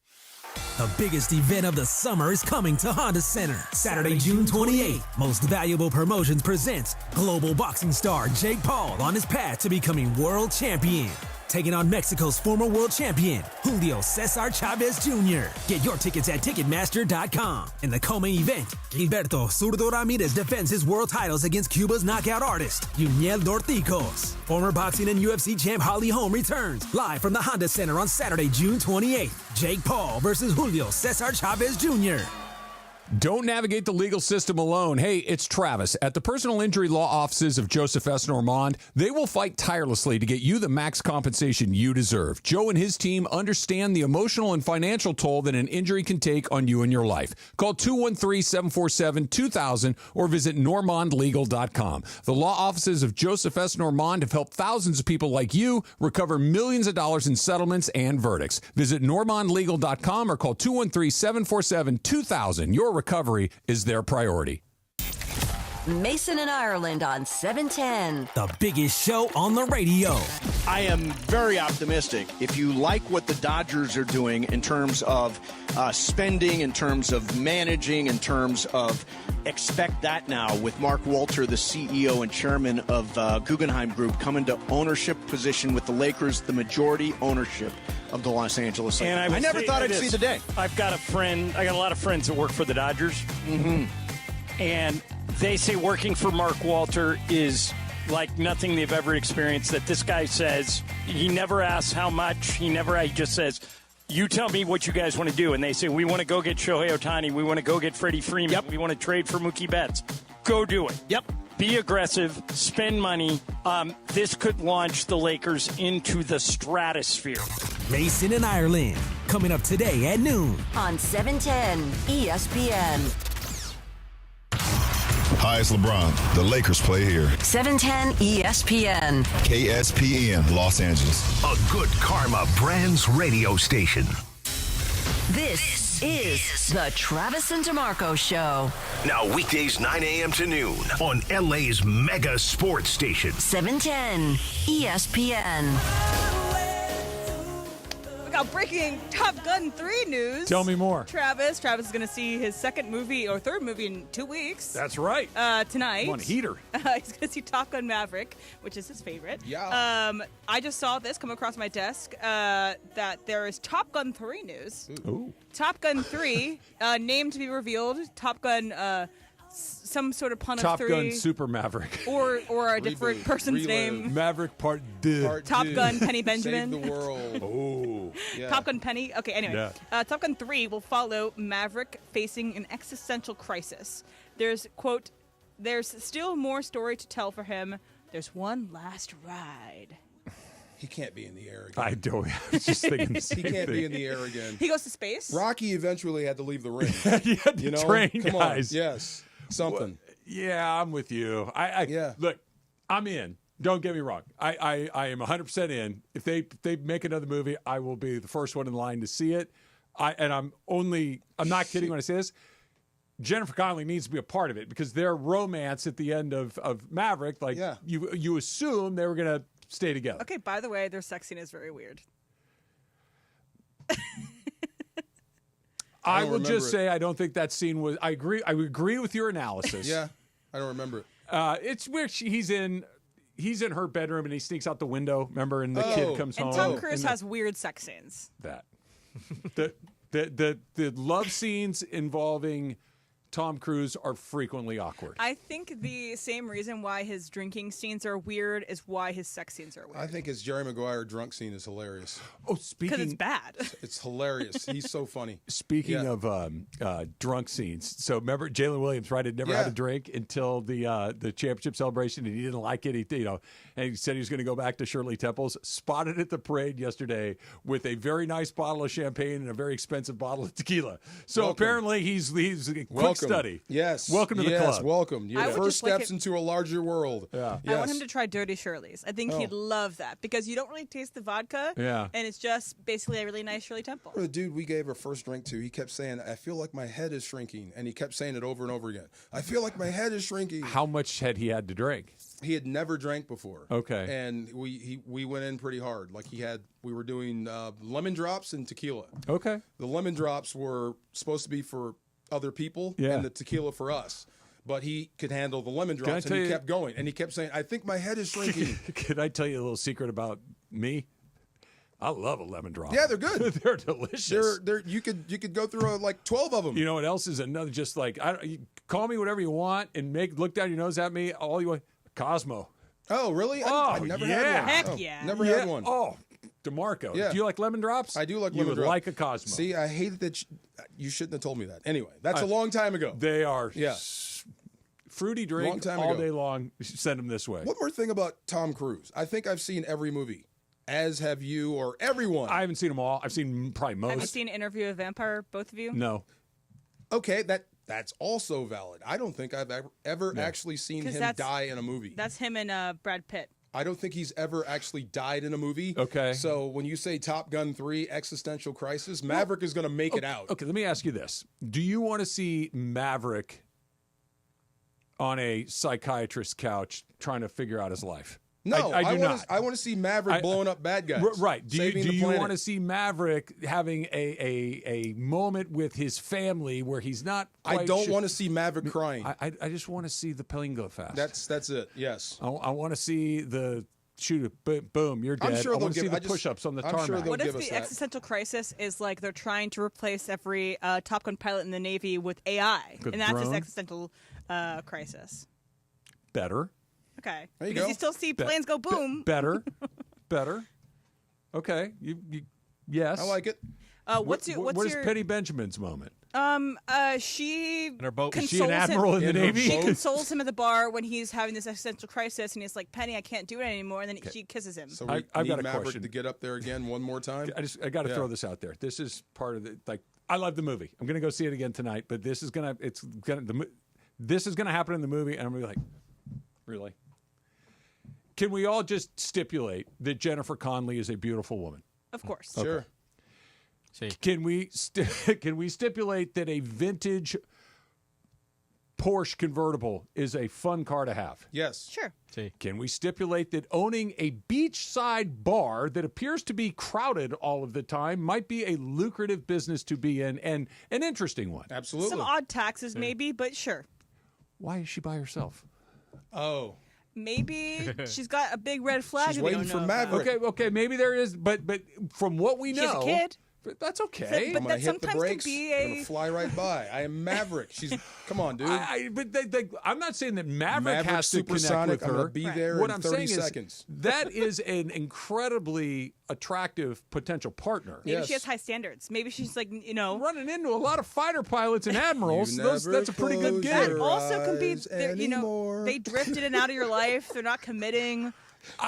The biggest event of the summer is coming to Honda Center. Saturday, June 28th. Most Valuable Promotions presents global boxing star Jake Paul on his path to becoming world champion. Taking on Mexico's former world champion, Julio Cesar Chavez Jr. Get your tickets at Ticketmaster.com. In the co-main event, Gilberto Zurdo Ramirez defends his world titles against Cuba's knockout artist, Yuniel Dorticos. Former boxing and UFC champ Holly Holm returns live from the Honda Center on Saturday, June 28th. Jake Paul versus Julio Cesar Chavez Jr. Don't navigate the legal system alone. Hey, it's Travis. At the personal injury law offices of Joseph S. Normand, they will fight tirelessly to get you the max compensation you deserve. Joe and his team understand the emotional and financial toll that an injury can take on you and your life. Call 213-747-2000 or visit normandlegal.com. The law offices of Joseph S. Normand have helped thousands of people like you recover millions of dollars in settlements and verdicts. Visit normandlegal.com or call 213-747-2000. Your recovery is their priority. Mason and Ireland on 710. The biggest show on the radio. I am very optimistic. If you like what the Dodgers are doing in terms of spending, in terms of managing, in terms of expect that now with Mark Walter, the CEO and chairman of Guggenheim Group, coming to ownership position with the Lakers, the majority ownership of the Los Angeles Lakers. And I never thought I'd see the day. I've got a lot of friends that work for the Dodgers. Mm-hmm. And they say working for Mark Walter is like nothing they've ever experienced. That this guy says, he never asks how much. He just says, you tell me what you guys want to do. And they say, we want to go get Shohei Ohtani. We want to go get Freddie Freeman. Yep. We want to trade for Mookie Betts. Go do it. Yep. Be aggressive. Spend money. This could launch the Lakers into the stratosphere. Mason and Ireland, coming up today at noon. On 710 ESPN. Hi, it's LeBron. The Lakers play here. 710 ESPN. KSPN, Los Angeles. A Good Karma Brands radio station. This is the Travis and DeMarco Show. Now weekdays 9 a.m. to noon on LA's mega sports station. 710 ESPN. Got breaking Top Gun 3 news. Tell me more. Travis is going to see his third movie in 2 weeks. That's right. Tonight. One heater. He's going to see Top Gun Maverick, which is his favorite. Yeah. I just saw this come across my desk that there is Top Gun 3 news. Ooh. Top Gun 3, name to be revealed. Top Gun some sort of pun Top of 3. Gun Super Maverick. Or a different person's name. Maverick Part 2. Top Gun Penny Benjamin. Save the world. Oh. Yeah. Top Gun Penny. Okay, anyway. Top Gun 3 will follow Maverick facing an existential crisis. There's, quote, there's still more story to tell for him. There's one last ride. He can't be in the air again. I don't. I was just thinking the same He can't thing. be in the air again. He goes to space? Rocky eventually had to leave the ring. He had to train, Come guys. On. Yes. Something. Yeah, I'm with you. Look, I'm in. Don't get me wrong. I am 100% in. If they make another movie, I will be the first one in line to see it. I'm not kidding when I say this. Jennifer Connelly needs to be a part of it because their romance at the end of Maverick, you assume they were going to stay together. Okay, by the way, their sex scene is very weird. I will just say I don't think that scene was. I agree with your analysis. Yeah, I don't remember it. It's where he's in her bedroom and he sneaks out the window. Remember, and the kid comes home. And Tom Cruise has weird sex scenes. The love scenes involving Tom Cruise are frequently awkward. I think the same reason why his drinking scenes are weird is why his sex scenes are weird. I think his Jerry Maguire drunk scene is hilarious. Oh, speaking... Because it's bad. It's hilarious. He's so funny. Speaking of drunk scenes, so remember Jalen Williams, right? Had never had a drink until the championship celebration, and he didn't like it. And he said he was going to go back to Shirley Temple's. Spotted at the parade yesterday with a very nice bottle of champagne and a very expensive bottle of tequila. So apparently he's a quick study. Yes. Welcome to the club. Welcome. Your first steps into a larger world. Yeah. I want him to try Dirty Shirley's. I think he'd love that because you don't really taste the vodka. Yeah. And it's just basically a really nice Shirley Temple. The dude we gave our first drink to, he kept saying, I feel like my head is shrinking. And he kept saying it over and over again. I feel like my head is shrinking. How much had he had to drink? He had never drank before. Okay. And we went in pretty hard. Like we were doing lemon drops and tequila. Okay. The lemon drops were supposed to be for other people and the tequila for us. But he could handle the lemon drops and he kept going. And he kept saying, I think my head is shrinking. Can I tell you a little secret about me? I love a lemon drop. Yeah, they're good. They're delicious. You could go through like 12 of them. You know what else is another? Just like you call me whatever you want and look down your nose at me. All you want, Cosmo. Oh, really? I never had one. Heck yeah. Never had one. Oh, DeMarco. Yeah. Do you like lemon drops? I do like you lemon would drops. like a Cosmo. See, I hated that. You shouldn't have told me that. Anyway, that's a long time ago. They are fruity Long drink time all ago. day long. Send them this way. One more thing about Tom Cruise. I think I've seen every movie, as have you or everyone. I haven't seen them all. I've seen probably most. Have you seen Interview with a Vampire, both of you? No. Okay, that's also valid. I don't think I've ever actually seen him die in a movie. That's him and Brad Pitt. I don't think he's ever actually died in a movie. Okay. So when you say Top Gun 3 existential crisis, Maverick is going to make it out. Okay, let me ask you this. Do you want to see Maverick on a psychiatrist's couch trying to figure out his life? No, I do not. I want to see Maverick blowing up bad guys. Right. Do saving you the planet. want to see Maverick having a moment with his family where he's not quite I don't want to see Maverick crying. I just want to see the plane go fast. That's it. Yes. I want to see the shoot it. Boom, you're dead. I'm sure I want to they'll see give- the push-ups on the I'm tarmac. sure they'll What if give us the that. existential crisis is like they're trying to replace every Top Gun pilot in the Navy with AI, With and that's his drone? existential crisis? Better. Okay, There you because go. you still see planes go boom. Better. Okay. Yes. I like it. What's what is your Penny Benjamin's moment? She In her boat. Is consoles she an admiral him. in the Navy? She consoles him at the bar when he's having this existential crisis, and he's like, "Penny, I can't do it anymore." And then she kisses him. So we I've need got a Maverick question. to get up there again one more time. I got to throw this out there. This is part of the I love the movie. I'm going to go see it again tonight, but this is going to happen in the movie, and I'm going to be like, really? Can we all just stipulate that Jennifer Connelly is a beautiful woman? Of course. Okay. Sure. Can we stipulate that a vintage Porsche convertible is a fun car to have? Yes. Sure. Can we stipulate that owning a beachside bar that appears to be crowded all of the time might be a lucrative business to be in and an interesting one? Absolutely. Some odd taxes, maybe, but sure. Why is she by herself? Oh. Maybe she's got a big red flag. She's that we waiting don't for know about. Maverick. Okay, maybe there is, but from what we know, She's a kid. But that's okay. I'm going to hit the brakes. I'm going to fly right by. I am Maverick. Come on, dude. I'm not saying that Maverick has to connect supersonic. with her. I'm going to be there What in I'm 30 saying seconds. is that is an incredibly attractive potential partner. Maybe she has high standards. Maybe she's like, running into a lot of fighter pilots and admirals. That's a pretty good gig. That also can be, they drift in and out of your life. They're not committing.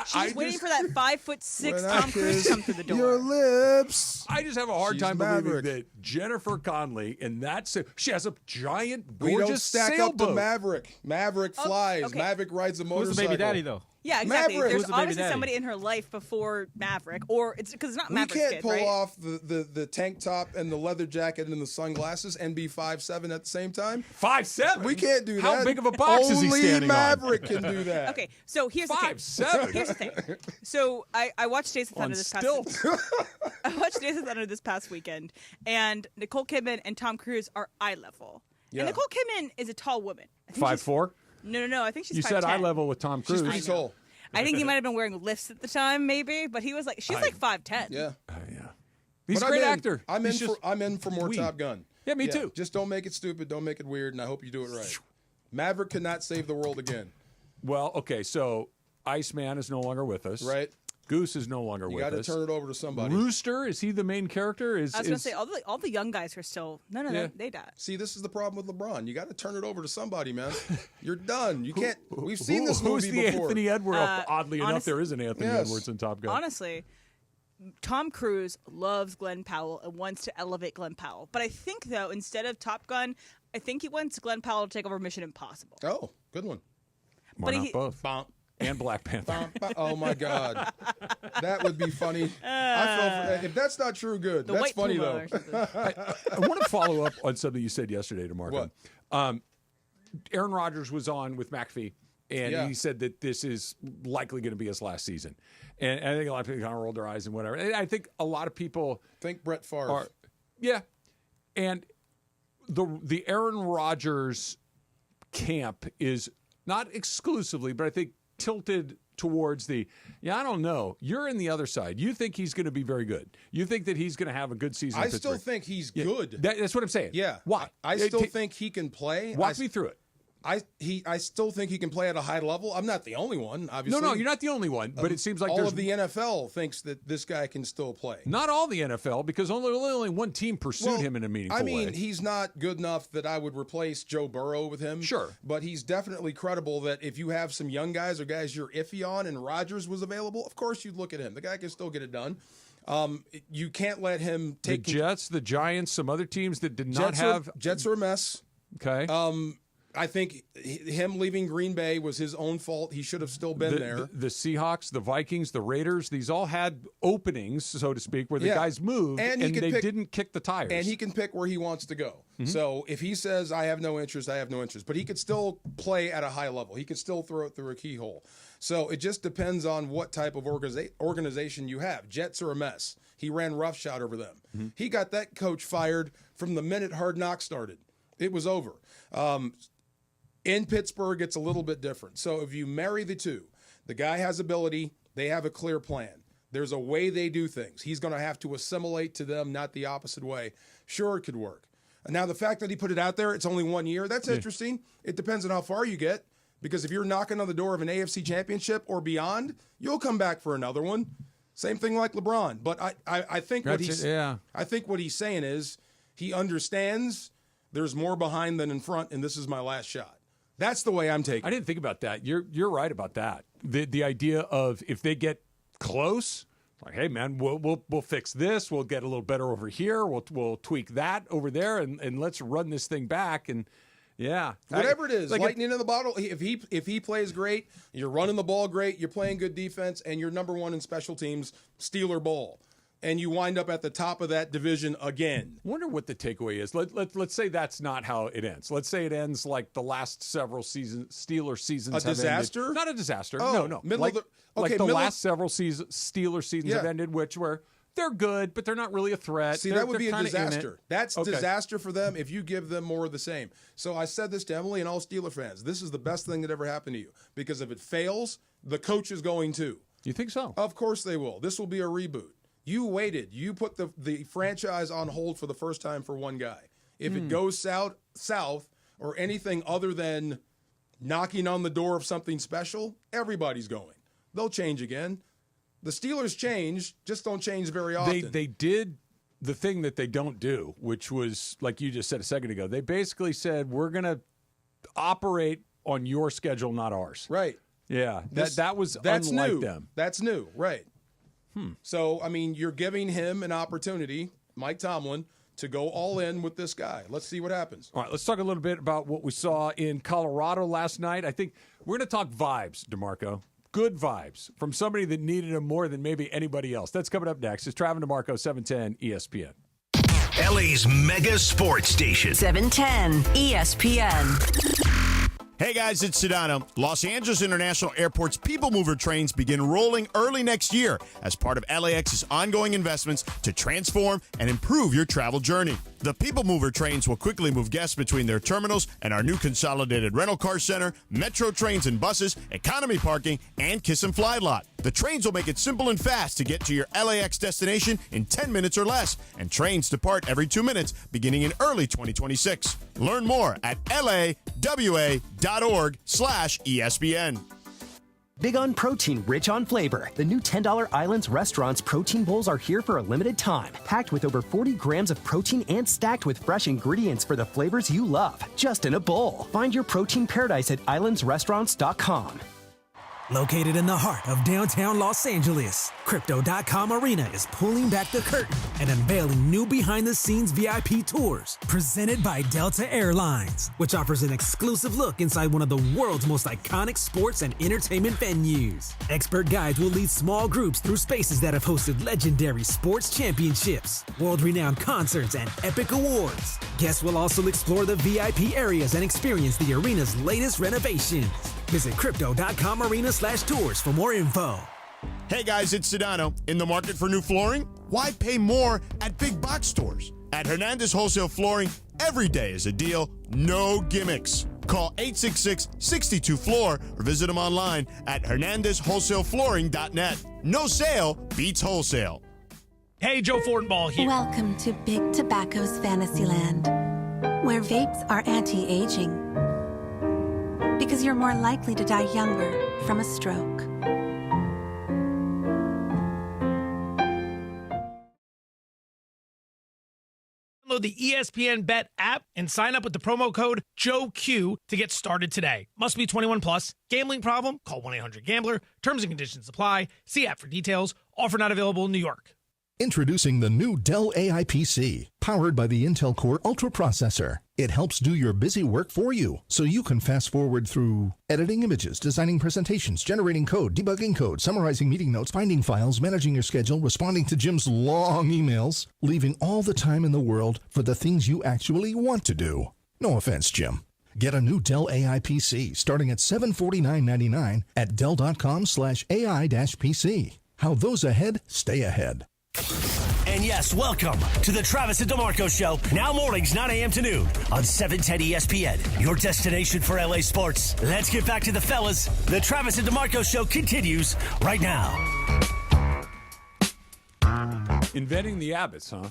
She's waiting for that 5'6" Tom Cruise to come through the door. Your lips. I just have a hard time believing that Jennifer Connelly she has a giant, gorgeous we don't stack sailboat. up to Maverick. Maverick flies. okay. Maverick rides a motorcycle. Who's the baby daddy, though? Yeah, exactly. Maverick. There's Who's the baby obviously daddy? somebody in her life before Maverick, or it's because it's not We Maverick's can't kid, pull right? off the tank top and the leather jacket and the sunglasses and be 5'7" at the same time. 5'7"? We can't do that. How big of a box is he standing on? Only Maverick can do that. Okay, so here's the thing. 5'7". Here's the thing. So I watched Days of Thunder this past. I watched Days of Thunder this past weekend, and Nicole Kidman and Tom Cruise are eye level. Yeah. And Nicole Kidman is a tall woman. 5'4"? No. I think she's 5'10". You said eye level with Tom Cruise. She's pretty tall. I think he might have been wearing lifts at the time, maybe, but he was like, she's like 5'10". Yeah. He's a great actor. I'm in for more dweeb. Top Gun. Yeah, me too. Just don't make it stupid. Don't make it weird, and I hope you do it right. Maverick could not save the world again. Well, okay, so Iceman is no longer with us. Right. Goose is no longer with us. You got to turn it over to somebody. Rooster, is he the main character? I was going to say, all the young guys are still, they died. See, this is the problem with LeBron. You got to turn it over to somebody, man. You're done. You can't. We've seen this movie before. Who's the Anthony Edwards? Oddly enough, there is an Anthony Edwards in Top Gun. Honestly, Tom Cruise loves Glenn Powell and wants to elevate Glenn Powell. But I think, though, instead of Top Gun, I think he wants Glenn Powell to take over Mission Impossible. Oh, good one. Why not both? And Black Panther. Oh, my God. That would be funny. I fell for, if that's not true, good. That's funny, though. I want to follow up on something you said yesterday to Marco. What? Aaron Rodgers was on with McAfee, and he said that this is likely going to be his last season. And I think a lot of people kind of rolled their eyes and whatever. And I think a lot of people think Brett Favre. And the Aaron Rodgers camp is not exclusively, but I think tilted towards I don't know. You're in the other side. You think he's going to be very good. You think that he's going to have a good season. I still think he's good. That's what I'm saying. Yeah. Why? I still think he can play. Walk me through it. I still think he can play at a high level. I'm not the only one, obviously. No, you're not the only one, but it seems like all of the NFL thinks that this guy can still play. Not all the NFL, because only one team pursued him in a meaningful way. He's not good enough that I would replace Joe Burrow with him. Sure. But he's definitely credible that if you have some young guys or guys you're iffy on and Rodgers was available, of course you'd look at him. The guy can still get it done. You can't let him take the Jets, the Giants, some other teams that did not have Jets are a mess. Okay. I think him leaving Green Bay was his own fault. He should have still been there. The Seahawks, the Vikings, the Raiders, these all had openings, so to speak, where the guys moved and they didn't kick the tires. And he can pick where he wants to go. Mm-hmm. So if he says, I have no interest, I have no interest. But he could still play at a high level. He could still throw it through a keyhole. So it just depends on what type of organization you have. Jets are a mess. He ran roughshod over them. Mm-hmm. He got that coach fired from the minute Hard Knocks started. It was over. In Pittsburgh, it's a little bit different. So if you marry the two, the guy has ability, they have a clear plan. There's a way they do things. He's going to have to assimilate to them, not the opposite way. Sure, it could work. Now, the fact that he put it out there, it's only 1 year, that's interesting. It depends on how far you get, because if you're knocking on the door of an AFC championship or beyond, you'll come back for another one. Same thing like LeBron. But I think what he's saying is he understands there's more behind than in front, and this is my last shot. That's the way I'm taking it. I didn't think about that. You're right about that. The idea of if they get close, like, hey man, we'll fix this. We'll get a little better over here. We'll tweak that over there, and let's run this thing back. And whatever it is, lightning in the bottle. If he plays great, you're running the ball great. You're playing good defense, and you're number one in special teams, Steeler ball. And you wind up at the top of that division again. Wonder what the takeaway is. Let's say that's not how it ends. Let's say it ends like the last several Steeler seasons. A disaster? Ended. Not a disaster. Oh, no. Last several Steeler seasons have ended, which were they're good, but they're not really a threat. See, that would be a disaster. That's disaster for them if you give them more of the same. So I said this to Emily and all Steeler fans. This is the best thing that ever happened to you, because if it fails, the coach is going to. You think so? Of course they will. This will be a reboot. You waited. You put the franchise on hold for the first time for one guy. If it goes south or anything other than knocking on the door of something special, everybody's going. They'll change again. The Steelers change, just don't change very often. They did the thing that they don't do, which was, like you just said a second ago, they basically said, we're going to operate on your schedule, not ours. Right. Yeah, that's unlike new. them. That's new, right. So, I mean, you're giving him an opportunity, Mike Tomlin, to go all in with this guy. Let's see what happens. All right, let's talk a little bit about what we saw in Colorado last night. I think we're going to talk vibes, DeMarco. Good vibes from somebody that needed them more than maybe anybody else. That's coming up next. It's Travis DeMarco, 710 ESPN. LA's mega sports station. 710 ESPN. Hey guys, it's Sedano. Los Angeles International Airport's People Mover trains begin rolling early next year as part of LAX's ongoing investments to transform and improve your travel journey. The People Mover trains will quickly move guests between their terminals and our new consolidated rental car center, metro trains and buses, economy parking, and Kiss and Fly lot. The trains will make it simple and fast to get to your LAX destination in 10 minutes or less, and trains depart every 2 minutes beginning in early 2026. Learn more at lawa.org/ESPN. Big on protein, rich on flavor. The new $10 Islands Restaurant's protein bowls are here for a limited time. Packed with over 40 grams of protein and stacked with fresh ingredients for the flavors you love. Just in a bowl. Find your protein paradise at islandsrestaurants.com. Located in the heart of downtown Los Angeles, Crypto.com Arena is pulling back the curtain and unveiling new behind-the-scenes VIP tours presented by Delta Airlines, which offers an exclusive look inside one of the world's most iconic sports and entertainment venues. Expert guides will lead small groups through spaces that have hosted legendary sports championships, world-renowned concerts, and epic awards. Guests will also explore the VIP areas and experience the arena's latest renovations. Visit Crypto.com Arena/tours for more info. Hey guys, it's Sedano. In the market for new flooring? Why pay more at big box stores? At Hernandez Wholesale Flooring, every day is a deal, no gimmicks. Call 866-62-FLOOR or visit them online at hernandezwholesaleflooring.net. No sale beats wholesale. Hey, Joe Fortenbaugh here. Welcome to Big Tobacco's Fantasyland, where vapes are anti-aging. Because you're more likely to die younger from a stroke. Download the ESPN Bet app and sign up with the promo code JOEQ to get started today. Must be 21 plus. Gambling problem? Call 1-800-GAMBLER. Terms and conditions apply. See app for details. Offer not available in New York. Introducing the new Dell AI PC, powered by the Intel Core Ultra processor. It helps do your busy work for you, so you can fast forward through editing images, designing presentations, generating code, debugging code, summarizing meeting notes, finding files, managing your schedule, responding to Jim's long emails, leaving all the time in the world for the things you actually want to do. No offense, Jim. Get a new Dell AI PC starting at $749.99 at Dell.com/AI-PC. How those ahead stay ahead. And yes, welcome to the Travis and DeMarco Show. Now mornings, 9 a.m. to noon on 710 ESPN, your destination for LA sports. Let's get back to the fellas. The Travis and DeMarco Show continues right now. Inventing the Abbotts, huh?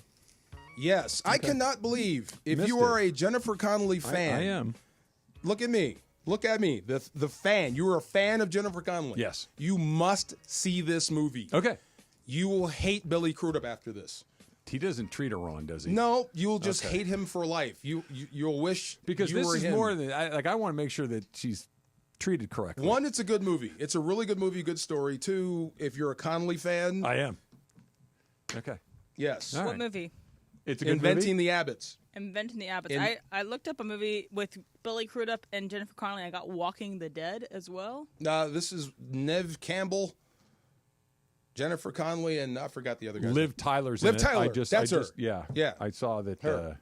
Yes. Okay. I cannot believe if you are a Jennifer Connelly fan. I am. Look at me. Look at me. The fan. You are a fan of Jennifer Connelly. Yes. You must see this movie. Okay. You will hate Billy Crudup after this. He doesn't treat her wrong, does he? No, you'll just hate him for life. You'll wish because you this were is him. more than I want to make sure that she's treated correctly. One, it's a good movie. It's a really good movie, good story. Two, if you're a Connelly fan, I am. Okay. Yes. What right. movie? It's a good Inventing movie? the Abbotts. Inventing the Abbotts. I looked up a movie with Billy Crudup and Jennifer Connelly. I got Walking the Dead as well. This is Neve Campbell, Jennifer Connelly, and I forgot the other guy. Liv Tyler's Liv in Tyler. it. That's her. Yeah. I saw that.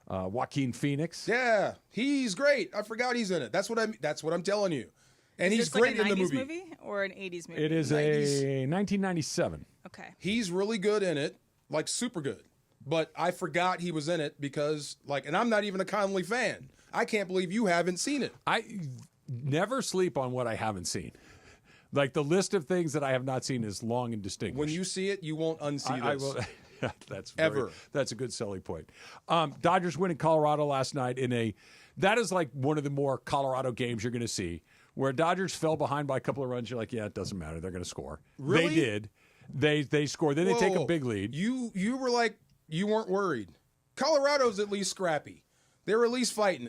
Joaquin Phoenix. Yeah, he's great. I forgot he's in it. That's what I'm telling you. And he's great like in the movie. movie Or an 80s movie? It is 90s. A 1997. Okay. He's really good in it, like super good. But I forgot he was in it because, and I'm not even a Connelly fan. I can't believe you haven't seen it. I never sleep on what I haven't seen. Like the list of things that I have not seen is long and distinguished. When you see it, you won't unsee this. I will. That's ever. That's a good selling point. Dodgers win in Colorado last night that is like one of the more Colorado games you're going to see, where Dodgers fell behind by a couple of runs. You're like, yeah, it doesn't matter. They're going to score. Really? They did. They scored. Then they take a big lead. You were like, you weren't worried. Colorado's at least scrappy. They're at least fighting.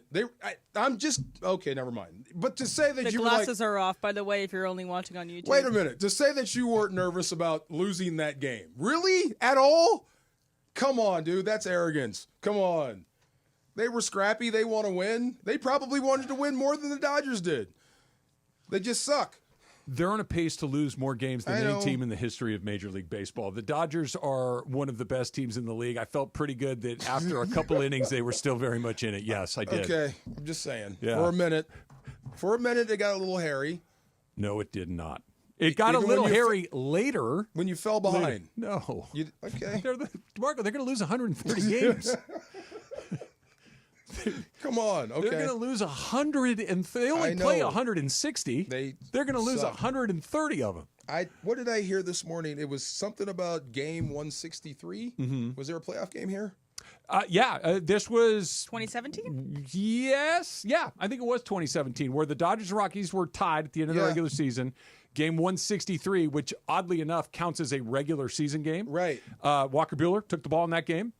I'm just okay. Never mind. But to say that the you glasses were are off, by the way, if you're only watching on YouTube. Wait a minute. To say that you weren't nervous about losing that game, really, at all? Come on, dude. That's arrogance. Come on. They were scrappy. They want to win. They probably wanted to win more than the Dodgers did. They just suck. They're on a pace to lose more games than any team in the history of Major League Baseball. The Dodgers are one of the best teams in the league. I felt pretty good that after a couple innings, they were still very much in it. Yes, I did. Okay, I'm just saying. Yeah. For a minute, it got a little hairy. No, it did not. It got a little hairy later. When you fell behind. Later. No. Okay. Marco, they're going to lose 130 games. Come on. Okay. They're going to lose 100, and they only play 160. They're going to lose 130 of them. What did I hear this morning? It was something about game 163. Mm-hmm. Was there a playoff game here? This was 2017. Yes, yeah, I think it was 2017, where the Dodgers and Rockies were tied at the end of the regular season. Game 163, which oddly enough counts as a regular season game. Right. Walker Buehler took the ball in that game,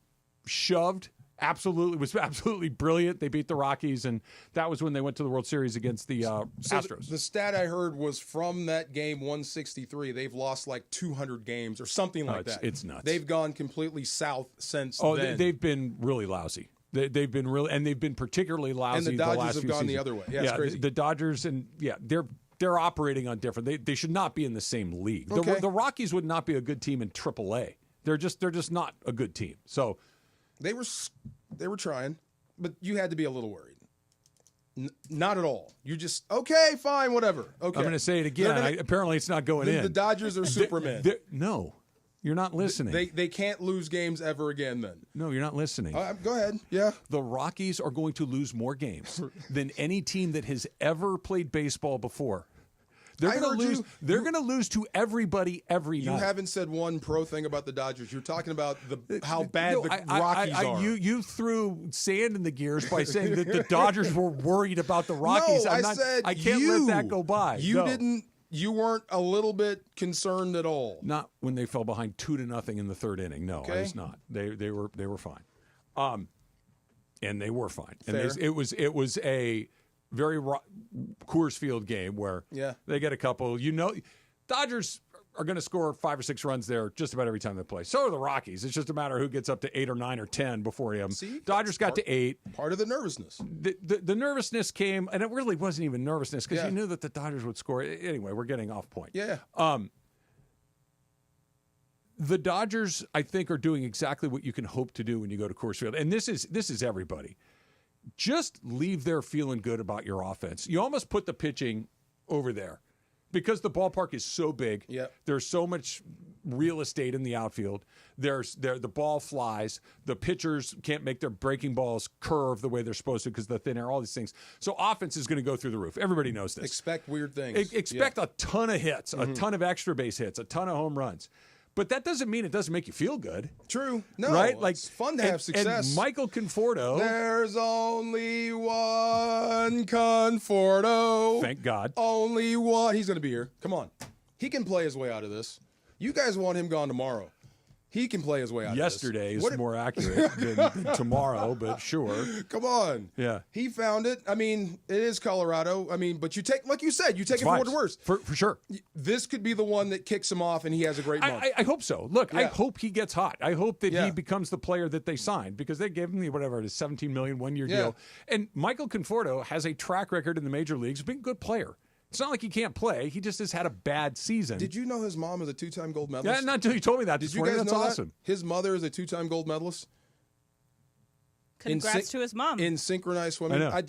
shoved. Was absolutely brilliant. They beat the Rockies, and that was when they went to the World Series against the Astros. The stat I heard was from that game 163, they've lost like 200 games or something like that. It's nuts. They've gone completely south since then. They've been really lousy. They've been really, and they've been particularly lousy. And the Dodgers last have few gone seasons. the other way. Yeah, it's crazy. The Dodgers, and they're operating on different. They should not be in the same league. Okay. The Rockies would not be a good team in AAA. They're just not a good team. So. They were trying, but you had to be a little worried. Not at all. You just, okay, fine, whatever. Okay. I'm going to say it again. Apparently it's not going in. The Dodgers are Superman. No, you're not listening. They can't lose games ever again then. No, you're not listening. Go ahead. Yeah. The Rockies are going to lose more games than any team that has ever played baseball before. They're going to lose. They're going to lose to everybody every night. You haven't said one pro thing about the Dodgers. You're talking about how bad the Rockies are. You threw sand in the gears by saying that the Dodgers were worried about the Rockies. No, I can't let that go by. You weren't a little bit concerned at all. Not when they fell behind 2-0 in the third inning. No, I was not. They were fine. And they were fine. Fair. And it was a very Coors Field game where they get a couple. Dodgers are going to score 5 or 6 runs there just about every time they play. So are the Rockies. It's just a matter of who gets up to 8 or 9 or 10 before him. Dodgers got to 8. Part of the nervousness. The nervousness came, and it really wasn't even nervousness because you knew that the Dodgers would score. Anyway, we're getting off point. Yeah. The Dodgers, I think, are doing exactly what you can hope to do when you go to Coors Field. And this is everybody. Just leave there feeling good about your offense. You almost put the pitching over there because the ballpark is so big. Yep. There's so much real estate in the outfield. The ball flies. The pitchers can't make their breaking balls curve the way they're supposed to because of the thin air, all these things. So offense is going to go through the roof. Everybody knows this. Expect weird things. Expect a ton of hits, a ton of extra base hits, a ton of home runs. But that doesn't mean it doesn't make you feel good. True. No. Right? It's fun to have success. And Michael Conforto. There's only one Conforto. Thank God. Only one. He's going to be here. Come on. He can play his way out of this. You guys want him gone tomorrow. He can play his way out of this. Yesterday is more accurate than tomorrow, but sure. Come on. Yeah. He found it. I mean, it is Colorado. I mean, but you take, like you said, you take it for what it's worth. For sure. This could be the one that kicks him off and he has a great month. I hope so. Look, I hope he gets hot. I hope that he becomes the player that they signed because they gave him the $17 million one-year deal. And Michael Conforto has a track record in the major leagues of being a good player. It's not like he can't play. He just has had a bad season. Did you know his mom is a 2-time gold medalist? Yeah, not until you told me that. Did you guys know awesome. That? His mother is a 2-time gold medalist. Congrats to his mom. In synchronized swimming. I know.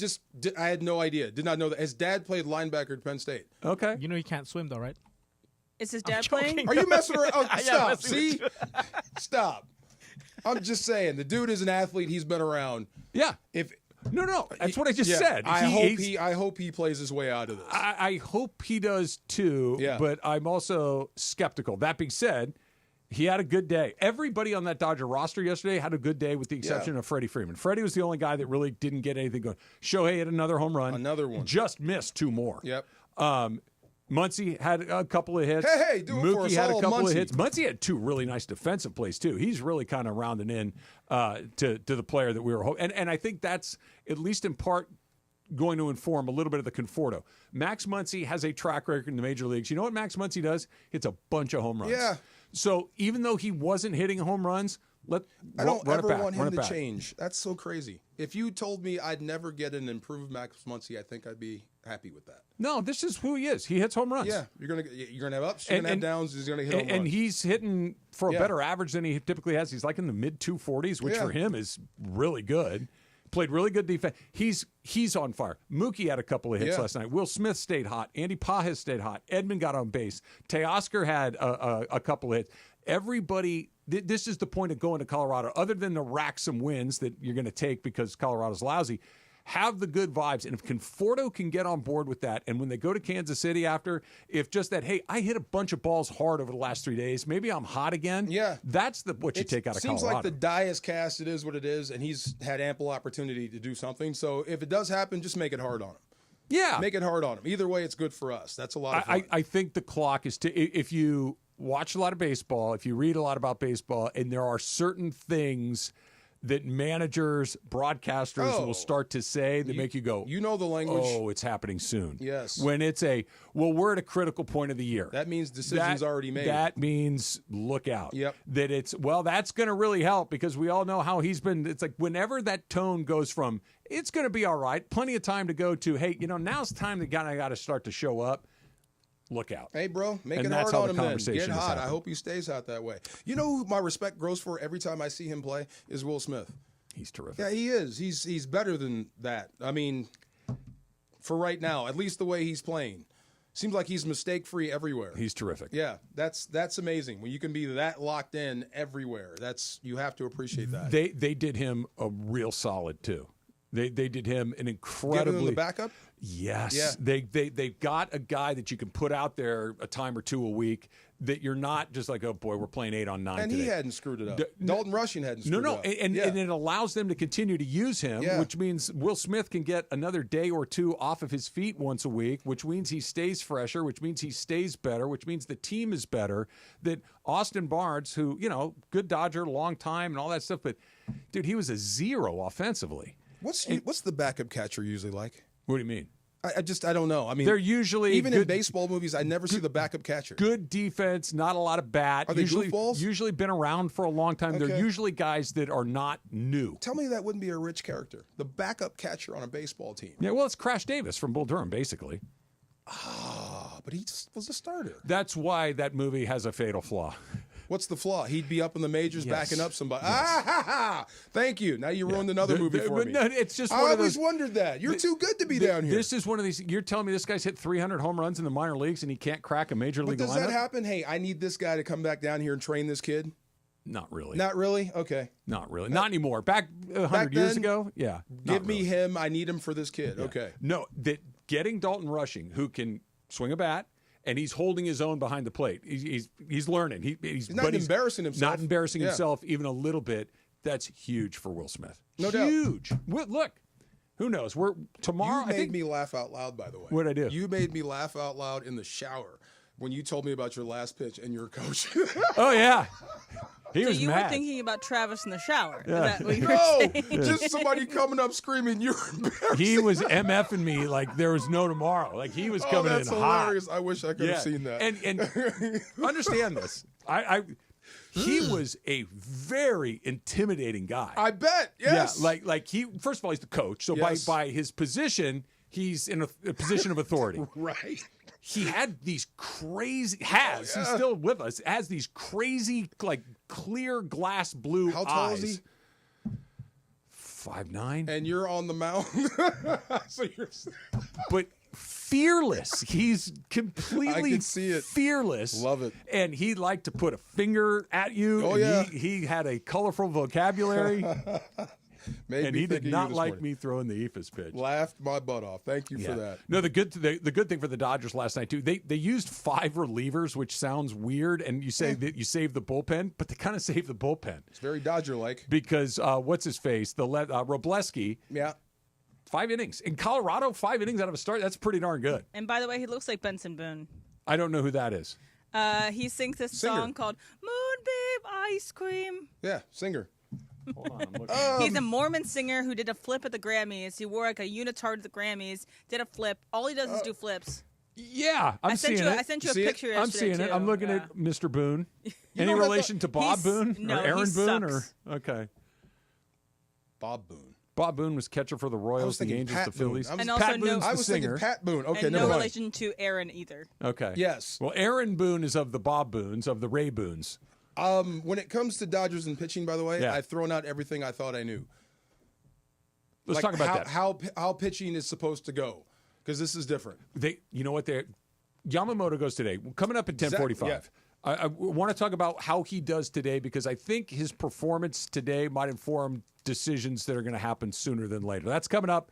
I had no idea. Did not know that. His dad played linebacker at Penn State. Okay. You know he can't swim though, right? Is his dad playing? Are you messing around? Oh, stop. See? Stop. I'm just saying. The dude is an athlete. He's been around. Yeah. No. That's what I just said. I hope he plays his way out of this. I hope he does too. Yeah. But I'm also skeptical. That being said, he had a good day. Everybody on that Dodger roster yesterday had a good day with the exception of Freddie Freeman. Freddie was the only guy that really didn't get anything going. Shohei had another home run. Another one. Just missed 2 more. Yep. Muncy had a couple of hits. Hey, do it for us Mookie had a all, couple of Muncy. hits. Muncy had 2 really nice defensive plays, too. He's really kind of rounding in to the player that we were hoping. And I think that's, at least in part, going to inform a little bit of the Conforto. Max Muncy has a track record in the major leagues. You know what Max Muncy does? Hits a bunch of home runs. Yeah. So even though he wasn't hitting home runs, I don't run ever it back, want him to back. change. That's so crazy. If you told me I'd never get an improved Max Muncy, I think I'd be happy with that. No, this is who he is. He hits home runs. Yeah, you're gonna have ups, you're gonna have downs. He's gonna hit home runs. And he's hitting for a better average than he typically has. He's like in the mid 240s, which for him is really good. Played really good defense. He's on fire. Mookie had a couple of hits last night. Will Smith stayed hot. Andy Pajes stayed hot. Edmund got on base. Teoscar had a couple of hits. Everybody, this is the point of going to Colorado. Other than the rack some wins that you're going to take because Colorado's lousy, have the good vibes. And if Conforto can get on board with that, and when they go to Kansas City after, if just that, hey, I hit a bunch of balls hard over the last 3 days, maybe I'm hot again. Yeah. That's what you take out of Colorado. Seems like the die is cast. It is what it is, and he's had ample opportunity to do something. So if it does happen, just make it hard on him. Yeah. Make it hard on him. Either way, it's good for us. That's a lot of fun. I think the clock is if you watch a lot of baseball, if you read a lot about baseball, and there are certain things that managers, broadcasters will start to say that make you go, you know the language. Oh, it's happening soon. Yes. When it's we're at a critical point of the year. That means decisions already made. That means look out. Yep. That that's going to really help because we all know how he's been. It's like whenever that tone goes from, it's going to be all right, plenty of time to go to, hey, now's the time the guy got to start to show up. Look out. Hey, bro, make it hard on him then. Get hot. I hope he stays hot that way. You know who my respect grows for every time I see him play is Will Smith. He's terrific. Yeah, he is. He's better than that. I mean, for right now, at least the way he's playing. Seems like he's mistake-free everywhere. He's terrific. Yeah, that's amazing. When you can be that locked in everywhere, you have to appreciate that. They did him a real solid, too. They did him an incredibly... Get him in the backup? Yes. Yeah. They've got a guy that you can put out there a time or two a week that you're not just like, oh, boy, we're playing 8 on 9 and today. He hadn't screwed it up. Dalton Rushing hadn't screwed it up. And it allows them to continue to use him, which means Will Smith can get another day or two off of his feet once a week, which means he stays fresher, which means he stays better, which means the team is better. That Austin Barnes, who, good Dodger, long time and all that stuff, but, dude, he was a 0 offensively. What's the backup catcher usually like? What do you mean? I don't know. I mean, they're usually even good, in baseball movies. I never see the backup catcher. Good defense, not a lot of bat. Are they goofballs? Usually been around for a long time. Okay. They're usually guys that are not new. Tell me that wouldn't be a rich character. The backup catcher on a baseball team. Yeah, well, it's Crash Davis from Bull Durham, basically. But he just was a starter. That's why that movie has a fatal flaw. What's the flaw? He'd be up in the majors backing up somebody. Yes. Thank you. Now you ruined another movie for me. No, it's just I always wondered that. You're too good to be down here. This is one of these. You're telling me this guy's hit 300 home runs in the minor leagues and he can't crack a major league lineup? But does that happen? Hey, I need this guy to come back down here and train this kid. Not really. Not really? Okay. Not really. Not anymore. Back 100 years ago? Yeah. Give me him. I need him for this kid. Yeah. Okay. No, that getting Dalton Rushing, who can swing a bat, and he's holding his own behind the plate. He's learning. He's not embarrassing himself. Not embarrassing himself even a little bit. That's huge for Will Smith. No doubt. Huge. Look, who knows? Tomorrow. You made me laugh out loud, by the way. What'd I do? You made me laugh out loud in the shower when you told me about your last pitch and your coach. Oh, yeah. He was you mad. were thinking about Travis in the shower. Yeah. Is that what you were saying? Just somebody coming up screaming, you're embarrassing. He was MFing me like there was no tomorrow. Like he was coming in hot. That's hilarious. I wish I could have seen that. And understand this. He was a very intimidating guy. I bet. Yes. Yeah. Like he. First of all, he's the coach. So by his position, he's in a position of authority. Right. He had these crazy. He's still with us. Has these crazy like clear glass blue eyes. How tall is he? 5'9". And you're on the mound. So you're. But fearless. He's completely fearless. Love it. And he liked to put a finger at you. Oh, yeah. He had a colorful vocabulary. And he did not like me throwing the Ephus pitch. Laughed my butt off. Thank you for that. No, the good thing for the Dodgers last night too, they used 5 relievers, which sounds weird, and you say that you save the bullpen, but they kind of saved the bullpen. It's very Dodger-like. Because what's his face, Robleski. Yeah. 5 innings in Colorado. 5 innings out of a start. That's pretty darn good. And by the way, he looks like Benson Boone. I don't know who that is. He sings this song called Moonbeam Ice Cream. Yeah, singer. Hold on, I'm looking. He's a Mormon singer who did a flip at the Grammys. He wore like a unitard at the Grammys, did a flip. All he does is do flips. Yeah, I sent you a picture yesterday, I'm seeing it. I'm looking at Mr. Boone. Any relation to Bob Boone? No, or Aaron he Boone? sucks. Okay. Bob Boone. Bob Boone was catcher for the Royals, the Angels, Pat the Phillies. Boone. And also Pat Boone's I the was singer. thinking Pat Boone. Okay, and never no mind. relation to Aaron either. Okay. Yes. Well, Aaron Boone is of the Bob Boones, of the Ray Boones. When it comes to Dodgers and pitching, by the way, Yeah. I've thrown out everything I thought I knew. Let's talk about that. How pitching is supposed to go, because this is different. You know what? Yamamoto goes today. Coming up at 10:45. Yeah. I want to talk about how he does today because I think his performance today might inform decisions that are going to happen sooner than later. That's coming up.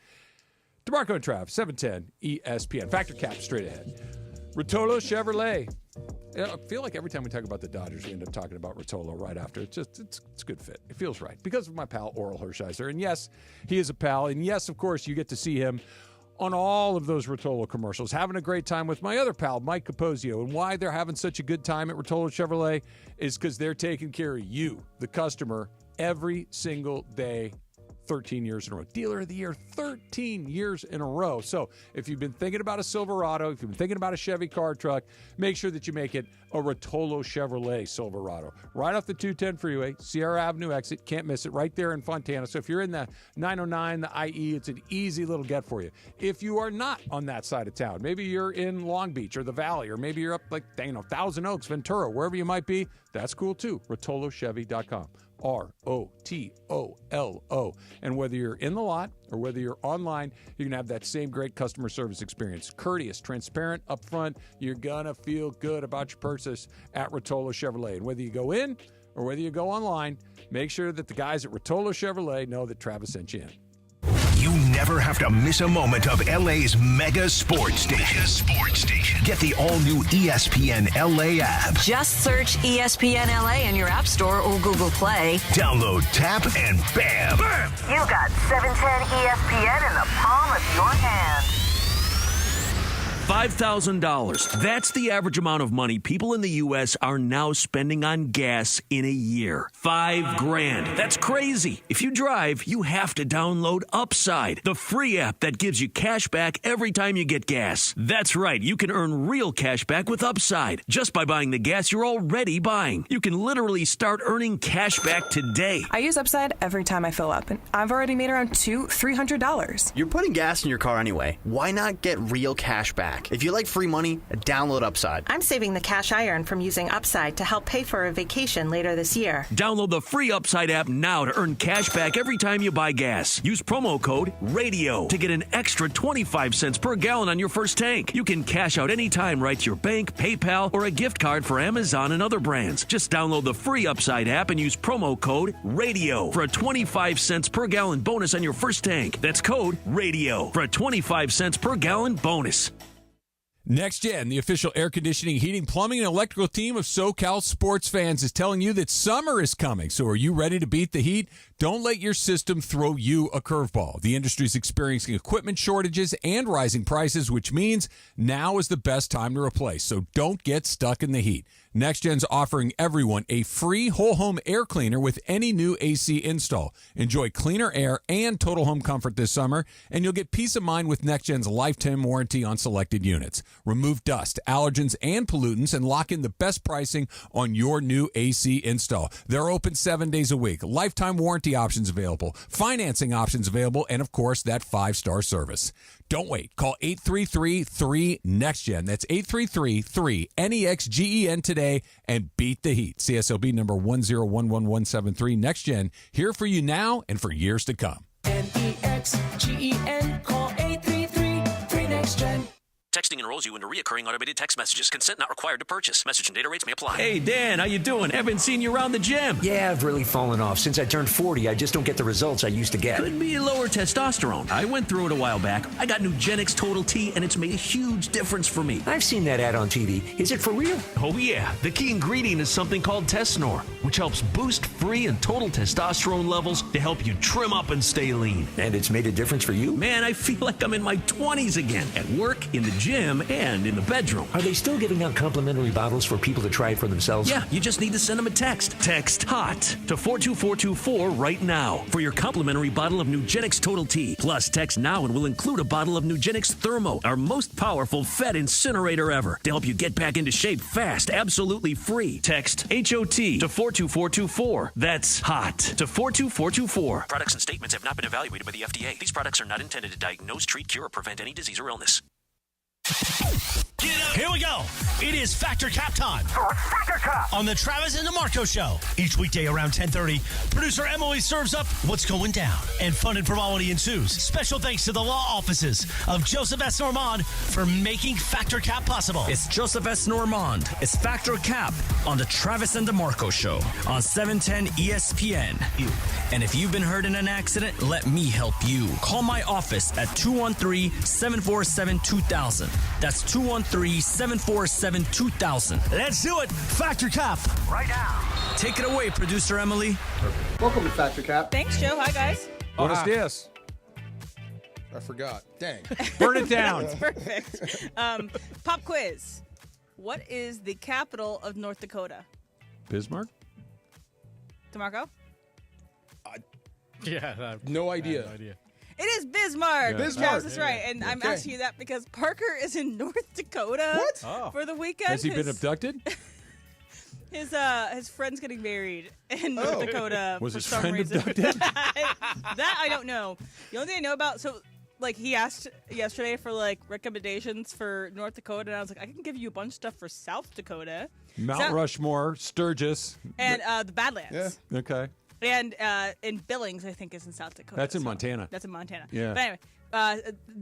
DeMarco and Trav, 710 ESPN. Factor Cap straight ahead. Rotolo Chevrolet. I feel like every time we talk about the Dodgers, we end up talking about Rotolo right after. It's a good fit. It feels right because of my pal Oral Hershiser. And yes, he is a pal. And yes, of course, you get to see him on all of those Rotolo commercials, having a great time with my other pal, Mike Capozio. And why they're having such a good time at Rotolo Chevrolet is because they're taking care of you, the customer, every single day, 13 years in a row. Dealer of the Year, 13 years in a row. So if you've been thinking about a Silverado, if you've been thinking about a Chevy car truck, make sure that you make it a Rotolo Chevrolet Silverado. Right off the 210 freeway, Sierra Avenue exit. Can't miss it. Right there in Fontana. So if you're in the 909, the IE, it's an easy little get for you. If you are not on that side of town, maybe you're in Long Beach or the Valley, or maybe you're up like, Thousand Oaks, Ventura, wherever you might be, that's cool too. RotoloChevy.com. ROTOLO. And whether you're in the lot or whether you're online, you're going to have that same great customer service experience. Courteous, transparent, upfront. You're going to feel good about your purchase at Rotolo Chevrolet. And whether you go in or whether you go online, make sure that the guys at Rotolo Chevrolet know that Travis sent you in. You never have to miss a moment of LA's mega sports station. Get the all-new ESPN LA app. Just search ESPN LA in your App Store or Google Play. Download, tap, and bam! You got 710 ESPN in the palm of your hand. $5,000. That's the average amount of money people in the U.S. are now spending on gas in a year. $5,000. That's crazy. If you drive, you have to download Upside, the free app that gives you cash back every time you get gas. That's right. You can earn real cash back with Upside just by buying the gas you're already buying. You can literally start earning cash back today. I use Upside every time I fill up, and I've already made around $300. You're putting gas in your car anyway. Why not get real cash back? If you like free money, download Upside. I'm saving the cash I earn from using Upside to help pay for a vacation later this year. Download the free Upside app now to earn cash back every time you buy gas. Use promo code RADIO to get an extra 25 cents per gallon on your first tank. You can cash out anytime right to your bank, PayPal, or a gift card for Amazon and other brands. Just download the free Upside app and use promo code RADIO for a 25 cents per gallon bonus on your first tank. That's code RADIO for a 25 cents per gallon bonus. Next Gen, the official air conditioning, heating, plumbing, and electrical team of SoCal sports fans, is telling you that summer is coming. So are you ready to beat the heat? Don't let your system throw you a curveball. The industry is experiencing equipment shortages and rising prices, which means now is the best time to replace. So don't get stuck in the heat. Next Gen's offering everyone a free whole home air cleaner with any new AC install. Enjoy cleaner air and total home comfort this summer, and you'll get peace of mind with Next Gen's lifetime warranty on selected units. Remove dust, allergens, and pollutants, and lock in the best pricing on your new AC install. They're open 7 days a week. Lifetime warranty options available, financing options available, and of course, that 5-star service. Don't wait. Call 833-3-NEXTGEN. That's 833-3-NEXGEN today and beat the heat. CSLB number 1011173. Next Gen, here for you now and for years to come. NEXGEN. Call 833-3-NEXTGEN. Texting enrolls you into recurring automated text messages. Consent not required to purchase. Message and data rates may apply. Hey, Dan, how you doing? Haven't seen you around the gym. Yeah, I've really fallen off. Since I turned 40, I just don't get the results I used to get. Could be lower testosterone. I went through it a while back. I got Nugenix Total T, and it's made a huge difference for me. I've seen that ad on TV. Is it for real? Oh, yeah. The key ingredient is something called Tesnor, which helps boost free and total testosterone levels to help you trim up and stay lean. And it's made a difference for you? Man, I feel like I'm in my 20s again. At work, in the gym, and in the bedroom. Are they still giving out complimentary bottles for people to try it for themselves? Yeah, you just need to send them a text. Text HOT to 42424 right now for your complimentary bottle of Nugenix Total T. Plus, text now and we'll include a bottle of Nugenix Thermo, our most powerful fat incinerator ever, to help you get back into shape fast, absolutely free. Text HOT to 42424. That's HOT to 42424. Products and statements have not been evaluated by the FDA. These products are not intended to diagnose, treat, cure, or prevent any disease or illness. Here we go. It is Factor Cap time. Factor Cap on the Travis and DeMarco Show. Each weekday around 10:30, producer Emily serves up what's going down, and fun and frivolity ensues. Special thanks to the law offices of Joseph S. Normand for making Factor Cap possible. It's Joseph S. Normand. It's Factor Cap on the Travis and DeMarco Show on 710 ESPN. And if you've been hurt in an accident, let me help you. Call my office at 213-747-2000. That's 213-747-2000. Let's do it. Factor Cap right now. Take it away, producer Emily. Welcome to Factor Cap. Thanks, Joe. Hi, guys. Buenos dias. I forgot. Dang. Burn it down. That's perfect. Pop quiz. What is the capital of North Dakota? Bismarck? DeMarco? Yeah. No idea. It is Bismarck. Yeah. Bismarck. Travis is right. And I'm asking you that because Parker is in North Dakota for the weekend. Has he been abducted? His friend's getting married in North Dakota. Was for his some friend reason. abducted? That I don't know. The only thing I know about, he asked yesterday for recommendations for North Dakota, and I was like, I can give you a bunch of stuff for South Dakota. Mount Rushmore, Sturgis. And the Badlands. Yeah. Okay. And in Billings, I think, is in South Dakota. That's in Montana. That's in Montana. Yeah. But anyway,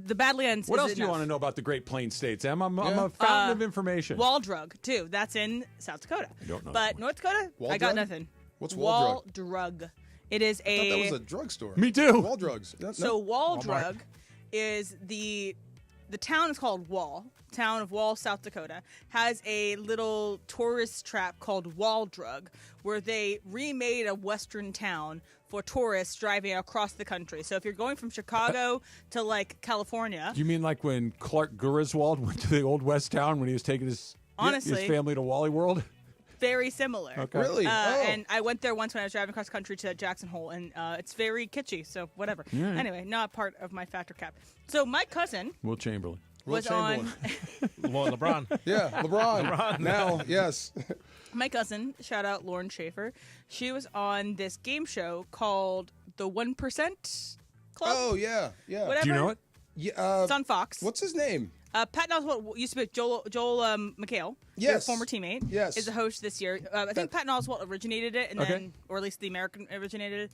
the Badlands What is else do you enough. want to know about the Great Plains states, Em? I'm a fountain of information. Waldrug, too. That's in South Dakota. I don't know. But North Dakota, I got nothing. What's Waldrug? Waldrug. It is I thought that was a drugstore. Me too. Waldrugs. So Waldrug is the town is called Wall. Town of Wall, South Dakota, has a little tourist trap called Waldrug, where they remade a western town for tourists driving across the country. So if you're going from Chicago to California, You mean like when Clark Griswold went to the old West Town when he was taking his family to Wally World? very similar. Okay. Really? And I went there once when I was driving across country to Jackson Hole, and it's very kitschy, so whatever. Yeah. Anyway, not part of my Factor Cap. So my cousin Will Chamberlain. was on... LeBron. Yeah, LeBron. Now, yes. My cousin, shout out Lauren Schaefer, she was on this game show called The 1% Club. Oh, yeah. Whatever. Do you know it? Yeah. It's on Fox. What's his name? Pat Oswalt used to be Joel McHale, your Yes. former teammate, Yes. is the host this year. I think Pat Oswalt originated it, and then, or at least the American originated it.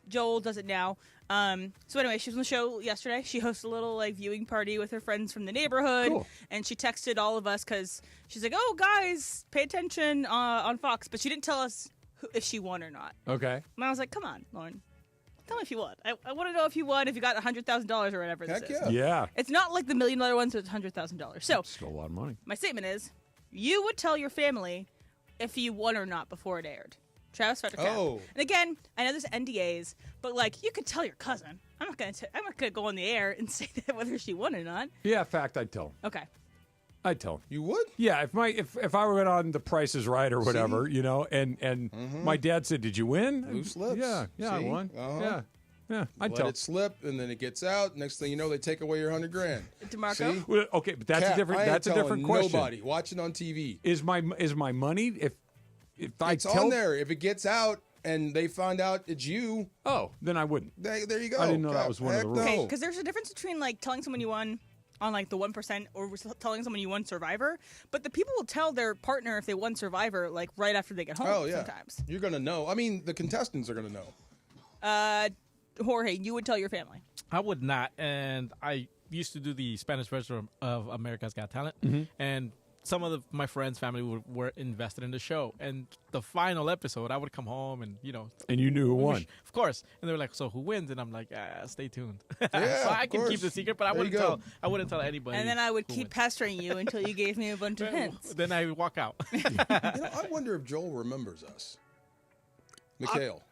Joel does it now. So anyway, she was on the show yesterday. She hosted a little viewing party with her friends from the neighborhood, and she texted all of us because she's like, "Oh, guys, pay attention on Fox," but she didn't tell us if she won or not. Okay. And I was like, "Come on, Lauren, tell me if you won. I want to know if you won, if you got $100,000 or whatever this is." Yeah. It's not like the $1 million one, so it's $100,000. So It's still a lot of money. my statement is, you would tell your family if you won or not before it aired. Travis Factor Cap. Oh. And again, I know there's NDAs, but you could tell your cousin. I'm not gonna go on the air and say that whether she won or not. Yeah, in fact, I'd tell him. Okay. I'd tell him. You would? Yeah, if I were on The Price is Right or whatever, and my dad said, "Did you win?" Loose lips. Yeah, I See? won. Uh-huh. Yeah, I'd Let tell. it slip, and then it gets out. Next thing you know, they take away your $100,000. DeMarco? See? Well, okay, but that's Cap, a different. I ain't That's a different telling question. Nobody watching on TV. Is my money if I It's tell on there. If it gets out and they find out it's you, then I wouldn't. there you go. I didn't know that Cap. was one of the Heck rules. no. Okay, because there's a difference between telling someone you won on the 1% or telling someone you won Survivor, but the people will tell their partner if they won Survivor right after they get home. Oh, yeah. Sometimes. You're gonna know. I mean, the contestants are gonna know. Jorge, you would tell your family. I would not. And I used to do the Spanish version of America's Got Talent. And some of my friends' family were invested in the show. And the final episode, I would come home and, And you knew who won. Of course. And they were like, so who wins? And I'm like, stay tuned. Yeah, so I can keep the secret, but I wouldn't tell anybody. And then I would keep pestering you until you gave me a bunch of hints. Then I would walk out. I wonder if Joel remembers us. Mikhail.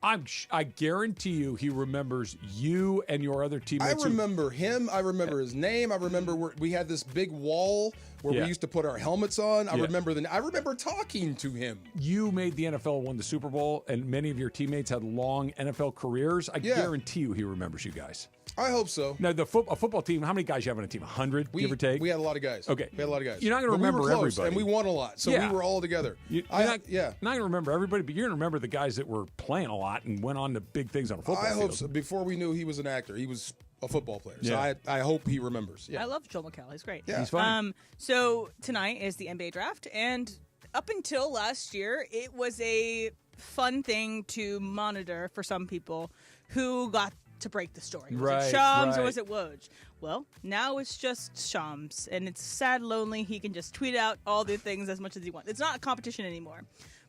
I guarantee you he remembers you and your other teammates. I remember him. I remember his name. I remember we had this big wall where we used to put our helmets on. I remember talking to him. You made the NFL, won the Super Bowl, and many of your teammates had long NFL careers. I guarantee you he remembers you guys. I hope so. Now, a football team, how many guys you have on a team? 100, give or take? We had a lot of guys. Okay. We had a lot of guys. You're not going to remember everybody. And we won a lot, so we were all together. You're not going to remember everybody, but you're going to remember the guys that were playing a lot and went on to big things on a football field. I hope so. Before we knew he was an actor, he was a football player. So I hope he remembers. Yeah. I love Joel McHale. He's great. Yeah. He's fun. So tonight is the NBA draft, and up until last year, it was a fun thing to monitor for some people who got to break the story. Was it Shams or was it Woj? Well, now it's just Shams, and it's sad, lonely. He can just tweet out all the things as much as he wants. It's not a competition anymore.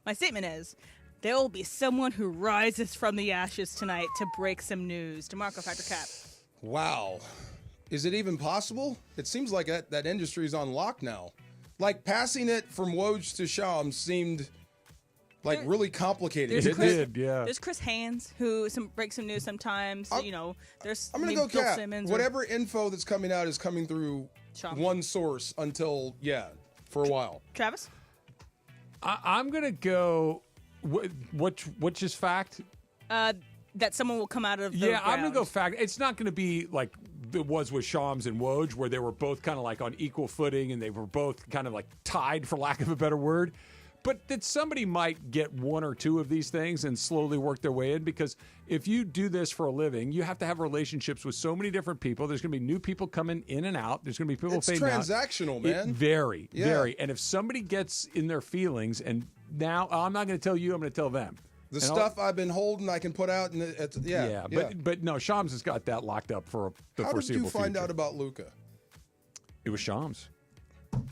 My statement is, there will be someone who rises from the ashes tonight to break some news. DeMarco, Factor Cap. Wow. Is it even possible? It seems like that industry is on lock now. Like, passing it from Woj to Shams seemed really complicated. There's Chris Haynes who breaks some news sometimes. There's I'm gonna go Bill Cap. Simmons. Whatever info that's coming out is coming through one source until for a while. Travis, I'm gonna go. Which is fact? That someone will come out of the I'm ground. gonna go fact. It's not gonna be like it was with Shams and Woj, where they were both kind of like on equal footing and they were both kind of like tied, for lack of a better word. But that somebody might get one or two of these things and slowly work their way in, because if you do this for a living, you have to have relationships with so many different people. There's going to be new people coming in and out. There's going to be people fading out. It's transactional, man. Very. And if somebody gets in their feelings, and now I'm not going to tell you, I'm going to tell them. The stuff I've been holding, I can put out. But no, Shams has got that locked up for the foreseeable future. How did you find out about Luka? It was Shams.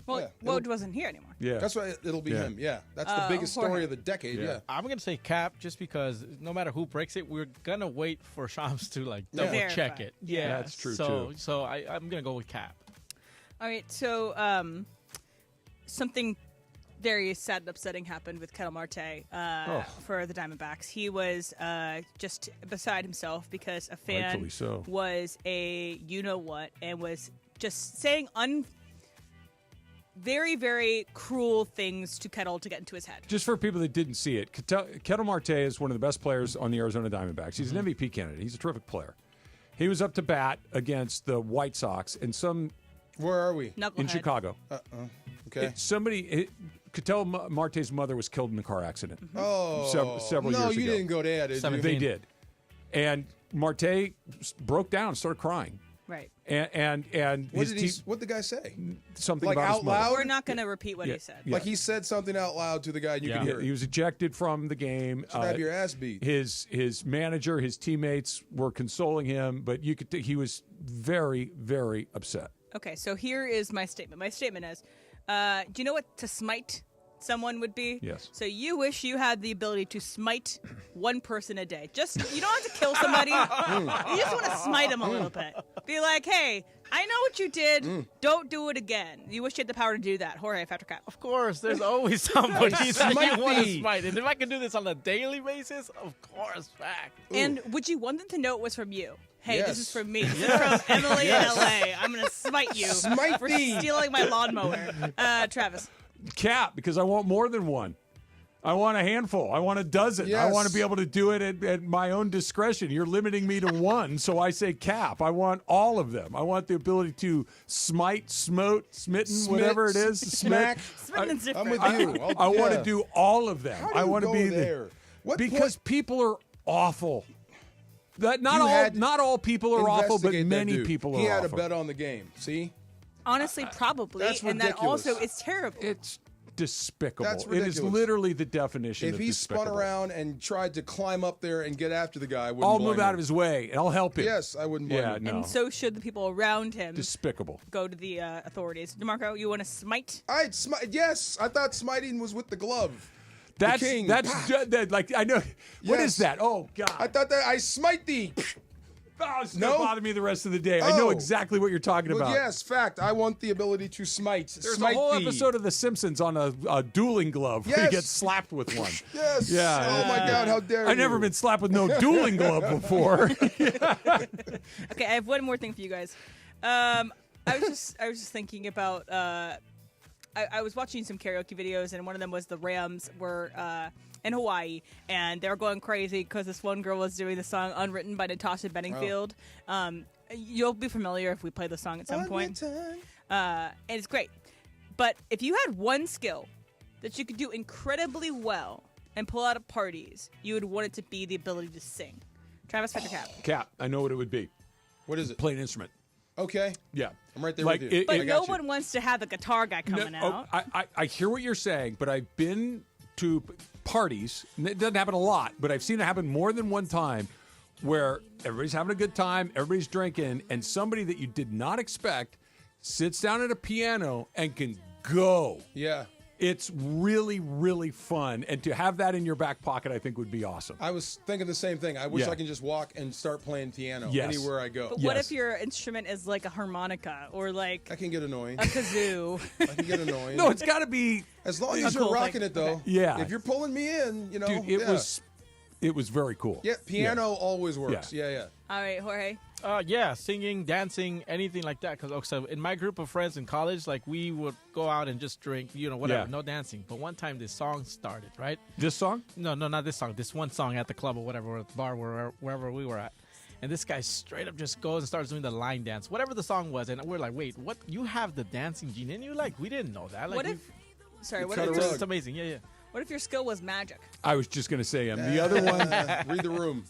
Well, Woj wasn't here anymore. Yeah, that's why it'll be him. Yeah, that's the biggest story of the decade. Yeah. I'm gonna say Cap just because no matter who breaks it, we're gonna wait for Shams to double check it. Yeah, that's true too. So I'm gonna go with Cap. All right, so something very sad and upsetting happened with Ketel Marte for the Diamondbacks. He was just beside himself because a fan was a you-know-what and was just saying very, very cruel things to Ketel to get into his head. Just for people that didn't see it, Ketel Marte is one of the best players on the Arizona Diamondbacks. He's an MVP candidate. He's a terrific player. He was up to bat against the White Sox and Where are we? Knucklehead. In Chicago. Okay. Ketel Marte's mother was killed in a car accident. Several years ago. No, you didn't go there, did you? They did. And Marte broke down and started crying. Right. And what did the guy say? Something like about out his mother. loud. We're not going to repeat what he said. Yeah. Like he said something out loud to the guy, and you could hear it. He was ejected from the game. Should have your ass beat. His manager, his teammates were consoling him, but you could he was very, very upset. Okay, so here is my statement. My statement is, do you know what to smite someone would be? Yes. So you wish you had the ability to smite one person a day. You don't have to kill somebody. You just want to smite them a little bit. Be like, hey, I know what you did. Don't do it again. You wish you had the power to do that. Jorge, Factor Cap. Of course, there's always somebody that you want to smite. And if I can do this on a daily basis, of course, fact. And would you want them to know it was from you? Hey, this is from me. This is from Emily in L.A. I'm going to smite you for stealing my lawnmower. Travis. Cap, because I want more than one. I want a handful. I want a dozen. Yes. I want to be able to do it at my own discretion. You're limiting me to one, so I say Cap. I want all of them. I want the ability to smite, smote, smitten, whatever it is. Smack. Smitten's different. I'm with you. I want to do all of them. How do you want to go be there? Because people are awful. Not all people are awful, but many people are awful. He had a bet on the game. See? Honestly, probably. That's and that ridiculous. also, it's terrible. despicable. That's It ridiculous. is literally the definition If of he despicable. spun around and tried to climb up there and get after the guy, I wouldn't I'll blame move him. out of his way, and I'll help him. Yes, I wouldn't blame him. No. And so should the people around him. Despicable. Go to the authorities. DeMarco, you want to smite? Yes, I thought smiting was with the glove. That's the king. like I know. What is that? Oh God! I thought that I smite thee. Oh, it's gonna bother me the rest of the day. I know exactly what you're talking well, about. Yes, fact. I want the ability to smite. There's smite a whole thee. episode of The Simpsons on a dueling glove where you get slapped with one. Yes. Yeah. Oh my God! How dare you? I've never been slapped with no dueling glove before. Okay, I have one more thing for you guys. I was just thinking about. I was watching some karaoke videos, and one of them was the Rams were in Hawaii, and they were going crazy because this one girl was doing the song "Unwritten" by Natasha Bedingfield. You'll be familiar if we play the song at some point. And it's great. But if you had one skill that you could do incredibly well and pull out at parties, you would want it to be the ability to sing. Travis, Factor Cap. Cap, I know what it would be. What is it? Play an instrument. Okay. Yeah. I'm right there Like, with you. But no one wants to have a guitar guy coming No, out. I hear what you're saying, but I've been to parties, and it doesn't happen a lot, but I've seen it happen more than one time where everybody's having a good time, everybody's drinking, and somebody that you did not expect sits down at a piano and can go. Yeah. It's really, really fun. And to have that in your back pocket, I think would be awesome. I was thinking the same thing. I wish I can just walk and start playing piano anywhere I go. But what if your instrument is like a harmonica or like I can get annoying. A kazoo? I can get annoying. No, it's got to be as long a as you're cool rocking thing. it though. Okay. Yeah. If you're pulling me in, you know. Dude, it was very cool. Yeah, piano always works. Yeah. All right, Jorge. Yeah, singing, dancing, anything like that. Because so in my group of friends in college, like we would go out and just drink, whatever, Yeah. no dancing. But one time this song started, right? This song? No, not this song. This one song at the club or whatever, or at the bar, wherever we were at. And this guy straight up just goes and starts doing the line dance, whatever the song was. And we're like, wait, what? You have the dancing gene in you? Like, we didn't know that. Like, What if? Sorry, what cut if? a rug. It's amazing. Yeah. What if your skill was magic? I was just going to say, the other one, read the room.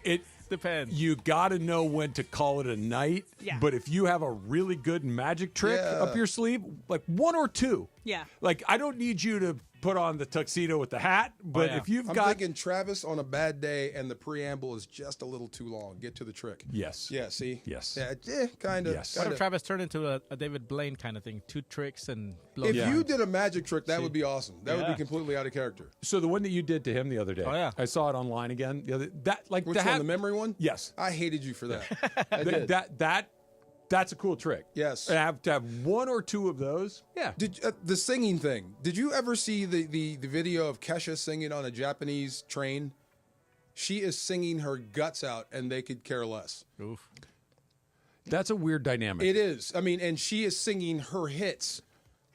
It depends. You got to know when to call it a night. Yeah. But if you have a really good magic trick up your sleeve, like one or two. Yeah. Like, I don't need you to put on the tuxedo with the hat, but if you've I'm got. thinking Travis on a bad day and the preamble is just a little too long. Get to the trick. Yes. Yeah, see? Yes. Yeah, kind of. Yes. What if Travis turned into a David Blaine kind of thing? 2 tricks and blow If dry. you did a magic trick, that would be awesome. That would be completely out of character. So the one that you did to him the other day, I saw it online again. The other Which one, the memory one? Yes. I hated you for that. I did. That's a cool trick. Yes. To have one or two of those. Yeah. Did the singing thing? Did you ever see the video of Kesha singing on a Japanese train? She is singing her guts out, and they could care less. Oof. That's a weird dynamic. It is. I mean, and she is singing her hits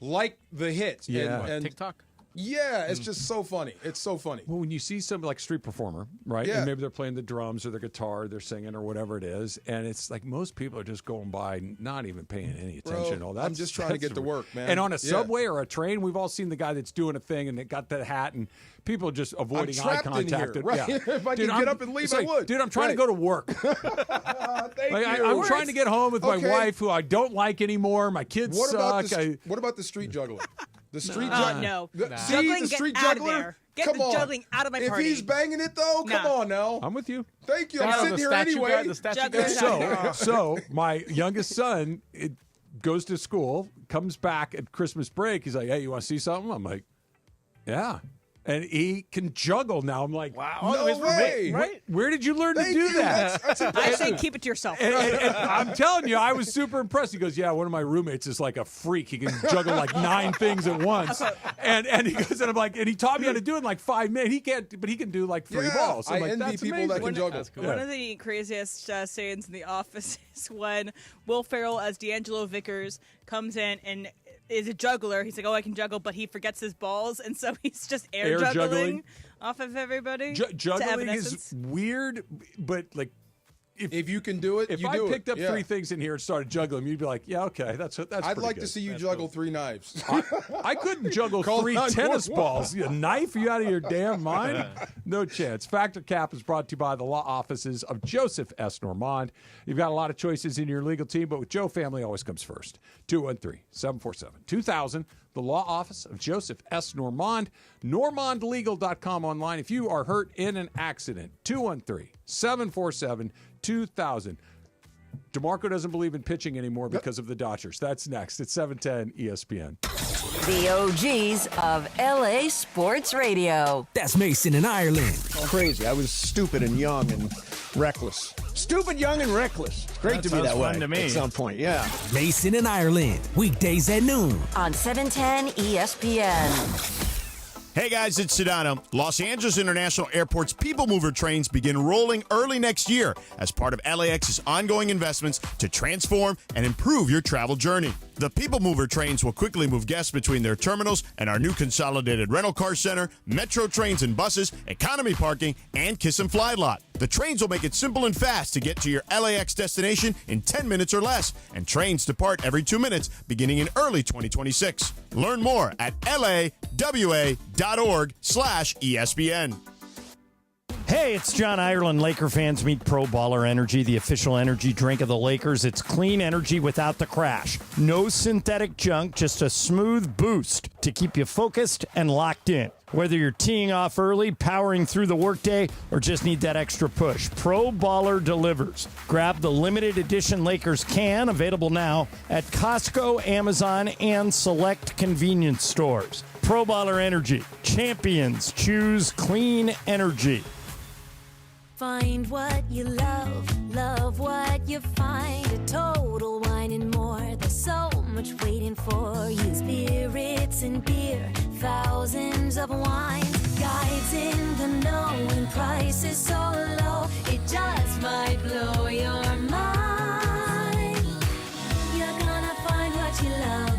like the hits. Yeah. And TikTok. Yeah, it's just so funny. It's so funny. Well, when you see somebody like street performer, right? Yeah. And maybe they're playing the drums or the guitar, they're singing or whatever it is, and it's like most people are just going by, not even paying any attention. Bro, Oh, I'm just trying to get to work, man. And on a Yeah. subway or a train, we've all seen the guy that's doing a thing and they got that hat, and people just avoiding I'm eye trapped in contact. here, right? Yeah. If I could get up and leave, it's I like, would. Dude, I'm trying to Right. go to work. Thank Like, you. I'm trying to get home with my Okay. wife, who I don't like anymore. My kids What about suck. what about the street juggler? The street No. juggler. See Juggling, the get street out of juggler. there. Get Come the on. juggling out of my if party. he's banging it though, come Nah. on now. I'm with you. Thank you. I'm Yeah, sitting the here statue anyway. guy- the statue guy. So my youngest son goes to school, comes back at Christmas break. He's like, "Hey, you want to see something?" I'm like, "Yeah." And he can juggle now. I'm like, wow. No way. Right? Where did you learn Thank to do you. that? That's I impressive. say keep it to yourself. And I'm telling you, I was super impressed. He goes, "Yeah, one of my roommates is like a freak. He can juggle like 9 things at once." And he goes, and I'm like, and he taught me how to do it in like 5 minutes. He can't, but he can do like 3 Yeah, balls. I'm I like, envy that's people that amazing. can juggle. One of the craziest scenes in The Office is when Will Ferrell as D'Angelo Vickers comes in and is a juggler. He's like, "Oh, I can juggle," but he forgets his balls, and so he's just air juggling off of everybody. to Juggling is Evanescence. weird, but like, If you can do it, if you I do picked it. up Yeah. 3 things in here and started juggling, you'd be like, "Yeah, okay, that's I'd pretty like good." to see you juggle 3 knives. I couldn't juggle Call 3 911. tennis balls. A knife? Are you out of your damn mind? No chance. Factor Cap is brought to you by the law offices of Joseph S. Normand. You've got a lot of choices in your legal team, but with Joe family always comes first. 213-747-2000. the law office of Joseph S. Normand, normandlegal.com online. If you are hurt in an accident, 213-747-2000. DeMarco doesn't believe in pitching anymore because of the Dodgers. That's next. It's 710 ESPN. The OGs of LA Sports Radio. That's Mason in Ireland. Crazy. I was stupid and young and reckless. Stupid, young, and reckless. It's great to be that way at some point, yeah. Mason in Ireland. Weekdays at noon. On 710 ESPN. Hey guys, it's Sedano. Los Angeles International Airport's People Mover trains begin rolling early next year as part of LAX's ongoing investments to transform and improve your travel journey. The People Mover trains will quickly move guests between their terminals and our new consolidated rental car center, metro trains and buses, economy parking, and Kiss and Fly lot. The trains will make it simple and fast to get to your LAX destination in 10 minutes or less, and trains depart every 2 minutes beginning in early 2026. Learn more at lawa.org/ESPN. Hey, it's John Ireland. Laker fans, meet Pro Baller Energy, the official energy drink of the Lakers. It's clean energy without the crash. No synthetic junk, just a smooth boost to keep you focused and locked in. Whether you're teeing off early, powering through the workday, or just need that extra push, Pro Baller delivers. Grab the limited edition Lakers can, available now at Costco, Amazon, and select convenience stores. Pro Baller Energy. Champions choose clean energy. Find what you love, love what you find. A Total Wine and More. There's so much waiting for you. Spirits and beer, thousands of wines. Guides in the know and prices so low. It just might blow your mind. You're gonna find what you love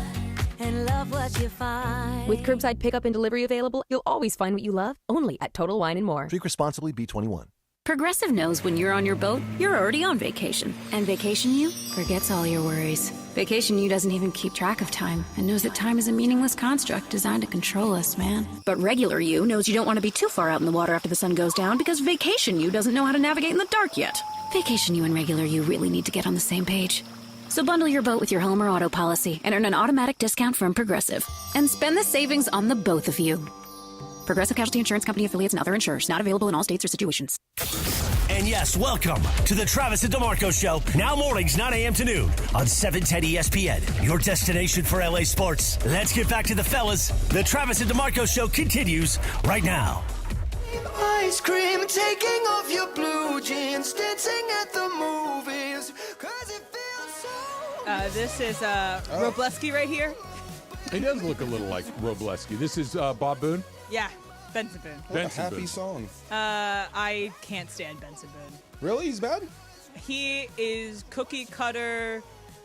and love what you find. With curbside pickup and delivery available, you'll always find what you love, only at Total Wine and More. Drink responsibly, B21. Progressive knows when you're on your boat, you're already on vacation. And Vacation You forgets all your worries. Vacation You doesn't even keep track of time and knows that time is a meaningless construct designed to control us, man. But Regular You knows you don't want to be too far out in the water after the sun goes down because Vacation You doesn't know how to navigate in the dark yet. Vacation You and Regular You really need to get on the same page. So bundle your boat with your home or auto policy and earn an automatic discount from Progressive. And spend the savings on the both of you. Progressive Casualty Insurance Company affiliates and other insurers. Not available in all states or situations. And yes, welcome to the Travis and DeMarco Show. Now mornings, 9 a.m. to noon on 710 ESPN. Your destination for LA sports. Let's get back to the fellas. The Travis and DeMarco Show continues right now. Ice cream, taking off your blue jeans, dancing at the movies, 'cause it feels so... This is Robleski right here. He does look a little like Robleski. This is Bob Boone? Yeah, Benson Boone. What a happy song. I can't stand Benson Boone. Really? He's bad? He is cookie cutter,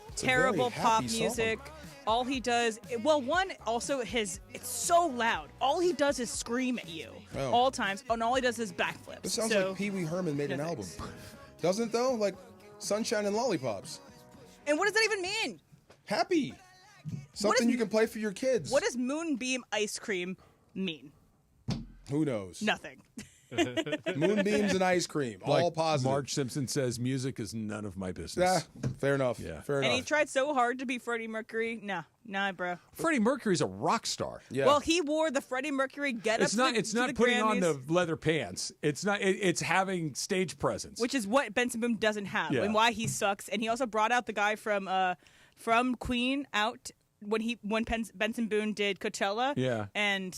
It's a terrible very pop happy music. song. All he does, it's so loud. All he does is scream at you all times, and all he does is backflips. This sounds like Pee Wee Herman made an album. Doesn't it, though? Like Sunshine and Lollipops. And what does that even mean? Happy. Something you can play for your kids. What does Moonbeam ice cream mean? Who knows? Nothing. Moonbeams and ice cream, all positive. Marge Simpson says, music is none of my business. Yeah, fair enough. Yeah. Fair And enough. he tried so hard to be Freddie Mercury. Nah, bro. Freddie Mercury's a rock star. Yeah. Well, he wore the Freddie Mercury getup. It's not putting on the leather pants. It's not. It's having stage presence, which is what Benson Boone doesn't have, Yeah. and why he sucks. And he also brought out the guy from Queen out when Benson Boone did Coachella. Yeah. And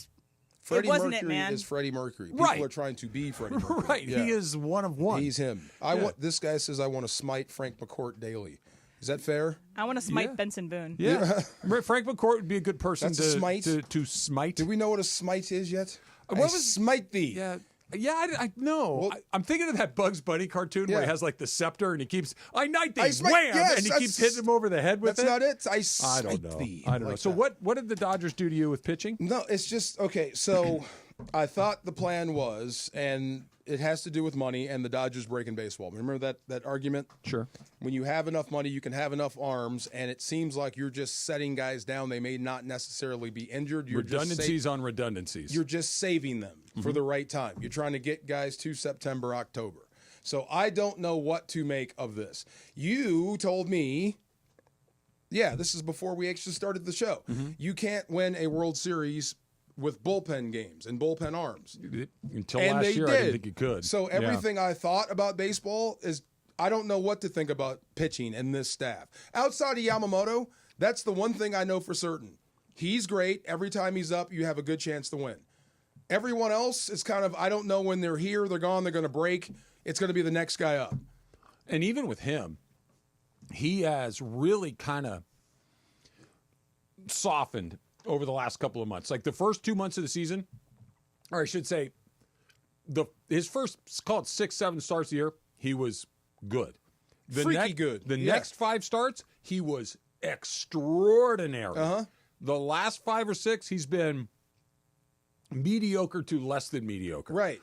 Freddie it wasn't Mercury it, man. is Freddie Mercury. People Right. are trying to be Freddie Mercury. Right. Yeah. He is one of one. He's him. Yeah. This guy says I want to smite Frank McCourt daily. Is that fair? I want to smite Benson Boone. Yeah. Frank McCourt would be a good person That's a smite? to smite. Do we know what a smite is yet? What I was- smite thee? Yeah. Yeah, I know. I'm thinking of that Bugs Bunny cartoon where he has like the scepter and he keeps, I knight thee, smite- wham! yes, and he that's- keeps hitting him over the head with That's it. not it. I don't smite know. thee. I don't know. Like So that. what did the Dodgers do to you with pitching? No, it's just okay. So I thought the plan was, and it has to do with money and the Dodgers breaking baseball. Remember that argument? Sure. When you have enough money, you can have enough arms, and it seems like you're just setting guys down. They may not necessarily be injured. You're Redundancies on redundancies. You're just saving them for the right time. You're trying to get guys to September, October. So I don't know what to make of this. You told me Yeah, this is before we actually started the show. Mm-hmm. You can't win a World Series with bullpen games and bullpen arms. Until and last they year, did. I didn't think you could. So everything I thought about baseball is I don't know what to think about pitching and this staff. Outside of Yamamoto, that's the one thing I know for certain. He's great. Every time he's up, you have a good chance to win. Everyone else is kind of, I don't know when they're here, they're gone, they're going to break. It's going to be the next guy up. And even with him, he has really kind of softened over the last couple of months. Like the first 2 months of the season, or I should say, his first, call it 6, 7 starts a year, he was good. Freaky good. The next 5 starts, he was extraordinary. The last 5 or 6, he's been mediocre to less than mediocre. Right.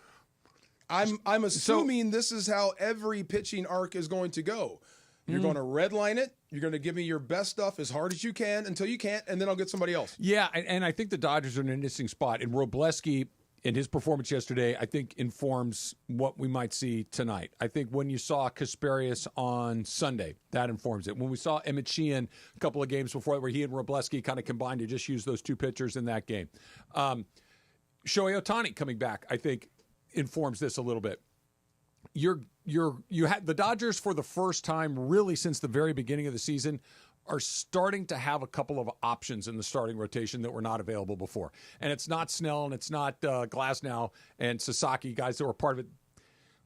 I'm assuming this is how every pitching arc is going to go. You're going to redline it. You're going to give me your best stuff as hard as you can until you can't, and then I'll get somebody else. Yeah, and I think the Dodgers are in an interesting spot. And Robleski, in his performance yesterday, I think informs what we might see tonight. I think when you saw Kasperius on Sunday, that informs it. When we saw Emmett Sheehan a couple of games before where he and Robleski kind of combined to just use those 2 pitchers in that game. Shohei Ohtani coming back, I think, informs this a little bit. You had the Dodgers for the first time really since the very beginning of the season are starting to have a couple of options in the starting rotation that were not available before. And it's not Snell and it's not Glasnow and Sasaki, guys that were part of it.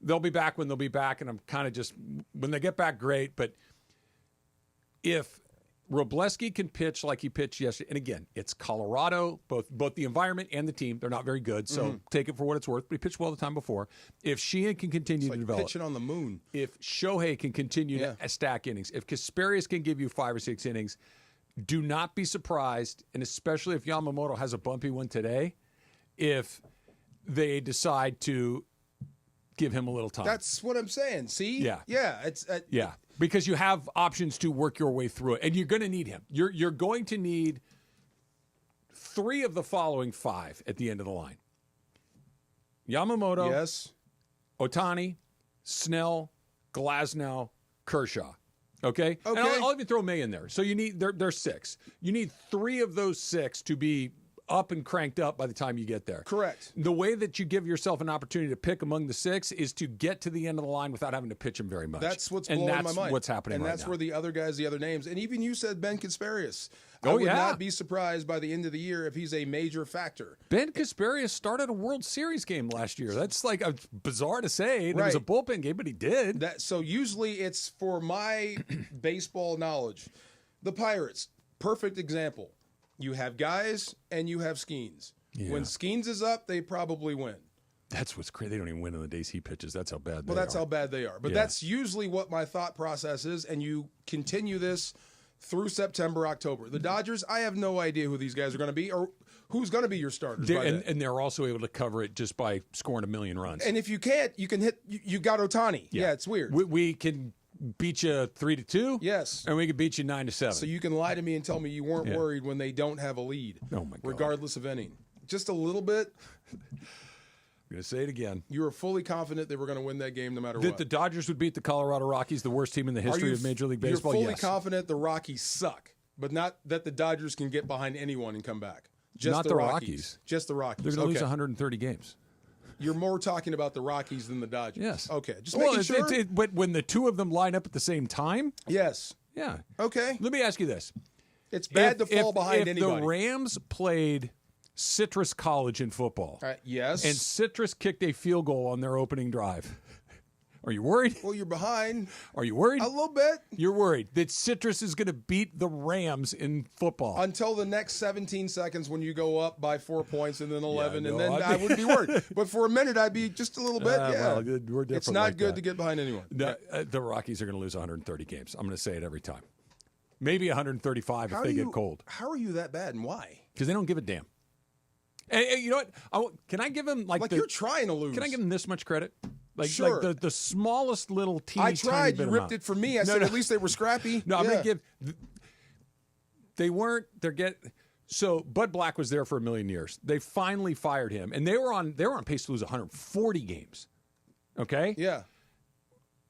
They'll be back when they'll be back, and I'm kind of just, when they get back, great. But if Robleski can pitch like he pitched yesterday, and again, it's Colorado, both the environment and the team, they're not very good, so take it for what it's worth, but he pitched well the time before. If Sheehan can continue to develop. Pitching on the moon. If Shohei can continue to stack innings, if Kasperius can give you 5 or 6 innings, do not be surprised, and especially if Yamamoto has a bumpy one today, if they decide to give him a little time. That's what I'm saying. See? Yeah. Yeah. It's yeah. Because you have options to work your way through it, and you're going to need him. You're going to need 3 of the following 5 at the end of the line: Yamamoto, yes, Ohtani, Snell, Glasnow, Kershaw. Okay. Okay. And I'll even throw May in there. So you need there's 6. You need 3 of those 6 to be up and cranked up by the time you get there. Correct. The way that you give yourself an opportunity to pick among the 6 is to get to the end of the line without having to pitch them very much. That's what's blowing my mind. And that's what's happening and right now. And that's where the other guys, the other names, and even you said Ben Kasperius. I Oh, would yeah. not be surprised by the end of the year if he's a major factor. Ben Kasperius started a World Series game last year. That's like bizarre to say. It was a bullpen game, but he did. So usually it's for my baseball knowledge. The Pirates, perfect example. You have guys and you have Skeens. Yeah. When Skeens is up, they probably win. That's what's crazy. They don't even win on the days he pitches. That's how bad they are. Well, that's how bad they are. But that's usually what my thought process is, and you continue this through September, October. The Dodgers, I have no idea who these guys are going to be or who's going to be your starters. And they're also able to cover it just by scoring 1 million runs. And if you can't, you can hit. You got Ohtani. Yeah, it's weird. We can beat you 3-2. Yes, and we can beat you 9-7. So you can lie to me and tell me you weren't worried when they don't have a lead. Oh my God! Regardless of inning, just a little bit. I'm going to say it again. You were fully confident they were going to win that game no matter what. That the Dodgers would beat the Colorado Rockies, the worst team in the history of Major League Baseball. You're fully confident the Rockies suck, but not that the Dodgers can get behind anyone and come back. Just not the Rockies. Just the Rockies. They're going to lose 130 games. You're more talking about the Rockies than the Dodgers. Yes. Okay. Just making sure. But when the 2 of them line up at the same time? Yes. Yeah. Okay. Let me ask you this. It's bad to fall behind anybody. If the Rams played Citrus College in football. Yes. And Citrus kicked a field goal on their opening drive. Are you worried? Well, you're behind. Are you worried? A little bit. You're worried that Citrus is going to beat the Rams in football. Until the next 17 seconds when you go up by 4 points and then 11, and then I wouldn't be worried. But for a minute, I'd be just a little bit. Well, we're different. It's not good to get behind anyone. No, the Rockies are going to lose 130 games. I'm going to say it every time. Maybe 135 if they get cold. How are you that bad, and why? Because they don't give a damn. And you know what? Can I give them you're trying to lose? Can I give them this much credit? Sure. Like the smallest little teeny I tried. Tiny You ripped it from me. I said at least they were scrappy. No, I'm going to give. They weren't. So Bud Black was there for 1 million years. They finally fired him, and they were on pace to lose 140 games. Okay. Yeah.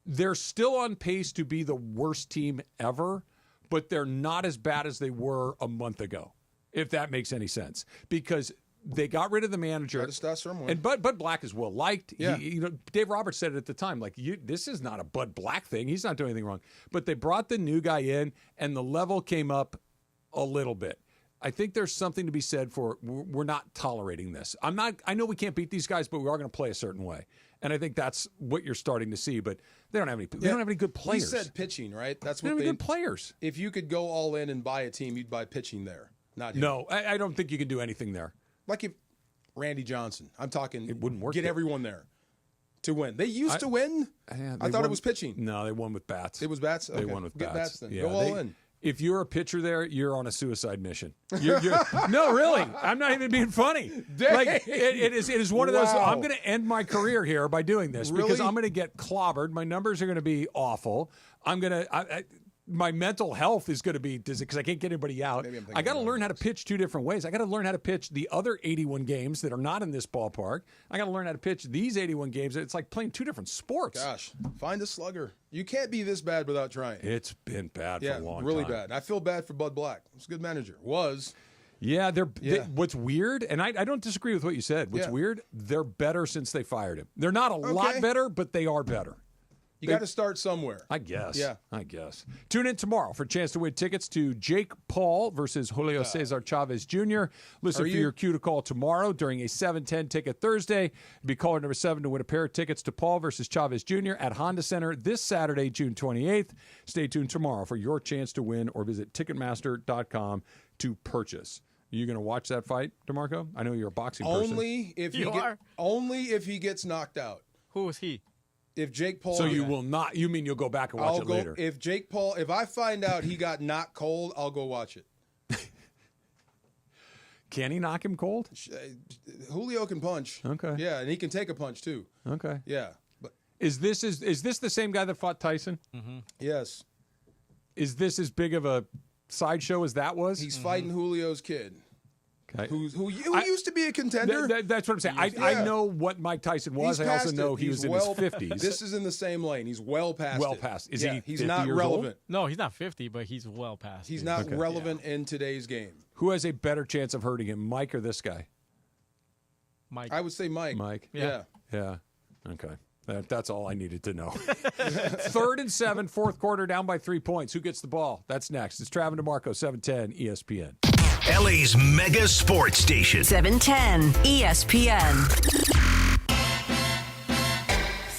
They're still on pace to be the worst team ever, but they're not as bad as they were a month ago, if that makes any sense. Because they got rid of the manager. Got to start somewhere. And Bud Black is well liked. Yeah. Dave Roberts said it at the time, like, this is not a Bud Black thing. He's not doing anything wrong. But they brought the new guy in, and the level came up a little bit. I think there's something to be said for we're not tolerating this. I know we can't beat these guys, but we are going to play a certain way. And I think that's what you're starting to see. But they don't have any. They don't have any good players. You said pitching, right? That's they what don't have good players. If you could go all in and buy a team, you'd buy pitching there. Not him. No, I don't think you can do anything there. Like if Randy Johnson, I'm talking. It wouldn't work. Get everyone there to win. They used to win. I thought it was pitching. No, they won with bats. It was bats. Okay. They won with Get bats. then. Yeah, go all in. If you're a pitcher there, you're on a suicide mission. No, really. I'm not even being funny. Like it is one of those. Wow. I'm going to end my career here by doing this because Really? I'm going to get clobbered. My numbers are going to be awful. I'm going to. My mental health is going to be because I can't get anybody out. I got to learn how to pitch two different ways. I got to learn how to pitch the other 81 games that are not in this ballpark. I got to learn how to pitch these 81 games. It's like playing two different sports. Gosh, find a slugger. You can't be this bad without trying. It's been bad for a long time. Really bad. I feel bad for Bud Black. He's a good manager. Was. Yeah, what's weird, and I don't disagree with what you said. What's weird, they're better since they fired him. They're not a lot better, but they are better. You got to start somewhere. I guess. Yeah. I guess. Tune in tomorrow for a chance to win tickets to Jake Paul versus Julio Cesar Chavez Jr. Listen for your cue to call tomorrow during a 7:10 Ticket Thursday. Be caller number 7 to win a pair of tickets to Paul versus Chavez Jr. at Honda Center this Saturday, June 28th. Stay tuned tomorrow for your chance to win or visit Ticketmaster.com to purchase. Are you going to watch that fight, DeMarco? I know you're a boxing person. Only if he gets knocked out. Who is he? If Jake Paul. So you will not. You mean you'll go back and watch it later? If Jake Paul. If I find out he got knocked cold, I'll go watch it. Can he knock him cold? Julio can punch. Okay. Yeah, and he can take a punch too. Okay. Yeah. But is this the same guy that fought Tyson? Mm-hmm. Yes. Is this as big of a sideshow as that was? He's fighting Julio's kid. Okay. Who used to be a contender? That's what I'm saying. I know what Mike Tyson was. I also know he was in his 50s. This is in the same lane. He's well past it. Is he? He's not relevant. No, he's not 50, but he's well past. He's not relevant in today's game. Who has a better chance of hurting him, Mike or this guy? Mike. I would say Mike. Mike. Yeah. Okay. That's all I needed to know. 3rd and 7, fourth quarter, down by 3 points. Who gets the ball? That's next. It's Travis DeMarco, 710 ESPN. LA's mega sports station. 710 ESPN.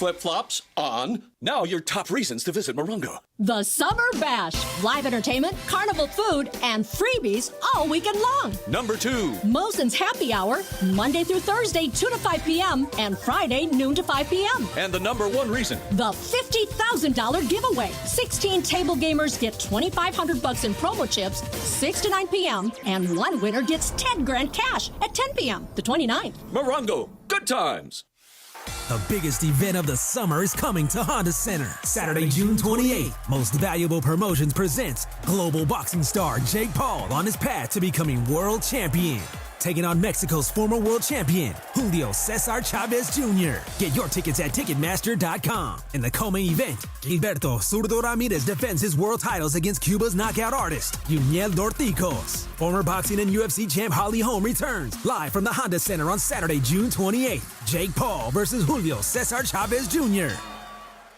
Flip-flops on. Now your top reasons to visit Morongo. The Summer Bash. Live entertainment, carnival food, and freebies all weekend long. Number 2. Mosen's Happy Hour, Monday through Thursday, 2 to 5 p.m., and Friday, noon to 5 p.m. And the number 1 reason. The $50,000 giveaway. 16 table gamers get $2,500 in promo chips, 6 to 9 p.m., and one winner gets 10 grand cash at 10 p.m. the 29th. Morongo, good times. The biggest event of the summer is coming to Honda Center. Saturday, June 28th. Most Valuable Promotions presents global boxing star Jake Paul on his path to becoming world champion. Taking on Mexico's former world champion, Julio Cesar Chavez Jr. Get your tickets at Ticketmaster.com. In the co-main event, Gilberto Zurdo Ramirez defends his world titles against Cuba's knockout artist, Yuniel Dorticos. Former boxing and UFC champ Holly Holm returns live from the Honda Center on Saturday, June 28th. Jake Paul versus Julio Cesar Chavez Jr.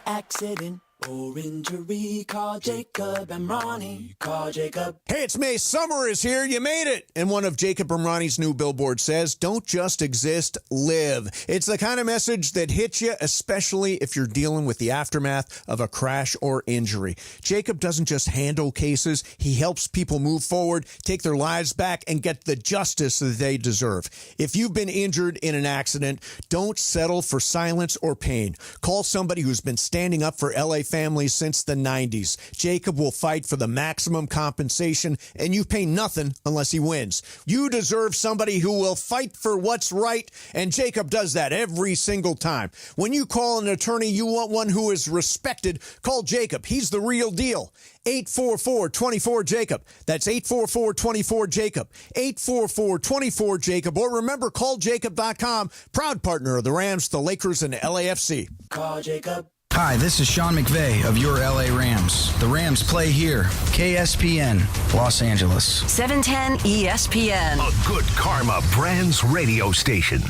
Accident or injury, call Jacob and Ronnie. Call Jacob. Hey, it's May. Summer is here. You made it. And one of Jacob and Ronnie's new billboards says, don't just exist, live. It's the kind of message that hits you, especially if you're dealing with the aftermath of a crash or injury. Jacob doesn't just handle cases. He helps people move forward, take their lives back, and get the justice that they deserve. If you've been injured in an accident, don't settle for silence or pain. Call somebody who's been standing up for LA families since the 90s. Jacob will fight for the maximum compensation, and you pay nothing unless he wins. You deserve somebody who will fight for what's right, and Jacob does that every single time. When you call an attorney, you want one who is respected. Call Jacob. He's the real deal. 844-24-JACOB. That's 844-24-JACOB. 844-24-JACOB. Or remember, calljacob.com. Proud partner of the Rams, the Lakers, and LAFC. Call Jacob. Hi, this is Sean McVay of your LA Rams. The Rams play here. KSPN, Los Angeles. 710 ESPN. A good karma brands radio station.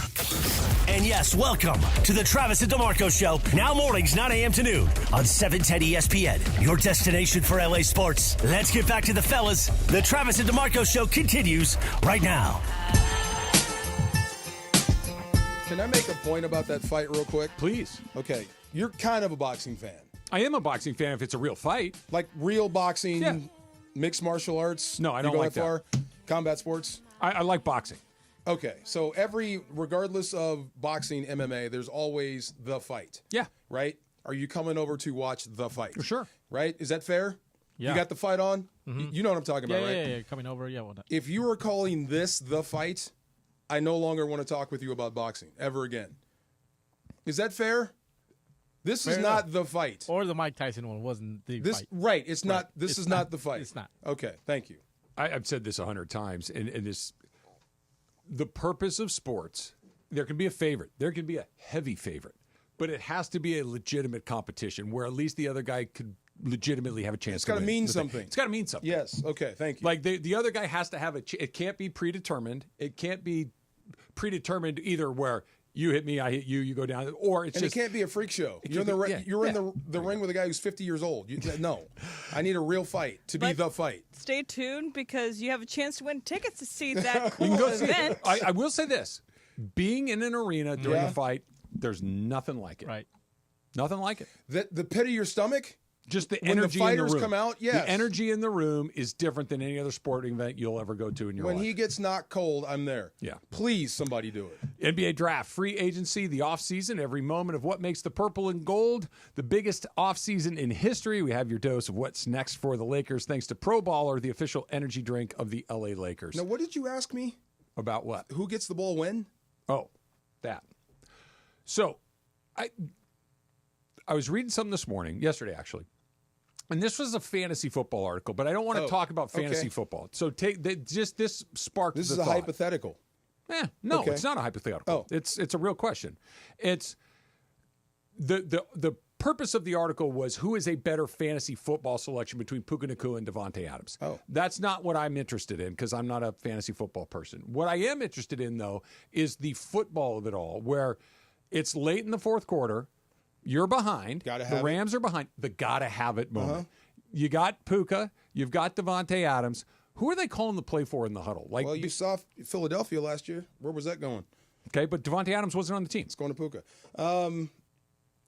And yes, welcome to the Travis and DeMarco Show. Now mornings, 9 a.m. to noon on 710 ESPN. Your destination for LA sports. Let's get back to the fellas. The Travis and DeMarco Show continues right now. Can I make a point about that fight real quick? Please. Okay. You're kind of a boxing fan. I am a boxing fan if it's a real fight. Like real boxing, mixed martial arts? No, I don't like that. Far? Combat sports? I like boxing. Okay. So regardless of boxing, MMA, there's always the fight. Yeah. Right? Are you coming over to watch the fight? Sure. Right? Is that fair? Yeah. You got the fight on? Mm-hmm. You know what I'm talking about, right? Yeah. Coming over, yeah. Well, if you were calling this the fight, I no longer want to talk with you about boxing ever again. Is that fair? This is not the fight. Or the Mike Tyson one wasn't the fight. Right. It's not. This is not the fight. It's not. Okay. Thank you. I've said this 100 times, and this, the purpose of sports, there can be a favorite. There can be a heavy favorite, but it has to be a legitimate competition where at least the other guy could legitimately have a chance. It's got to mean something. It's got to mean something. Yes. Okay. Thank you. Like the other guy has to have it can't be predetermined. It can't be predetermined either where you hit me, I hit you, you go down, or it's it can't be a freak show. You're in the ring with a guy who's 50 years old. No, I need a real fight to be the fight. Stay tuned because you have a chance to win tickets to see that cool You can go event. see it. I will say this: being in an arena during a fight, there's nothing like it. Right. Nothing like it. The pit of your stomach. Just the when energy the fighters in the room. come out, yes. The energy in the room is different than any other sporting event you'll ever go to in your life. When he gets knocked cold, I'm there. Yeah. Please, somebody do it. NBA draft, free agency, the offseason, every moment of what makes the purple and gold the biggest offseason in history. We have your dose of what's next for the Lakers, thanks to Pro Baller, the official energy drink of the LA Lakers. Now, what did you ask me? About what? Who gets the ball when? Oh, that. So, I was reading something yesterday actually. And this was a fantasy football article, but I don't want to talk about fantasy football. So this sparked. This is a a hypothetical. No, Okay. It's not a hypothetical. Oh. It's a real question. It's the purpose of the article was who is a better fantasy football selection between Puka Nacua and Davante Adams. Oh. That's not what I'm interested in because I'm not a fantasy football person. What I am interested in though is the football of it all, where it's late in the fourth quarter. You're behind. The Rams are behind. The gotta have it moment. You got Puka. You've got Davante Adams. Who are they calling the play for in the huddle? Well, you saw Philadelphia last year. Where was that going? Okay, but Davante Adams wasn't on the team. It's going to Puka.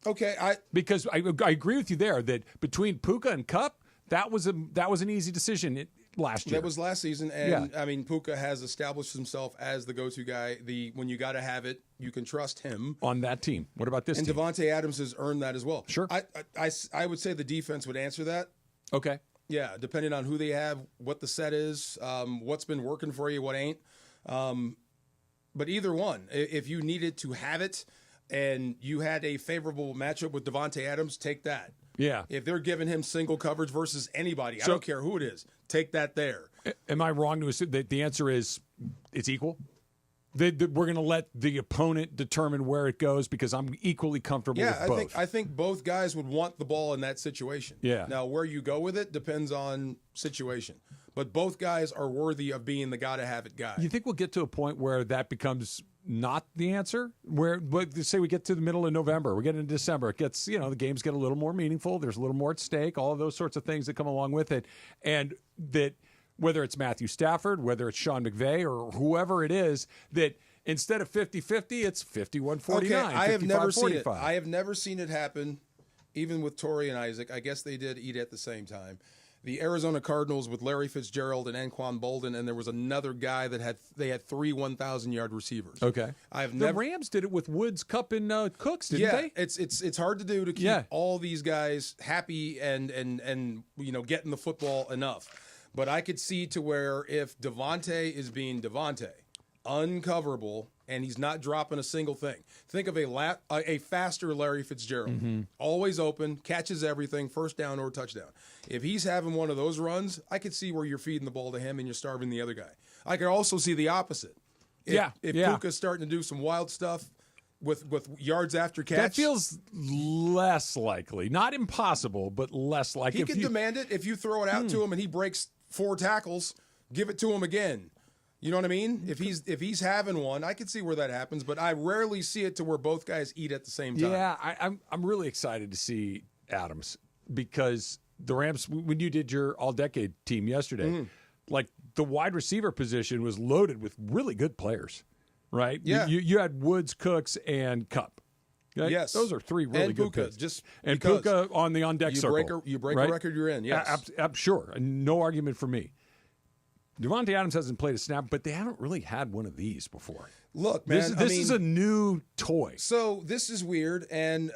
Okay, because I agree with you there that between Puka and Kupp, that was an easy decision last year. That was last season, and I mean Puka has established himself as the go-to guy. When you got to have it, you can trust him on that team. What about this and team? Davante Adams has earned that as well. Sure. I would say the defense would answer that. Okay. Yeah, depending on who they have, what the set is, what's been working for you, what ain't. But either one, if you needed to have it and you had a favorable matchup with Davante Adams, take that. Yeah. If they're giving him single coverage versus anybody, I don't care who it is, take that there. Am I wrong to assume that the answer is it's equal? We're going to let the opponent determine where it goes because I'm equally comfortable with both. I think both guys would want the ball in that situation. Yeah. Now, where you go with it depends on situation. But both guys are worthy of being the gotta-have-it guy. You think we'll get to a point where that becomes not the answer? Where, say we get to the middle of November, we get into December, it gets, the games get a little more meaningful, there's a little more at stake, all of those sorts of things that come along with it. And that whether it's Matthew Stafford, whether it's Sean McVay, or whoever it is, that instead of 50-50, it's 51-49, Okay, I have never seen it. 55-45. I have never seen it happen, even with Torrey and Isaac. I guess they did eat at the same time. The Arizona Cardinals with Larry Fitzgerald and Anquan Bolden, and there was another guy that had 3 1,000-yard receivers. Okay. The Rams did it with Woods, Kupp, and Cooks, didn't they? It's hard to do to keep all these guys happy and getting the football enough. But I could see to where if Davante is being Davante, uncoverable, and he's not dropping a single thing. Think of a faster Larry Fitzgerald. Always open, catches everything, first down or touchdown. If he's having one of those runs, I could see where you're feeding the ball to him and you're starving the other guy. I could also see the opposite. If Puka's starting to do some wild stuff, with yards after catch. That feels less likely. Not impossible, but less likely. He can demand it. If you throw it out to him and he breaks 4 tackles, give it to him again. You know what I mean? If he's having one, I can see where that happens, but I rarely see it to where both guys eat at the same time. Yeah, I'm really excited to see Adams because the Rams, when you did your all-decade team yesterday, like the wide receiver position was loaded with really good players, right? Yeah. You had Woods, Cooks, and Cup. Right? Yes. Those are 3 really and good Puka, picks. And Puka on the on-deck circle. You break right? a record, you're in, yes. Sure. No argument for me. Devontae Adams hasn't played a snap, but they haven't really had one of these before. Look, man, this is a new toy. So this is weird, and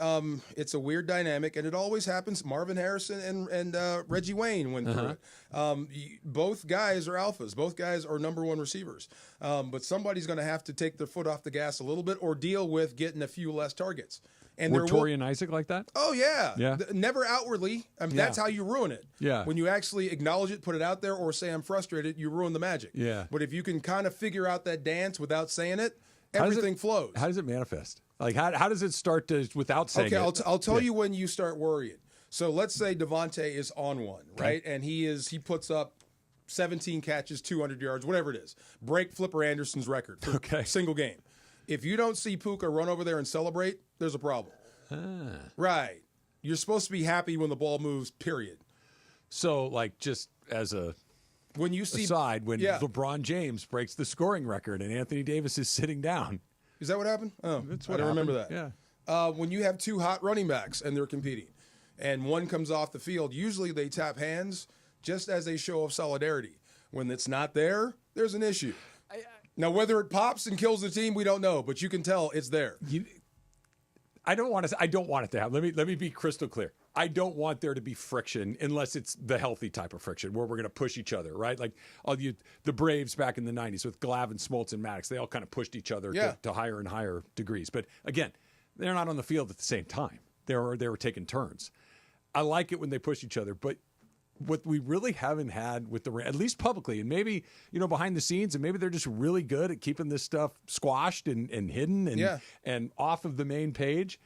it's a weird dynamic, and it always happens. Marvin Harrison and Reggie Wayne went through it. Both guys are alphas. Both guys are number 1 receivers. But somebody's going to have to take their foot off the gas a little bit or deal with getting a few less targets. And were Torrey and Isaac like that? Oh, yeah. Yeah. Never outwardly. I mean, that's how you ruin it. Yeah. When you actually acknowledge it, put it out there, or say I'm frustrated, you ruin the magic. Yeah. But if you can kind of figure out that dance without saying it, everything flows. How does it manifest? Like, how does it start to, without saying it? Okay, I'll tell you when you start worrying. So let's say Devontae is on one, right? And he puts up 17 catches, 200 yards, whatever it is. Break Flipper Anderson's record for single game. If you don't see Puka run over there and celebrate, there's a problem. Right. You're supposed to be happy when the ball moves, period. So, like, just as a when you see aside, when LeBron James breaks the scoring record and Anthony Davis is sitting down. Is that what happened? Oh, that's I what don't remember happened. that. Yeah. When you have 2 hot running backs and they're competing, and one comes off the field, usually they tap hands just as a show of solidarity. When it's not there, there's an issue. Now, whether it pops and kills the team, we don't know, but you can tell it's there. I don't want it to happen. Let me be crystal clear. I don't want there to be friction unless it's the healthy type of friction where we're going to push each other, right? Like the Braves back in the 90s with Glavine, Smoltz, and Maddox, they all kind of pushed each other to higher and higher degrees. But again, they're not on the field at the same time. They were taking turns. I like it when they push each other, but what we really haven't had with the, at least publicly, and maybe, behind the scenes, and maybe they're just really good at keeping this stuff squashed and hidden and off of the main page,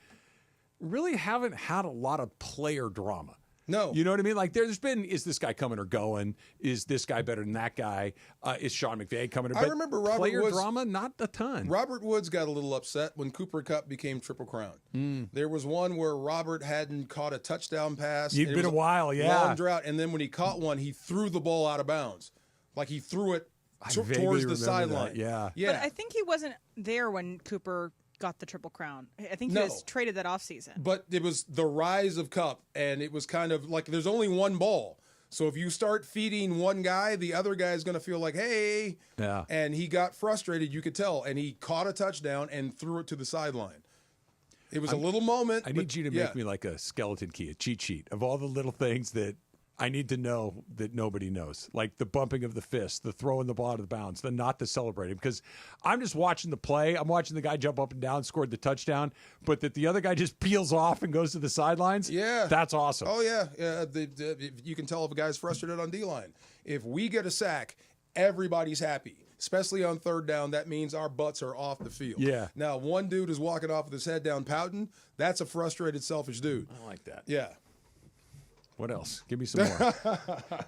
really haven't had a lot of player drama. No. You know what I mean? Like, there's been, is this guy coming or going? Is this guy better than that guy? Is Sean McVay coming or going? I remember Robert player Woods, drama, not a ton. Robert Woods got a little upset when Cooper Kupp became Triple Crown. There was one where Robert hadn't caught a touchdown pass. It'd been a while, long drought, and then when he caught one, he threw the ball out of bounds. Like he threw it towards the sideline. Yeah. But I think he wasn't there when Cooper got the Triple Crown. I think he was traded that offseason. But it was the rise of Kupp, and it was kind of like there's only one ball. So if you start feeding one guy, the other guy is going to feel like, hey. Yeah. And he got frustrated, you could tell. And he caught a touchdown and threw it to the sideline. It was a little moment. I need you to make me like a skeleton key, a cheat sheet of all the little things that I need to know that nobody knows, like the bumping of the fist, the throwing the ball out of the bounds, the not to celebrating. Because I'm just watching the play. I'm watching the guy jump up and down, scored the touchdown, but that the other guy just peels off and goes to the sidelines. Yeah. That's awesome. Oh, yeah. You can tell if a guy's frustrated on D-line. If we get a sack, everybody's happy. Especially on third down, that means our butts are off the field. Yeah. Now, one dude is walking off with his head down pouting. That's a frustrated, selfish dude. I like that. Yeah. What else? Give me some more.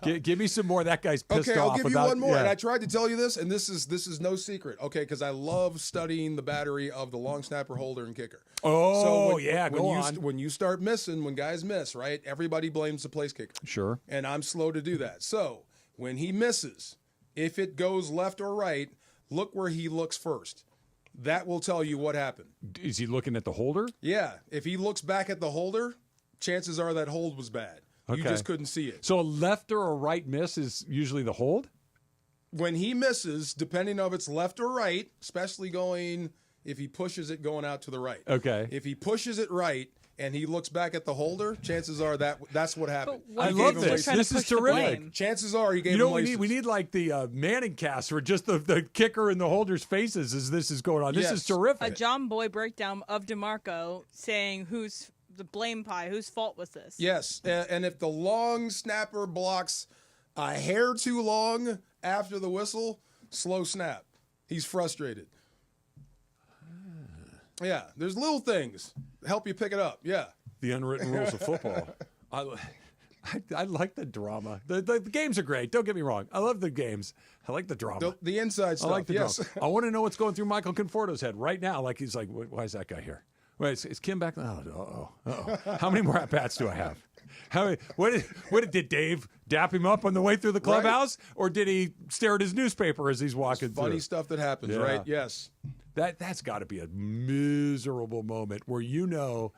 Give me some more. That guy's pissed off. Okay, I'll give you one more. And I tried to tell you this, and this is no secret, okay, because I love studying the battery of the long snapper, holder, and kicker. Oh, When you start missing, when guys miss, right, everybody blames the place kicker. Sure. And I'm slow to do that. So when he misses, if it goes left or right, look where he looks first. That will tell you what happened. Is he looking at the holder? Yeah. If he looks back at the holder, chances are that hold was bad. Okay. You just couldn't see it. So a left or a right miss is usually the hold? When he misses, depending on if it's left or right, especially if he pushes it going out to the right. Okay. If he pushes it right and he looks back at the holder, chances are that's what happened. I love this. This is terrific. Chances are he gave him laces. We need like the Manning cast where just the kicker and the holder's faces as this is going on. This is terrific. A John Boy breakdown of DeMarco saying who's the blame pie, whose fault was this? Yes, and if the long snapper blocks a hair too long after the whistle, slow snap. He's frustrated. Yeah, there's little things that help you pick it up. Yeah. The unwritten rules of football. I like the drama. The games are great. Don't get me wrong. I love the games. I like the drama. The inside stuff. I like the yes. drama. I want to know what's going through Michael Conforto's head right now. Like he's like, why is that guy here? Wait, is Kim back? Oh. How many more at-bats do I have? What did Dave dap him up on the way through the clubhouse? Right. Or did he stare at his newspaper as he's walking through? Funny stuff that happens, right? Yes. That's got to be a miserable moment where you know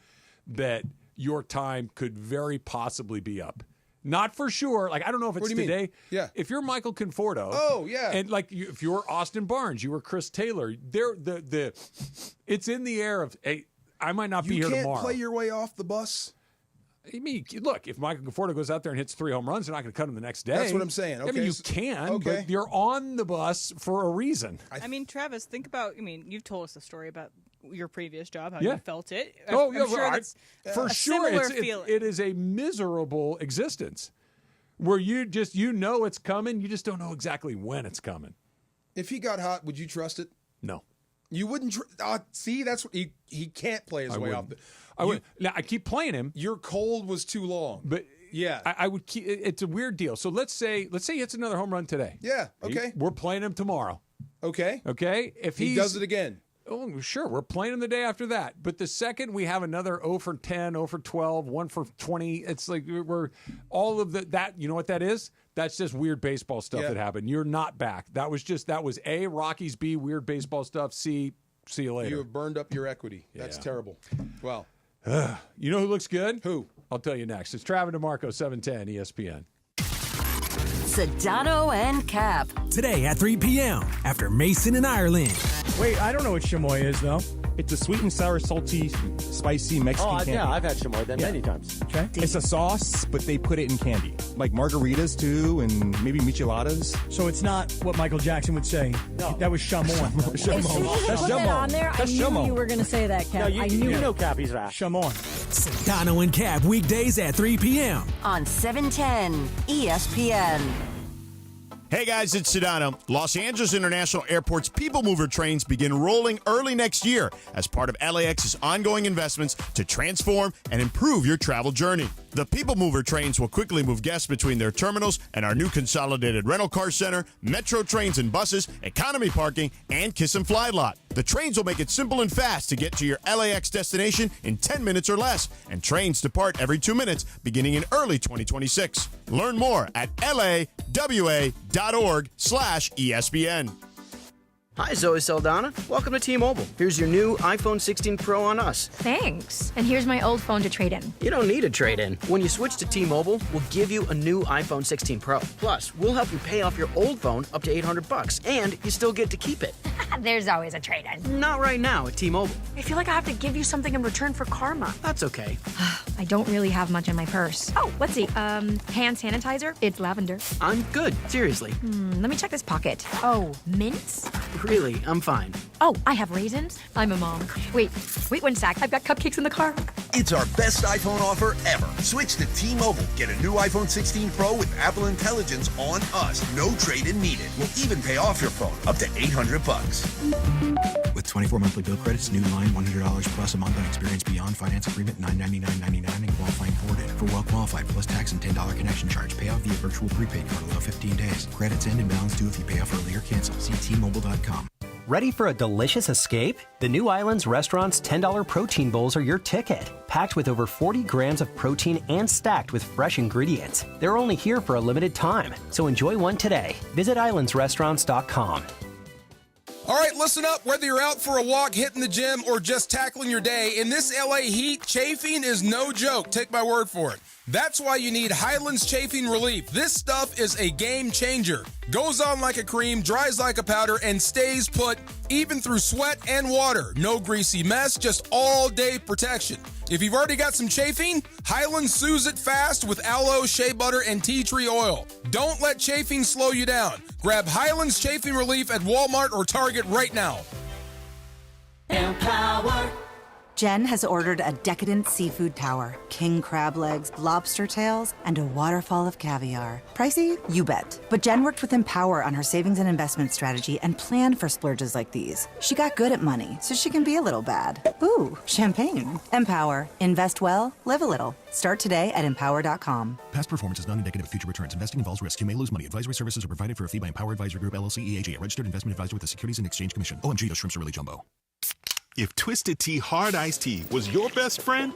that your time could very possibly be up. Not for sure. Like, I don't know if it's today. Mean? Yeah. If you're Michael Conforto. Oh, yeah. And like, if you're Austin Barnes, you were Chris Taylor. It's in the air of, hey, I might not be here tomorrow. You can't play your way off the bus. I mean, look, if Michael Conforto goes out there and hits 3 home runs, they're not going to cut him the next day. That's what I'm saying. Okay. I mean, you can, but you're on the bus for a reason. I mean, Travis, think about, you've told us the story about your previous job, how you felt it. Oh, I'm sure that's for sure. Feeling. It is a miserable existence where you know it's coming. You just don't know exactly when it's coming. If he got hot, would you trust it? No. You wouldn't. See, that's what he can't play his way off the. Now I keep playing him. Your cold was too long, but yeah, I would keep. It's a weird deal. So let's say he hits another home run today. Yeah. Okay. We're playing him tomorrow. Okay. If he does it again. Oh, sure. We're playing him the day after that. But the second we have another 0 for 10, 0 for 12, 1 for 20, it's like we're all of that. You know what that is? That's just weird baseball stuff that happened. You're not back. That was A, Rockies, B, weird baseball stuff, C, see you later. You have burned up your equity. That's terrible. Wow. You know who looks good? Who? I'll tell you next. It's Travis DeMarco, 710 ESPN. Sedano and Cap. Today at 3 p.m. after Mason in Ireland. Wait, I don't know what chamoy is, though. It's a sweet and sour, salty, spicy Mexican candy. Yeah, I've had chamoy many times. Okay. It's a sauce, but they put it in candy. Like margaritas, too, and maybe micheladas. So it's not what Michael Jackson would say. No. That was chamoy. As soon as you put that on there, I knew you were going to say that, Cap. No, you know Cap, he's right. Chamoy. Sedano and Cap, weekdays at 3 p.m. on 710 ESPN. Hey guys, it's Sedano. Los Angeles International Airport's People Mover trains begin rolling early next year as part of LAX's ongoing investments to transform and improve your travel journey. The People Mover trains will quickly move guests between their terminals and our new consolidated rental car center, metro trains and buses, economy parking, and Kiss and Fly lot. The trains will make it simple and fast to get to your LAX destination in 10 minutes or less, and trains depart every 2 minutes beginning in early 2026. Learn more at lawa.org/ESPN. Hi, Zoe Saldana. Welcome to T-Mobile. Here's your new iPhone 16 Pro on us. Thanks. And here's my old phone to trade in. You don't need a trade-in. When you switch to T-Mobile, we'll give you a new iPhone 16 Pro. Plus, we'll help you pay off your old phone up to $800, and you still get to keep it. There's always a trade-in. Not right now at T-Mobile. I feel like I have to give you something in return for karma. That's okay. I don't really have much in my purse. Oh, let's see. Hand sanitizer. It's lavender. I'm good. Seriously. Let me check this pocket. Oh, mints? Really, I'm fine. Oh, I have raisins. I'm a mom. Wait 1 sec. I've got cupcakes in the car. It's our best iPhone offer ever. Switch to T-Mobile. Get a new iPhone 16 Pro with Apple Intelligence on us. No trade-in needed. We'll even pay off your phone up to $800. With 24 monthly bill credits, new line $100 plus a month on experience beyond finance agreement $999.99 and qualifying forwarded. For well qualified plus tax and $10 connection charge. Pay off via virtual prepaid card. Allow 15 days. Credits end and balance due if you pay off early or cancel. See T-Mobile.com. Ready for a delicious escape? The New Islands Restaurant's $10 protein bowls are your ticket. Packed with over 40 grams of protein and stacked with fresh ingredients. They're only here for a limited time, so enjoy one today. Visit islandsrestaurants.com. All right, listen up. Whether you're out for a walk, hitting the gym, or just tackling your day, in this LA heat, chafing is no joke. Take my word for it. That's why you need Highlands Chafing Relief. This stuff is a game changer. Goes on like a cream, dries like a powder, and stays put even through sweat and water. No greasy mess, just all-day protection. If you've already got some chafing, Highlands soothes it fast with aloe, shea butter, and tea tree oil. Don't let chafing slow you down. Grab Highlands Chafing Relief at Walmart or Target right now. Empower. Jen has ordered a decadent seafood tower, king crab legs, lobster tails, and a waterfall of caviar. Pricey? You bet. But Jen worked with Empower on her savings and investment strategy and planned for splurges like these. She got good at money, so she can be a little bad. Ooh, champagne. Empower. Invest well, live a little. Start today at empower.com. Past performance is not indicative of future returns. Investing involves risk. You may lose money. Advisory services are provided for a fee by Empower Advisory Group, LLC, EAG, a registered investment advisor with the Securities and Exchange Commission. OMG, those shrimps are really jumbo. If Twisted Tea Hard Iced Tea was your best friend,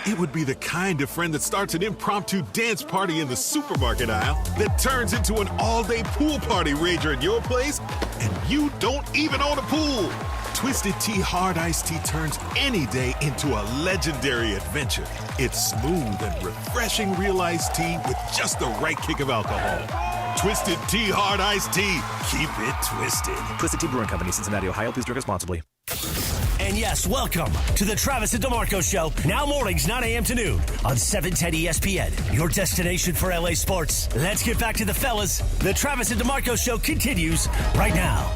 it would be the kind of friend that starts an impromptu dance party in the supermarket aisle that turns into an all-day pool party rager at your place, and you don't even own a pool. Twisted Tea Hard Iced Tea turns any day into a legendary adventure. It's smooth and refreshing real iced tea with just the right kick of alcohol. Twisted Tea Hard Iced Tea. Keep it twisted. Twisted Tea Brewing Company, Cincinnati, Ohio. Please drink responsibly. And yes, welcome to the Travis and DeMarco Show. Now mornings, 9 a.m. to noon on 710 ESPN. Your destination for LA sports. Let's get back to the fellas. The Travis and DeMarco Show continues right now.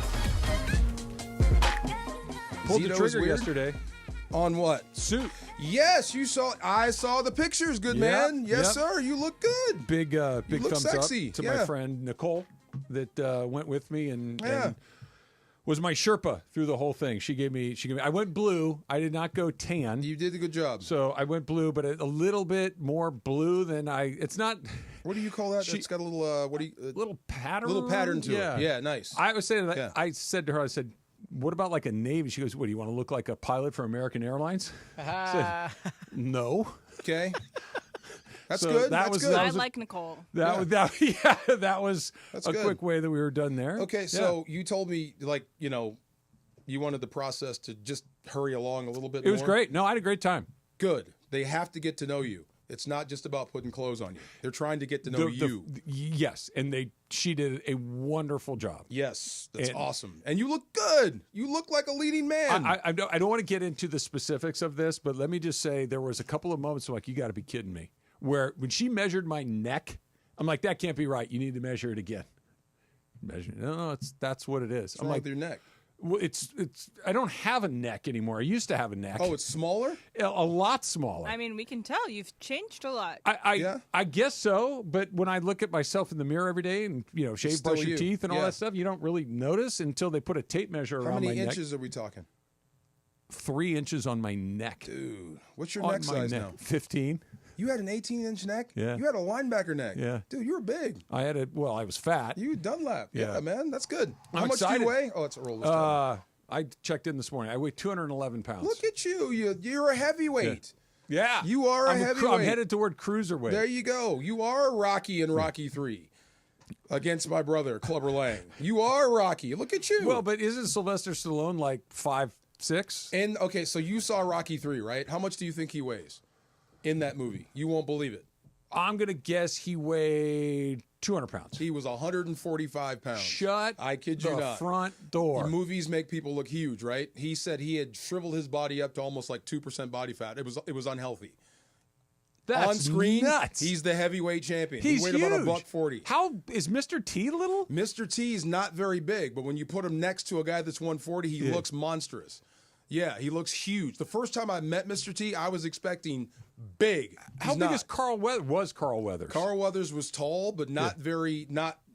Pulled the trigger yesterday. On what? Suit. Yes, you saw. I saw the pictures. Good man. Yes, sir. You look good. Big look thumbs sexy. up to my friend Nicole that went with me and was my Sherpa through the whole thing. She gave me. I went blue. I did not go tan. You did a good job. So I went blue, but a little bit more blue than I. It's not. What do you call that? It's got a little. Little pattern. Little pattern to it. Yeah, nice. I was saying that. I said to her, I said, what about like a Navy? She goes, what, do you want to look like a pilot for American Airlines? I said, no. Okay. That's so good. That was good. I like Nicole. That was That's a good. quick way that we were done there. Okay, so you told me, you wanted the process to just hurry along a little bit more. It was great. No, I had a great time. Good. They have to get to know you. It's not just about putting clothes on you. They're trying to get to know you. Yes, and she did a wonderful job. Yes, that's awesome. And you look good. You look like a leading man. I don't want to get into the specifics of this, but let me just say there was a couple of moments like, you got to be kidding me, where when she measured my neck, I'm like, that can't be right. You need to measure it again. That's what it is. What's wrong with your neck? Well, it's. I don't have a neck anymore. I used to have a neck. Oh, it's smaller? A lot smaller. I mean, we can tell you've changed a lot. I guess so. But when I look at myself in the mirror every day and shave, brush your teeth and all that stuff, you don't really notice until they put a tape measure around my neck. How many inches are we talking? 3 inches on my neck. Dude, what's your neck size now? 15. You had an 18-inch neck? Yeah. You had a linebacker neck? Yeah. Dude, you were big. I was fat. You Dunlap. Yeah, man. That's good. How I'm much excited. do you weigh? Oh, it's a roller. I checked in this morning. I weigh 211 pounds. Look at you. You're a heavyweight. Yeah. You are a heavyweight. I'm headed toward cruiserweight. There you go. You are Rocky in Rocky 3 against my brother, Clubber Lang. You are Rocky. Look at you. Well, but isn't Sylvester Stallone like 5'6"? And, okay, so you saw Rocky 3, right? How much do you think he weighs in that movie? You won't believe it. I'm going to guess he weighed 200 pounds. He was 145 pounds. I kid you the not. Front door. The movies make people look huge, right? He said he had shriveled his body up to almost like 2% body fat. It was unhealthy. That's on screen, nuts. He's the heavyweight champion. He's he weighed huge. about $140. How is Mr. T little? Mr. T's not very big, but when you put him next to a guy that's 140, he looks monstrous. Yeah, he looks huge. The first time I met Mr. T, I was expecting big. How big is Carl Weathers? Carl Weathers? Carl Weathers was tall, but not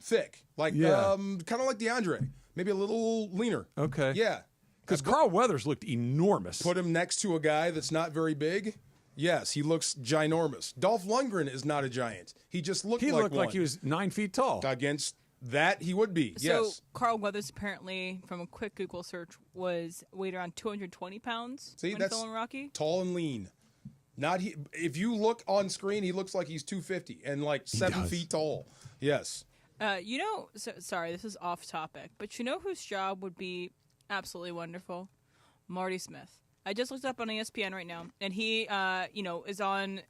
thick. Like kind of like DeAndre. Maybe a little leaner. Okay. Yeah. Because Carl Weathers looked enormous. Put him next to a guy that's not very big. Yes, he looks ginormous. Dolph Lundgren is not a giant. He just looked like one. He looked like he was 9 feet tall. Against that, he would be. Yes. So Carl Weathers apparently, from a quick Google search, weighed around 220 pounds. See, when that's filming Rocky. Tall and lean. If you look on screen, he looks like he's 250 and like 7 feet tall. Yes. Sorry, this is off topic, but you know whose job would be absolutely wonderful? Marty Smith. I just looked up on ESPN right now, and he, is on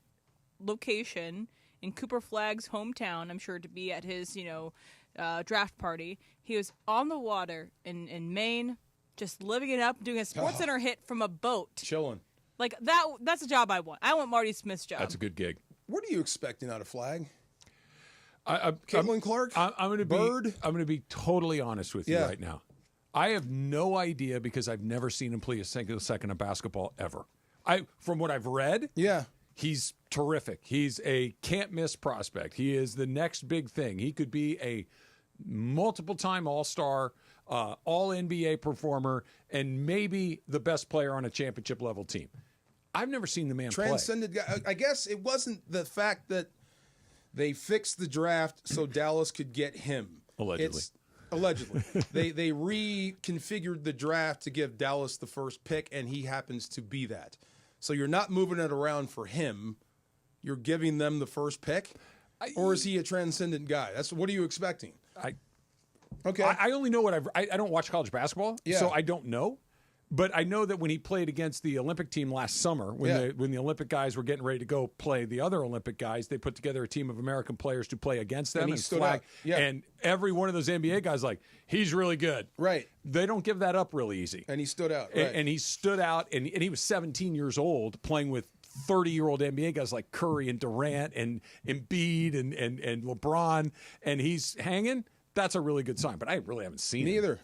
location in Cooper Flagg's hometown. I'm sure to be at his, draft party. He was on the water in Maine, just living it up, doing a SportsCenter hit from a boat. Chilling. Like that's a job I want. I want Marty Smith's job. That's a good gig. What are you expecting out of Flagg? Caitlin Clark? I'm going to be totally honest with you right now. I have no idea because I've never seen him play a single second of basketball ever. From what I've read, he's terrific. He's a can't-miss prospect. He is the next big thing. He could be a multiple-time All-Star, All-NBA performer, and maybe the best player on a championship-level team. I've never seen the man transcended guy. I guess it wasn't the fact that they fixed the draft so Dallas could get him. Allegedly. They reconfigured the draft to give Dallas the first pick, and he happens to be that. So you're not moving it around for him. You're giving them the first pick? Or is he a transcendent guy? What are you expecting? Okay. I only know what I don't watch college basketball, so I don't know. But I know that when he played against the Olympic team last summer, when the Olympic guys were getting ready to go play the other Olympic guys, they put together a team of American players to play against them. And he stood out. And every one of those NBA guys he's really good. Right. They don't give that up really easy. And he stood out. Right. And he stood out, and he was 17 years old playing with 30-year-old NBA guys like Curry and Durant and Embiid and LeBron, and he's hanging. That's a really good sign, but I really haven't seen it. Neither.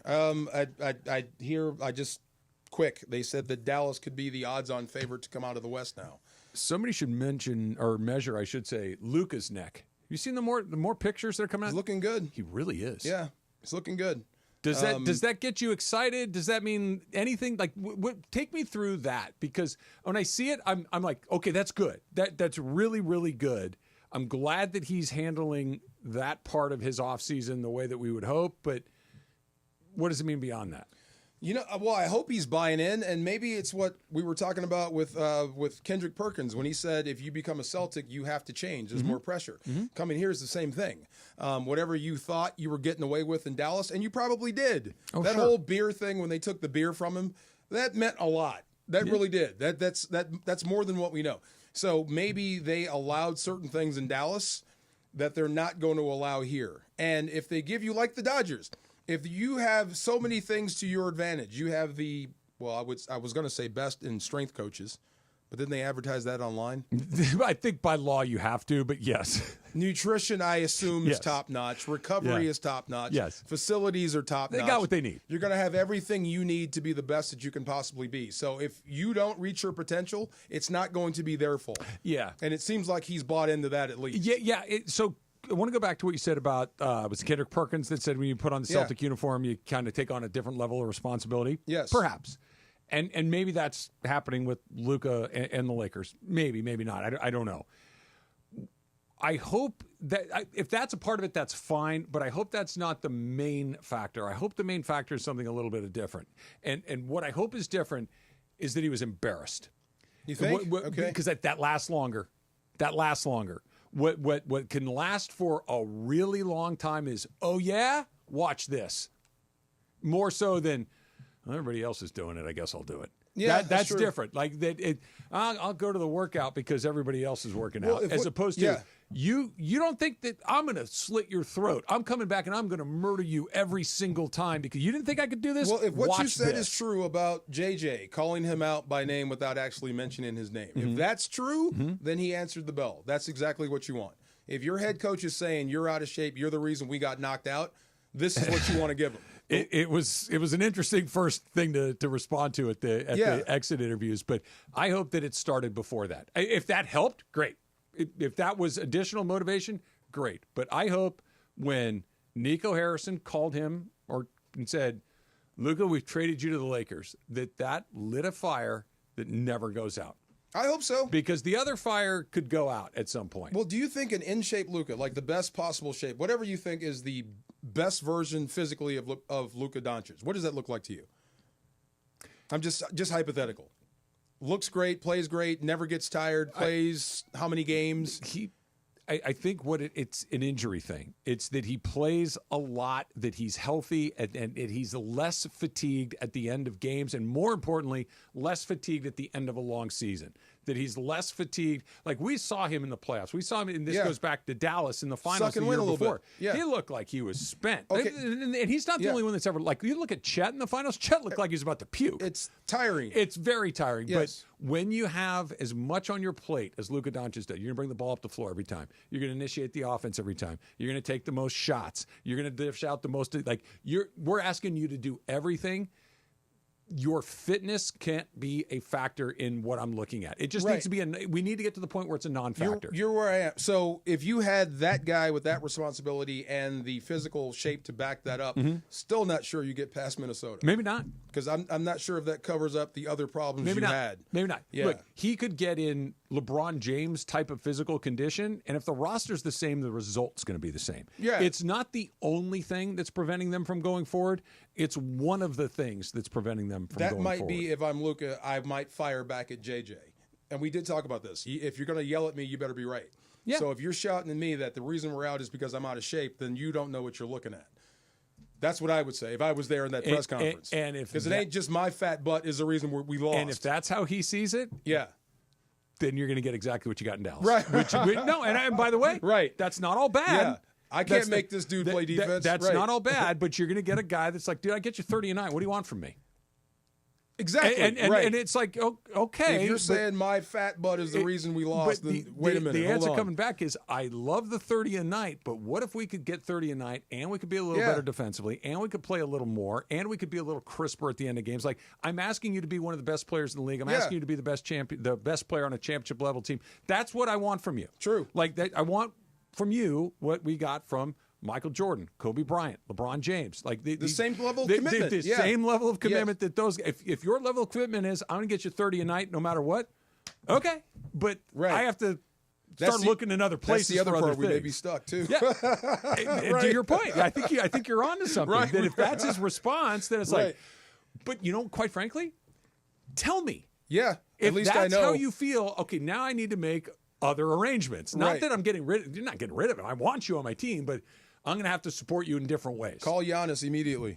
Quick, they said that Dallas could be the odds-on favorite to come out of the West now. Somebody should measure, I should say, Luka's neck. You seen the more pictures that are coming out? He's looking good. He really is. Yeah, he's looking good. Does that get you excited? Does that mean anything? Like, take me through that, because when I see it, I'm like, okay, that's good. That's really, really good. I'm glad that he's handling that part of his offseason the way that we would hope, but what does it mean beyond that? I hope he's buying in, and maybe it's what we were talking about with Kendrick Perkins when he said, if you become a Celtic, you have to change. There's more pressure. Coming here is the same thing. Whatever you thought you were getting away with in Dallas, and you probably did. Whole beer thing when they took the beer from him, that meant a lot. That really did. That's more than what we know. So maybe they allowed certain things in Dallas that they're not going to allow here. And if they give you, like the Dodgers, if you have so many things to your advantage, you have I was going to say best in strength coaches, but didn't they advertise that online? I think by law you have to, but yes. Nutrition, I assume, is top-notch. Recovery is top-notch. Yes. Facilities are top-notch. They got what they need. You're going to have everything you need to be the best that you can possibly be. So if you don't reach your potential, it's not going to be their fault. Yeah. And it seems like he's bought into that at least. Yeah. So I want to go back to what you said about was it Kendrick Perkins that said when you put on the Celtic uniform, you kind of take on a different level of responsibility? Yes. Perhaps. And maybe that's happening with Luka and the Lakers. Maybe not. I don't know. I hope that if that's a part of it, that's fine. But I hope that's not the main factor. I hope the main factor is something a little bit different. And what I hope is different is that he was embarrassed. You think? Okay. Because that lasts longer. What can last for a really long time is, oh yeah, watch this. More so than everybody else is doing it, I guess I'll do it. Yeah, that's true. different. Like that, I'll go to the workout because everybody else is working out, as opposed to you don't think that I'm going to slit your throat. I'm coming back and I'm going to murder you every single time because you didn't think I could do this. Well, if what you said this. is true about JJ calling him out by name without actually mentioning his name, if that's true, then he answered the bell. That's exactly what you want. If your head coach is saying you're out of shape, you're the reason we got knocked out, this is what you want to give him. It was an interesting first thing to respond to at the exit interviews, but I hope that it started before that. If that helped, great. If that was additional motivation, great. But I hope when Nico Harrison called him and said, Luka, we've traded you to the Lakers, that lit a fire that never goes out. I hope so. Because the other fire could go out at some point. Well, do you think an in-shape Luka, like the best possible shape, whatever you think is the best version physically of Luka Doncic, what does that look like to you? I'm just hypothetical. Looks great, plays great, never gets tired, plays how many games? I think it's an injury thing. It's that he plays a lot, that he's healthy, and he's less fatigued at the end of games, and more importantly, less fatigued at the end of a long season. That he's less fatigued. Like we saw him in the playoffs. We saw him, and this goes back to Dallas in the finals the year before. Yeah. He looked like he was spent. Okay. And he's not the only one that's ever, like, you look at Chet in the finals, Chet looked like he was about to puke. It's tiring. It's very tiring. Yes. But when you have as much on your plate as Luka Doncic does, you're going to bring the ball up the floor every time. You're going to initiate the offense every time. You're going to take the most shots. You're going to dish out the most, we're asking you to do everything. your fitness can't be a factor in what I'm looking at. It just needs to be we need to get to the point where it's a non-factor. You're where I am. So if you had that guy with that responsibility and the physical shape to back that up, still not sure you get past Minnesota. Maybe not. Because I'm not sure if that covers up the other problems Maybe you not. had. Maybe not. Yeah. Look, he could get in LeBron James type of physical condition, and if the roster's the same, the result's going to be the same. Yeah. It's not the only thing that's preventing them from going forward. It's one of the things that's preventing them from going forward. That might be, if I'm Luka, I might fire back at JJ. And we did talk about this. If you're going to yell at me, you better be right. Yeah. So if you're shouting at me that the reason we're out is because I'm out of shape, then you don't know what you're looking at. That's what I would say if I was there in that press conference. And if because it ain't just my fat butt is the reason we lost. And if that's how he sees it, then you're going to get exactly what you got in Dallas. Right. And by the way, that's not all bad. Yeah. I can't make this dude play defense. That's not all bad, but you're going to get a guy that's like, dude, I get you 30 a night. What do you want from me? Exactly. And it's like, okay. If you're saying my fat butt is the reason we lost, then wait a minute. The answer hold on. coming back is, I love the 30 a night, but what if we could get 30 a night and we could be a little better defensively and we could play a little more and we could be a little crisper at the end of games? Like, I'm asking you to be one of the best players in the league. I'm asking you to be the best champion, the best player on a championship level team. That's what I want from you. True. Like that, I want from you what we got from Michael Jordan, Kobe Bryant, LeBron James, like the same level of commitment. The same level of commitment that those. If your level of commitment is, I'm going to get you 30 a night, no matter what. Okay, but I have to start looking in other places. That's the other for part other we may things. be stuck too. Yeah. And to your point, I think you're on to something. Right. That if that's his response, then it's like, but quite frankly, tell me. Yeah. If at least that's I know how you feel, okay, now I need to make other arrangements. Not that I'm getting rid. You're not getting rid of him. I want you on my team, but I'm going to have to support you in different ways. Call Giannis immediately.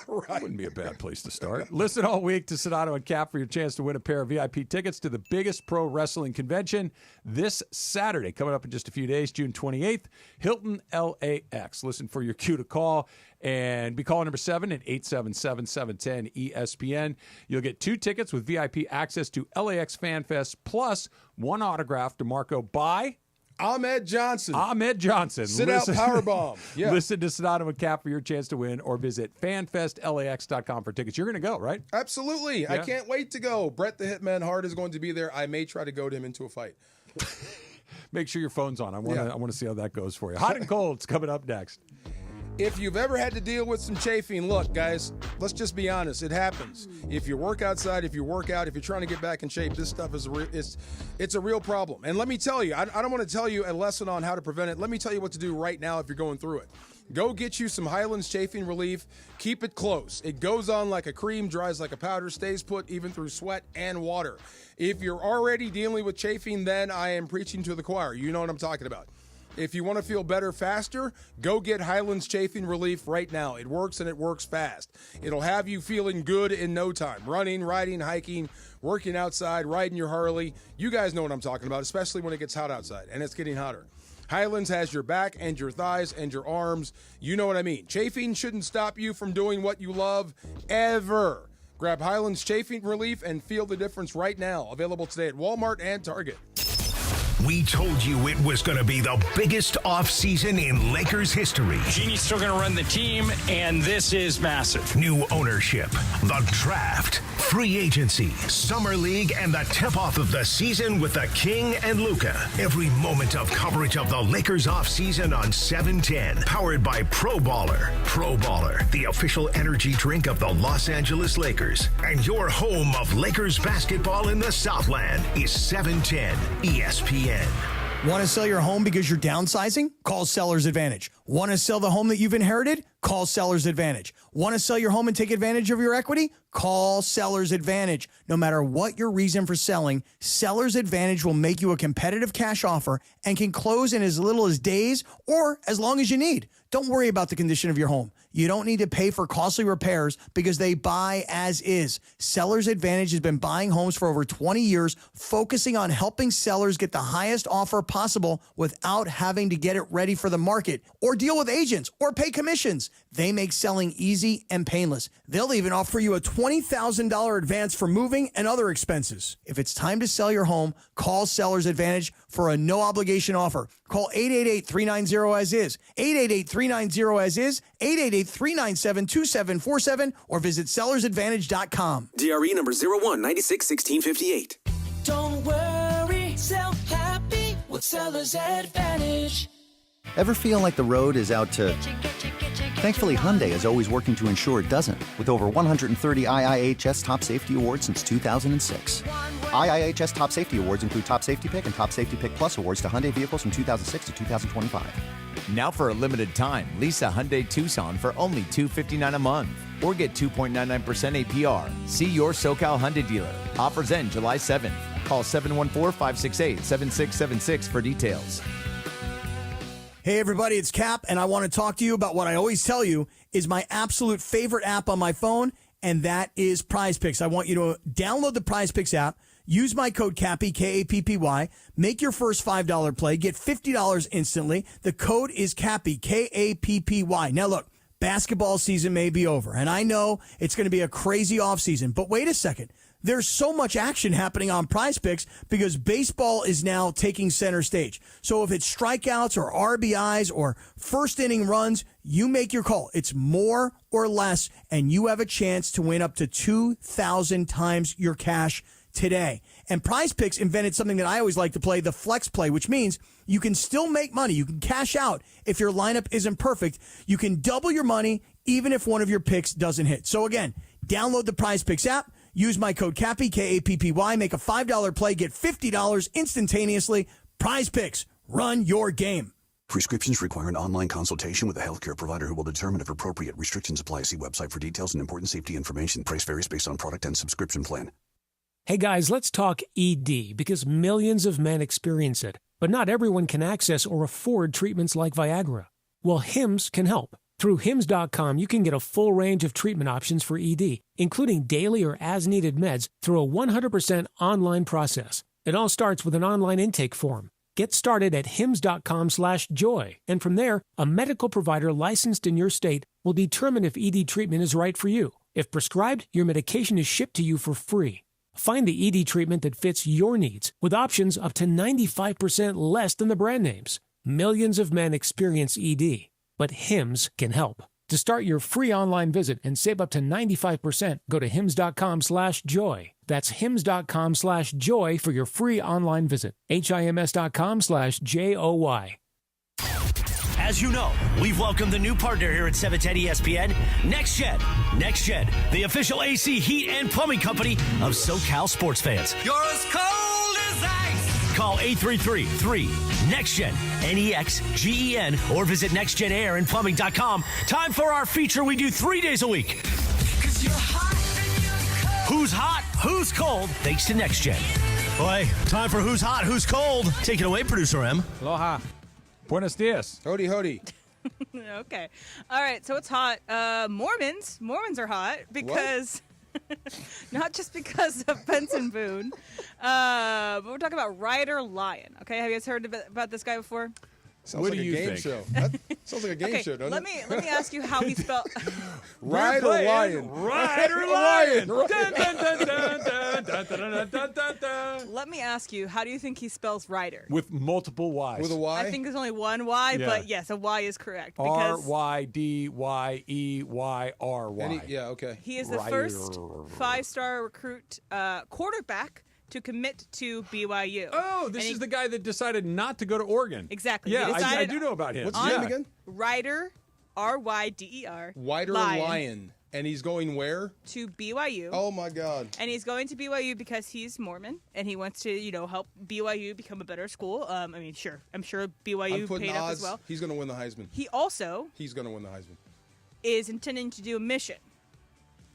Right. Wouldn't be a bad place to start. Listen all week to Sonato and Cap for your chance to win a pair of VIP tickets to the biggest pro wrestling convention this Saturday, coming up in just a few days, June 28th, Hilton LAX. Listen for your cue to call and be calling number 7 at 877-710-ESPN. You'll get 2 tickets with VIP access to LAX Fan Fest plus 1 autograph to Marco by Ahmed Johnson. Sit out powerbomb. Yeah. Listen to Sonato and Cap for your chance to win, or visit fanfestlax.com for tickets. You're going to go, right? Absolutely. Yeah. I can't wait to go. Brett the Hitman Hart is going to be there. I may try to goad him into a fight. Make sure your phone's on. I want to see how that goes for you. Hot and cold. It's coming up next. If you've ever had to deal with some chafing, look, guys, let's just be honest. It happens. If you work outside, if you work out, if you're trying to get back in shape, this stuff is it's a real problem. And let me tell you, I don't want to tell you a lesson on how to prevent it. Let me tell you what to do right now if you're going through it. Go get you some Highlands Chafing Relief. Keep it close. It goes on like a cream, dries like a powder, stays put even through sweat and water. If you're already dealing with chafing, then I am preaching to the choir. You know what I'm talking about. If you want to feel better faster, go get Highlands Chafing Relief right now. It works and it works fast. It'll have you feeling good in no time. Running, riding, hiking, working outside, riding your Harley. You guys know what I'm talking about, especially when it gets hot outside, and it's getting hotter. Highlands has your back and your thighs and your arms. You know what I mean. Chafing shouldn't stop you from doing what you love ever. Grab Highlands Chafing Relief and feel the difference right now. Available today at Walmart and Target. We told you it was going to be the biggest offseason in Lakers history. Jeanie's still going to run the team, and this is massive. New ownership, the draft, free agency, summer league, and the tip-off of the season with the King and Luka. Every moment of coverage of the Lakers offseason on 710. Powered by Pro Baller. Pro Baller, the official energy drink of the Los Angeles Lakers. And your home of Lakers basketball in the Southland is 710 ESPN. Want to sell your home because you're downsizing? Call Seller's Advantage. Want to sell the home that you've inherited? Call Seller's Advantage. Want to sell your home and take advantage of your equity? Call Seller's Advantage. No matter what your reason for selling, Seller's Advantage will make you a competitive cash offer and can close in as little as days or as long as you need. Don't worry about the condition of your home. You don't need to pay for costly repairs because they buy as is. Seller's Advantage has been buying homes for over 20 years, focusing on helping sellers get the highest offer possible without having to get it ready for the market or deal with agents or pay commissions. They make selling easy and painless. They'll even offer you a 20 $20,000 advance for moving and other expenses. If it's time to sell your home, call Seller's Advantage for a no-obligation offer. Call 888-390-AS-IS, 888-390-AS-IS, 888-397-2747, or visit sellersadvantage.com. DRE number 01961658. Don't worry, sell happy with Seller's Advantage. Ever feel like the road is out to... Thankfully, Hyundai is always working to ensure it doesn't, with over 130 IIHS Top Safety Awards since 2006. IIHS Top Safety Awards include Top Safety Pick and Top Safety Pick Plus awards to Hyundai vehicles from 2006 to 2025. Now for a limited time, lease a Hyundai Tucson for only $259 a month. Or get 2.99% APR. See your SoCal Hyundai dealer. Offers end July 7th. Call 714-568-7676 for details. Hey everybody, it's Cap, and I want to talk to you about what I always tell you is my absolute favorite app on my phone, and that is Prize Picks. I want you to download the Prize Picks app, use my code CAPPY, K-A-P-P-Y, make your first $5 play, get $50 instantly. The code is CAPPY, K-A-P-P-Y. Now look, basketball season may be over, and I know it's going to be a crazy offseason, but wait a second. There's so much action happening on Prize Picks because baseball is now taking center stage. So if it's strikeouts or RBIs or first inning runs, you make your call. It's more or less, and you have a chance to win up to 2,000 times your cash today. And Prize Picks invented something that I always like to play, the flex play, which means you can still make money. You can cash out if your lineup isn't perfect. You can double your money even if one of your picks doesn't hit. So again, download the Prize Picks app. Use my code CAPPY, K-A-P-P-Y. Make a $5 play. Get $50 instantaneously. Prize Picks. Run your game. Prescriptions require an online consultation with a healthcare provider who will determine if appropriate. Restrictions apply. See website for details and important safety information. Price varies based on product and subscription plan. Hey guys, let's talk ED because millions of men experience it, but not everyone can access or afford treatments like Viagra. Well, Hims can help. Through Hims.com, you can get a full range of treatment options for ED, including daily or as-needed meds through a 100% online process. It all starts with an online intake form. Get started at Hims.com/joy, and from there, a medical provider licensed in your state will determine if ED treatment is right for you. If prescribed, your medication is shipped to you for free. Find the ED treatment that fits your needs with options up to 95% less than the brand names. Millions of men experience ED. But Hims can help. To start your free online visit and save up to 95%, go to Hims.com/joy. That's Hims.com/joy for your free online visit. HIMS.com/JOY. As you know, we've welcomed the new partner here at 710 ESPN, NextGen. NextGen, the official AC, heat, and plumbing company of SoCal sports fans. You're as cold as ice. Call 833-3-NEXTGEN, NEXGEN, or visit nextgenairandplumbing.com. Time for our feature we do 3 days a week. 'Cause you're hot and you're cold. Who's hot, who's cold, thanks to NextGen. Boy, time for Who's Hot, Who's Cold. Take it away, Producer M. Aloha. Buenos dias. Hody, hody. Okay. All right, so it's hot. Mormons are hot because... Not just because of Benson Boone, but we're talking about Ryder Lyon. Okay, have you guys heard about this guy before? Sounds What like do a you game think? show. Sounds like a game show, doesn't let it? me ask you how he spelled Ryder Lyon. Ryder Lyon. Let me ask you, how do you think he spells Ryder? With multiple Y's. With a Y? I think there's only one Y, Yeah. but yes, a Y is correct. Because RYDYEYRY. Yeah, okay. he is the first 5-star recruit quarterback to commit to BYU. Oh, this is the guy that decided not to go to Oregon. Exactly. Yeah, He I decided do know about him. What's his name again? Ryder, R-Y-D-E-R. Ryder Lyon. And he's going where? To BYU. Oh, my God. And he's going to BYU because he's Mormon, and he wants to, help BYU become a better school. I'm sure BYU paid up as well. He's going to win the Heisman. He also He's going to win the Heisman. is intending to do a mission.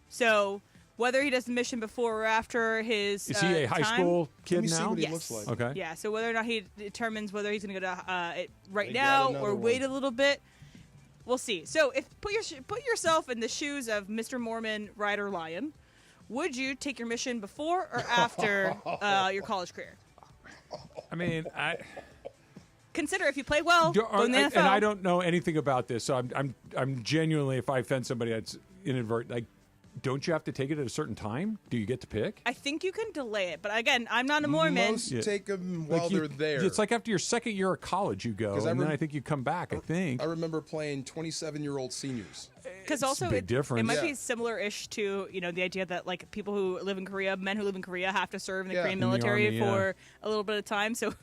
So whether he does the mission before or after his Is he a high time, school kid Let me now? see what he Yes. looks like. Okay. Yeah, so whether or not he determines whether he's going to go to it right They got now another or wait one. a little bit, we'll see. So if put yourself in the shoes of Mr. Mormon Ryder Lyon, would you take your mission before or after your college career? I mean, Consider if you play well, go in the NFL. and I don't know anything about this, so I'm genuinely, if I offend somebody, that's inadvertent. Like, don't you have to take it at a certain time? Do you get to pick? I think you can delay it, but again, I'm not a Mormon. Most take them while they're there. It's like after your second year of college, you go, and then I think you come back. I think. I remember playing 27-year-old seniors. Because also big difference. It might be similar-ish to the idea that like people who live in Korea, men who live in Korea, have to serve in the Korean military for a little bit of time. So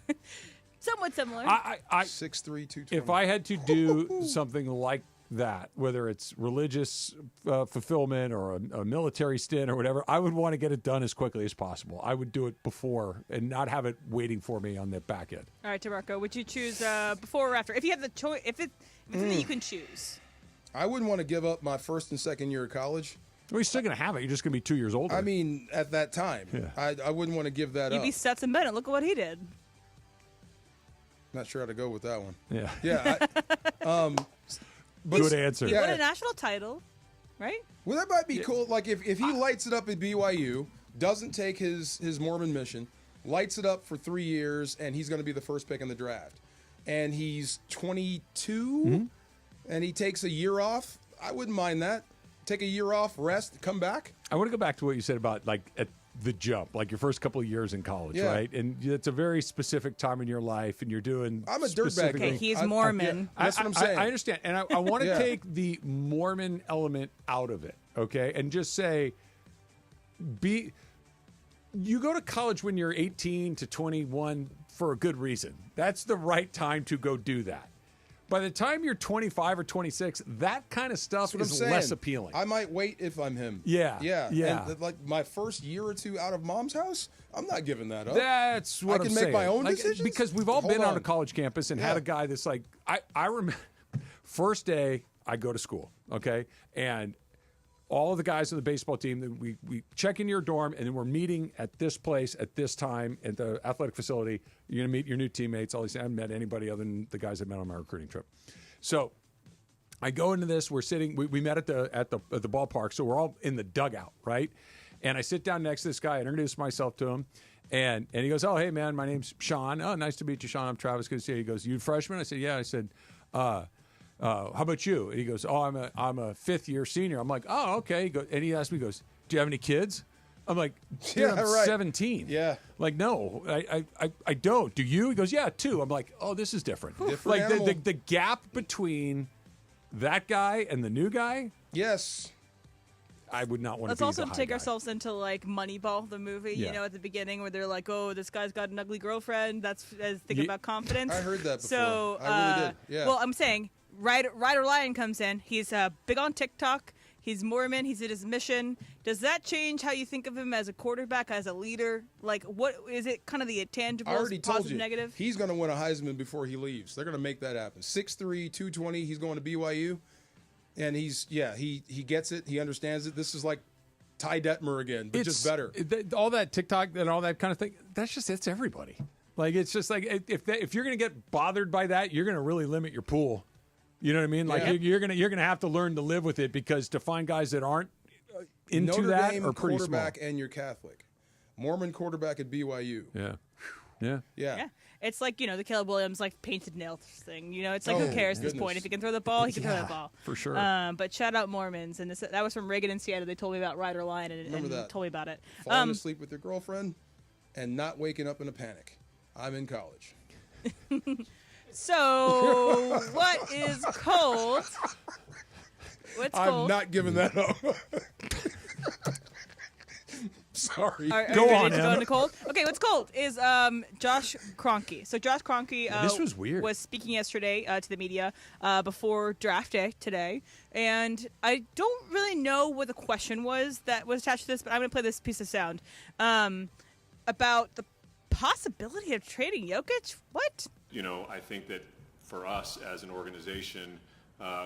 somewhat similar. 6'3", 220. If I had to do something like that, whether it's religious fulfillment or a military stint or whatever, I would want to get it done as quickly as possible. I would do it before and not have it waiting for me on the back end. All right, DeMarco, would you choose before or after? If you have the choice, if it's something you can choose. I wouldn't want to give up my first and second year of college. Well, you're still going to have it. You're just going to be 2 years older. I mean, at that time, I wouldn't want to give that up. You'd be Stetson Bennett. Look at what he did. Not sure how to go with that one. Yeah. Yeah. Good answer. He won a national title, right? Well, that might be cool. Like if he lights it up at BYU, doesn't take his Mormon mission, lights it up for 3 years, and he's going to be the first pick in the draft. And he's 22, and he takes a year off. I wouldn't mind that. Take a year off, rest, come back. I want to go back to what you said about like at the jump, like your first couple of years in college, right? And it's a very specific time in your life, and you're doing. I'm a dirtbag. Okay, he's Mormon. That's what I'm saying. I understand, and I want to take the Mormon element out of it, okay, and just say, you go to college when you're 18 to 21 for a good reason. That's the right time to go do that. By the time you're 25 or 26, that kind of stuff is less appealing. I might wait if I'm him. Yeah. And like my first year or two out of mom's house, I'm not giving that up. That's what I can I'm make saying. my own Like, decisions. because we've all been on a college campus and had a guy that's like, I remember first day I go to school, okay, and all of the guys on the baseball team, we check in your dorm, and then we're meeting at this place at this time at the athletic facility. You're going to meet your new teammates. All these, I haven't met anybody other than the guys I met on my recruiting trip. So I go into this. We're sitting. We met at the ballpark, so we're all in the dugout, right? And I sit down next to this guy. I introduce myself to him, and he goes, "Oh, hey man, my name's Sean. Oh, nice to meet you, Sean. I'm Travis. Good to see you." He goes, "You a freshman?" I said, "Yeah." I said, how about you? And he goes, "Oh, I'm a fifth year senior." I'm like, "Oh, okay." And he asked me, he goes, "Do you have any kids?" I'm like, "Dude, I'm 17." Yeah. Like, no, I don't. Do you? He goes, "Yeah, 2." I'm like, "Oh, this is different." Like the gap between that guy and the new guy. Yes. I would not want Let's to be also the high take guy. ourselves into like Moneyball, the movie, at the beginning where they're like, "Oh, this guy's got an ugly girlfriend." That's thinking about confidence. I heard that before. So, I really did. Yeah. Well, I'm saying Ryder Lion comes in. He's big on TikTok. He's Mormon. He's at his mission. Does that change how you think of him as a quarterback, as a leader? Like, what is it? Kind of the intangibles, I already told positive, you, negative. he's going to win a Heisman before he leaves. They're going to make that happen. 6'3", 220. He's going to BYU, and he gets it. He understands it. This is like Ty Detmer again, but just better. All that TikTok and all that kind of thing. It's everybody. Like, it's just like if you're going to get bothered by that, you're going to really limit your pool. You know what I mean? Like you're gonna have to learn to live with it, because to find guys that aren't into Notre that Dame are pretty quarterback small. and you're Catholic. Mormon quarterback at BYU. Yeah. It's like, the Caleb Williams like painted nails thing. It's like, who cares at this point? If he can throw the ball, he can throw the ball. For sure. But shout out Mormons, and that was from Reagan and Seattle. They told me about Ryder Lion and told me about it. Falling asleep with your girlfriend and not waking up in a panic. I'm in college. So, what is cold? What's cold? I'm not giving that up. Sorry. Go on, Go into cold. Okay, what's cold is Josh Kroenke. So Josh Kroenke this was weird. Was speaking yesterday to the media before draft day today, and I don't really know what the question was that was attached to this, but I'm going to play this piece of sound about the possibility of trading Jokic. What? I think that for us as an organization,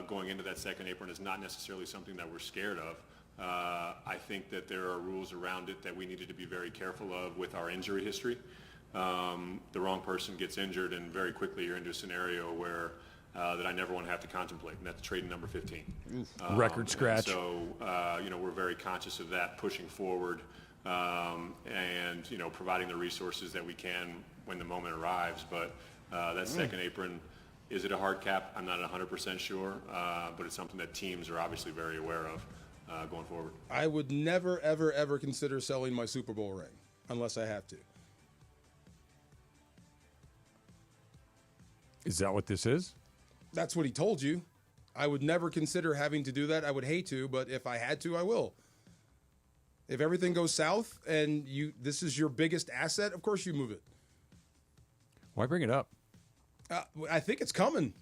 going into that second apron is not necessarily something that we're scared of. I think that there are rules around it that we needed to be very careful of with our injury history. The wrong person gets injured, and very quickly you're into a scenario where that I never want to have to contemplate, and that's trading number 15. Record scratch. So, we're very conscious of that pushing forward, and, providing the resources that we can when the moment arrives. But that second apron, is it a hard cap? I'm not 100% sure, but it's something that teams are obviously very aware of. going forward. I would never, ever, ever consider selling my Super Bowl ring unless I have to. Is that what this is? That's what he told you. I would never consider having to do that. I would hate to, but if I had to, I will. If everything goes south and this is your biggest asset, of course you move it. Why bring it up? I think it's coming.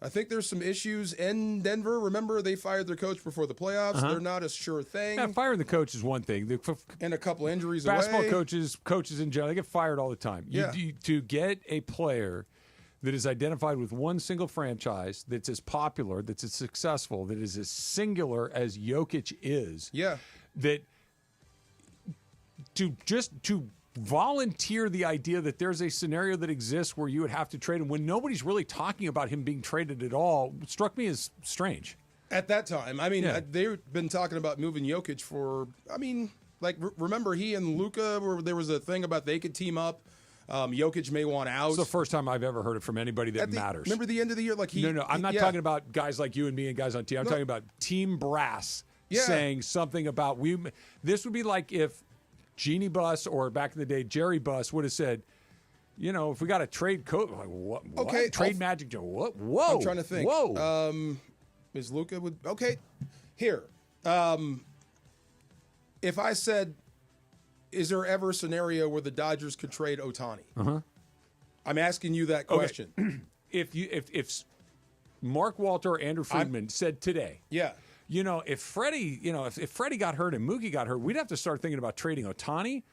I think there's some issues in Denver. Remember, they fired their coach before the playoffs. They're not a sure thing. Yeah, firing the coach is one thing. And a couple injuries basketball away. coaches in general, they get fired all the time. Yeah. To get a player that is identified with one single franchise, that's as popular, that's as successful, that is as singular as Jokic is. Yeah. That to volunteer the idea that there's a scenario that exists where you would have to trade him when nobody's really talking about him being traded at all struck me as strange. At that time. I mean, they've been talking about moving Jokic for, remember he and Luka, where there was a thing about they could team up. Jokic may want out. It's the first time I've ever heard it from anybody that matters. Remember the end of the year? No, I'm not talking about guys like you and me and guys on team. I'm talking about team brass saying something about this would be like if Jeanie Buss or back in the day Jerry Buss would have said, if we got to trade coach, like what? Okay, trade Magic Joe. What? Whoa! I'm trying to think. Whoa! Is Luka would okay? Here, if I said, is there ever a scenario where the Dodgers could trade Ohtani? I'm asking you that question. Okay. If Mark Walter or Andrew Friedman said today, if Freddie, if Freddie got hurt and Mookie got hurt, we'd have to start thinking about trading Ohtani.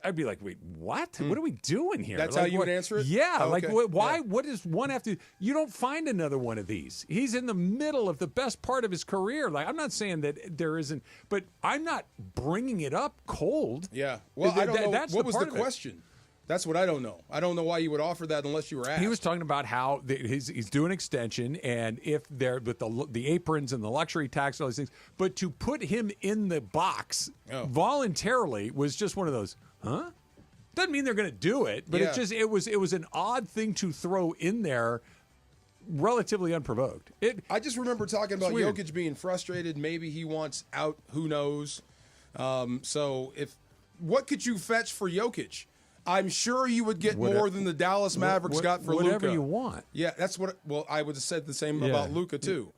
I'd be like, wait, what? What are we doing here? That's how you would answer it? Yeah. Oh, okay. Why? Yeah. What does one have to? You don't find another one of these. He's in the middle of the best part of his career. Like, I'm not saying that there isn't, but I'm not bringing it up cold. Yeah. Well, I don't know. What was the question? That's what I don't know. I don't know why you would offer that unless you were asked. He was talking about how he's doing extension, and if they're with the aprons and the luxury tax and all these things, but to put him in the box voluntarily was just one of those, huh? Doesn't mean they're going to do it, but it was an odd thing to throw in there, relatively unprovoked. I just remember talking about Jokic being frustrated. Maybe he wants out. Who knows? So what could you fetch for Jokic? I'm sure you would get more than the Dallas Mavericks got for Luka. Whatever you want. Yeah, that's what. Well, I would have said the same about Luka too.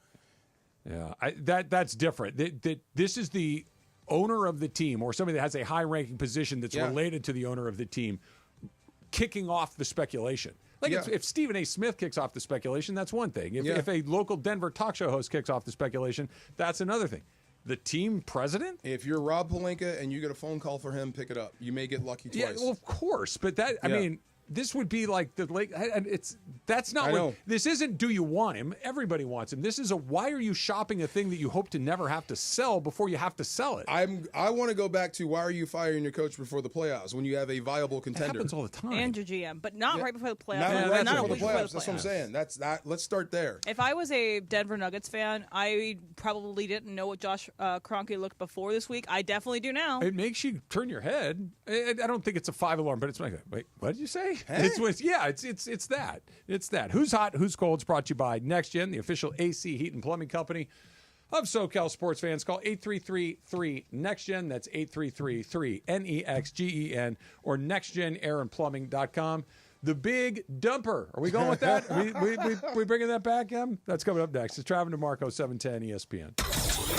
Yeah, that's different. This is the owner of the team or somebody that has a high-ranking position that's related to the owner of the team, kicking off the speculation. Like if Stephen A. Smith kicks off the speculation, that's one thing. If a local Denver talk show host kicks off the speculation, that's another thing. The team president? If you're Rob Pelinka and you get a phone call for him, pick it up. You may get lucky twice. Yeah, well, of course. But I mean, this would be like the late. That's not what. This isn't. Do you want him? Everybody wants him. This is why are you shopping a thing that you hope to never have to sell before you have to sell it? I want to go back to why are you firing your coach before the playoffs when you have a viable contender? It happens all the time. And your GM, but not right before the playoffs. Not before the playoffs. That's what I'm saying. Let's start there. If I was a Denver Nuggets fan, I probably didn't know what Josh Kroenke looked before this week. I definitely do now. It makes you turn your head. I don't think it's a 5-alarm, but it's like, wait, what did you say? Hey? It's that. It's that. Who's hot, who's cold? It's brought to you by Next Gen, the official AC heat and plumbing company of SoCal sports fans. Call 833-3-NEXTGEN. That's 833-3-NEXGEN or nextgenairandplumbing.com. The Big Dumper. Are we going with that? we bringing that back, Em? That's coming up next. It's Travis DeMarco, 710 ESPN.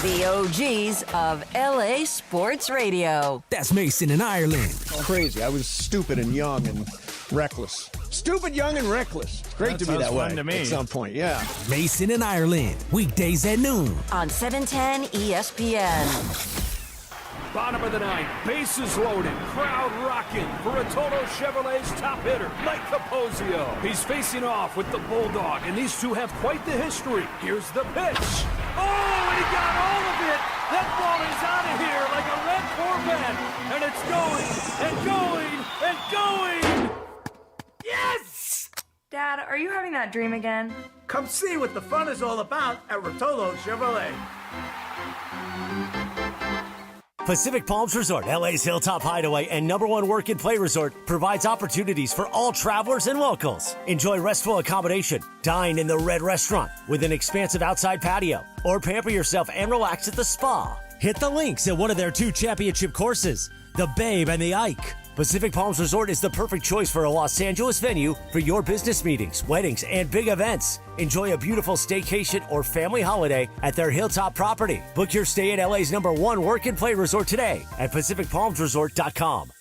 The OGs of LA Sports Radio. That's Mason in Ireland. Crazy. I was stupid and young and reckless. Stupid, young, and reckless. It's great to be that way to me. At some point, yeah. Mason in Ireland. Weekdays at noon. On 710 ESPN. Bottom of the ninth, bases loaded, crowd rocking for Rotolo Chevrolet's top hitter, Mike Capozio. He's facing off with the Bulldog, and these two have quite the history. Here's the pitch. Oh, and he got all of it. That ball is out of here like a red Corvette, and it's going and going and going. Yes! Dad, are you having that dream again? Come see what the fun is all about at Rotolo Chevrolet. Pacific Palms Resort, LA's Hilltop Hideaway and #1 work and play resort, provides opportunities for all travelers and locals. Enjoy restful accommodation, dine in the Red Restaurant with an expansive outside patio, or pamper yourself and relax at the spa. Hit the links at one of their 2 championship courses, the Babe and the Ike. Pacific Palms Resort is the perfect choice for a Los Angeles venue for your business meetings, weddings, and big events. Enjoy a beautiful staycation or family holiday at their Hilltop property. Book your stay at LA's #1 work and play resort today at PacificPalmsResort.com.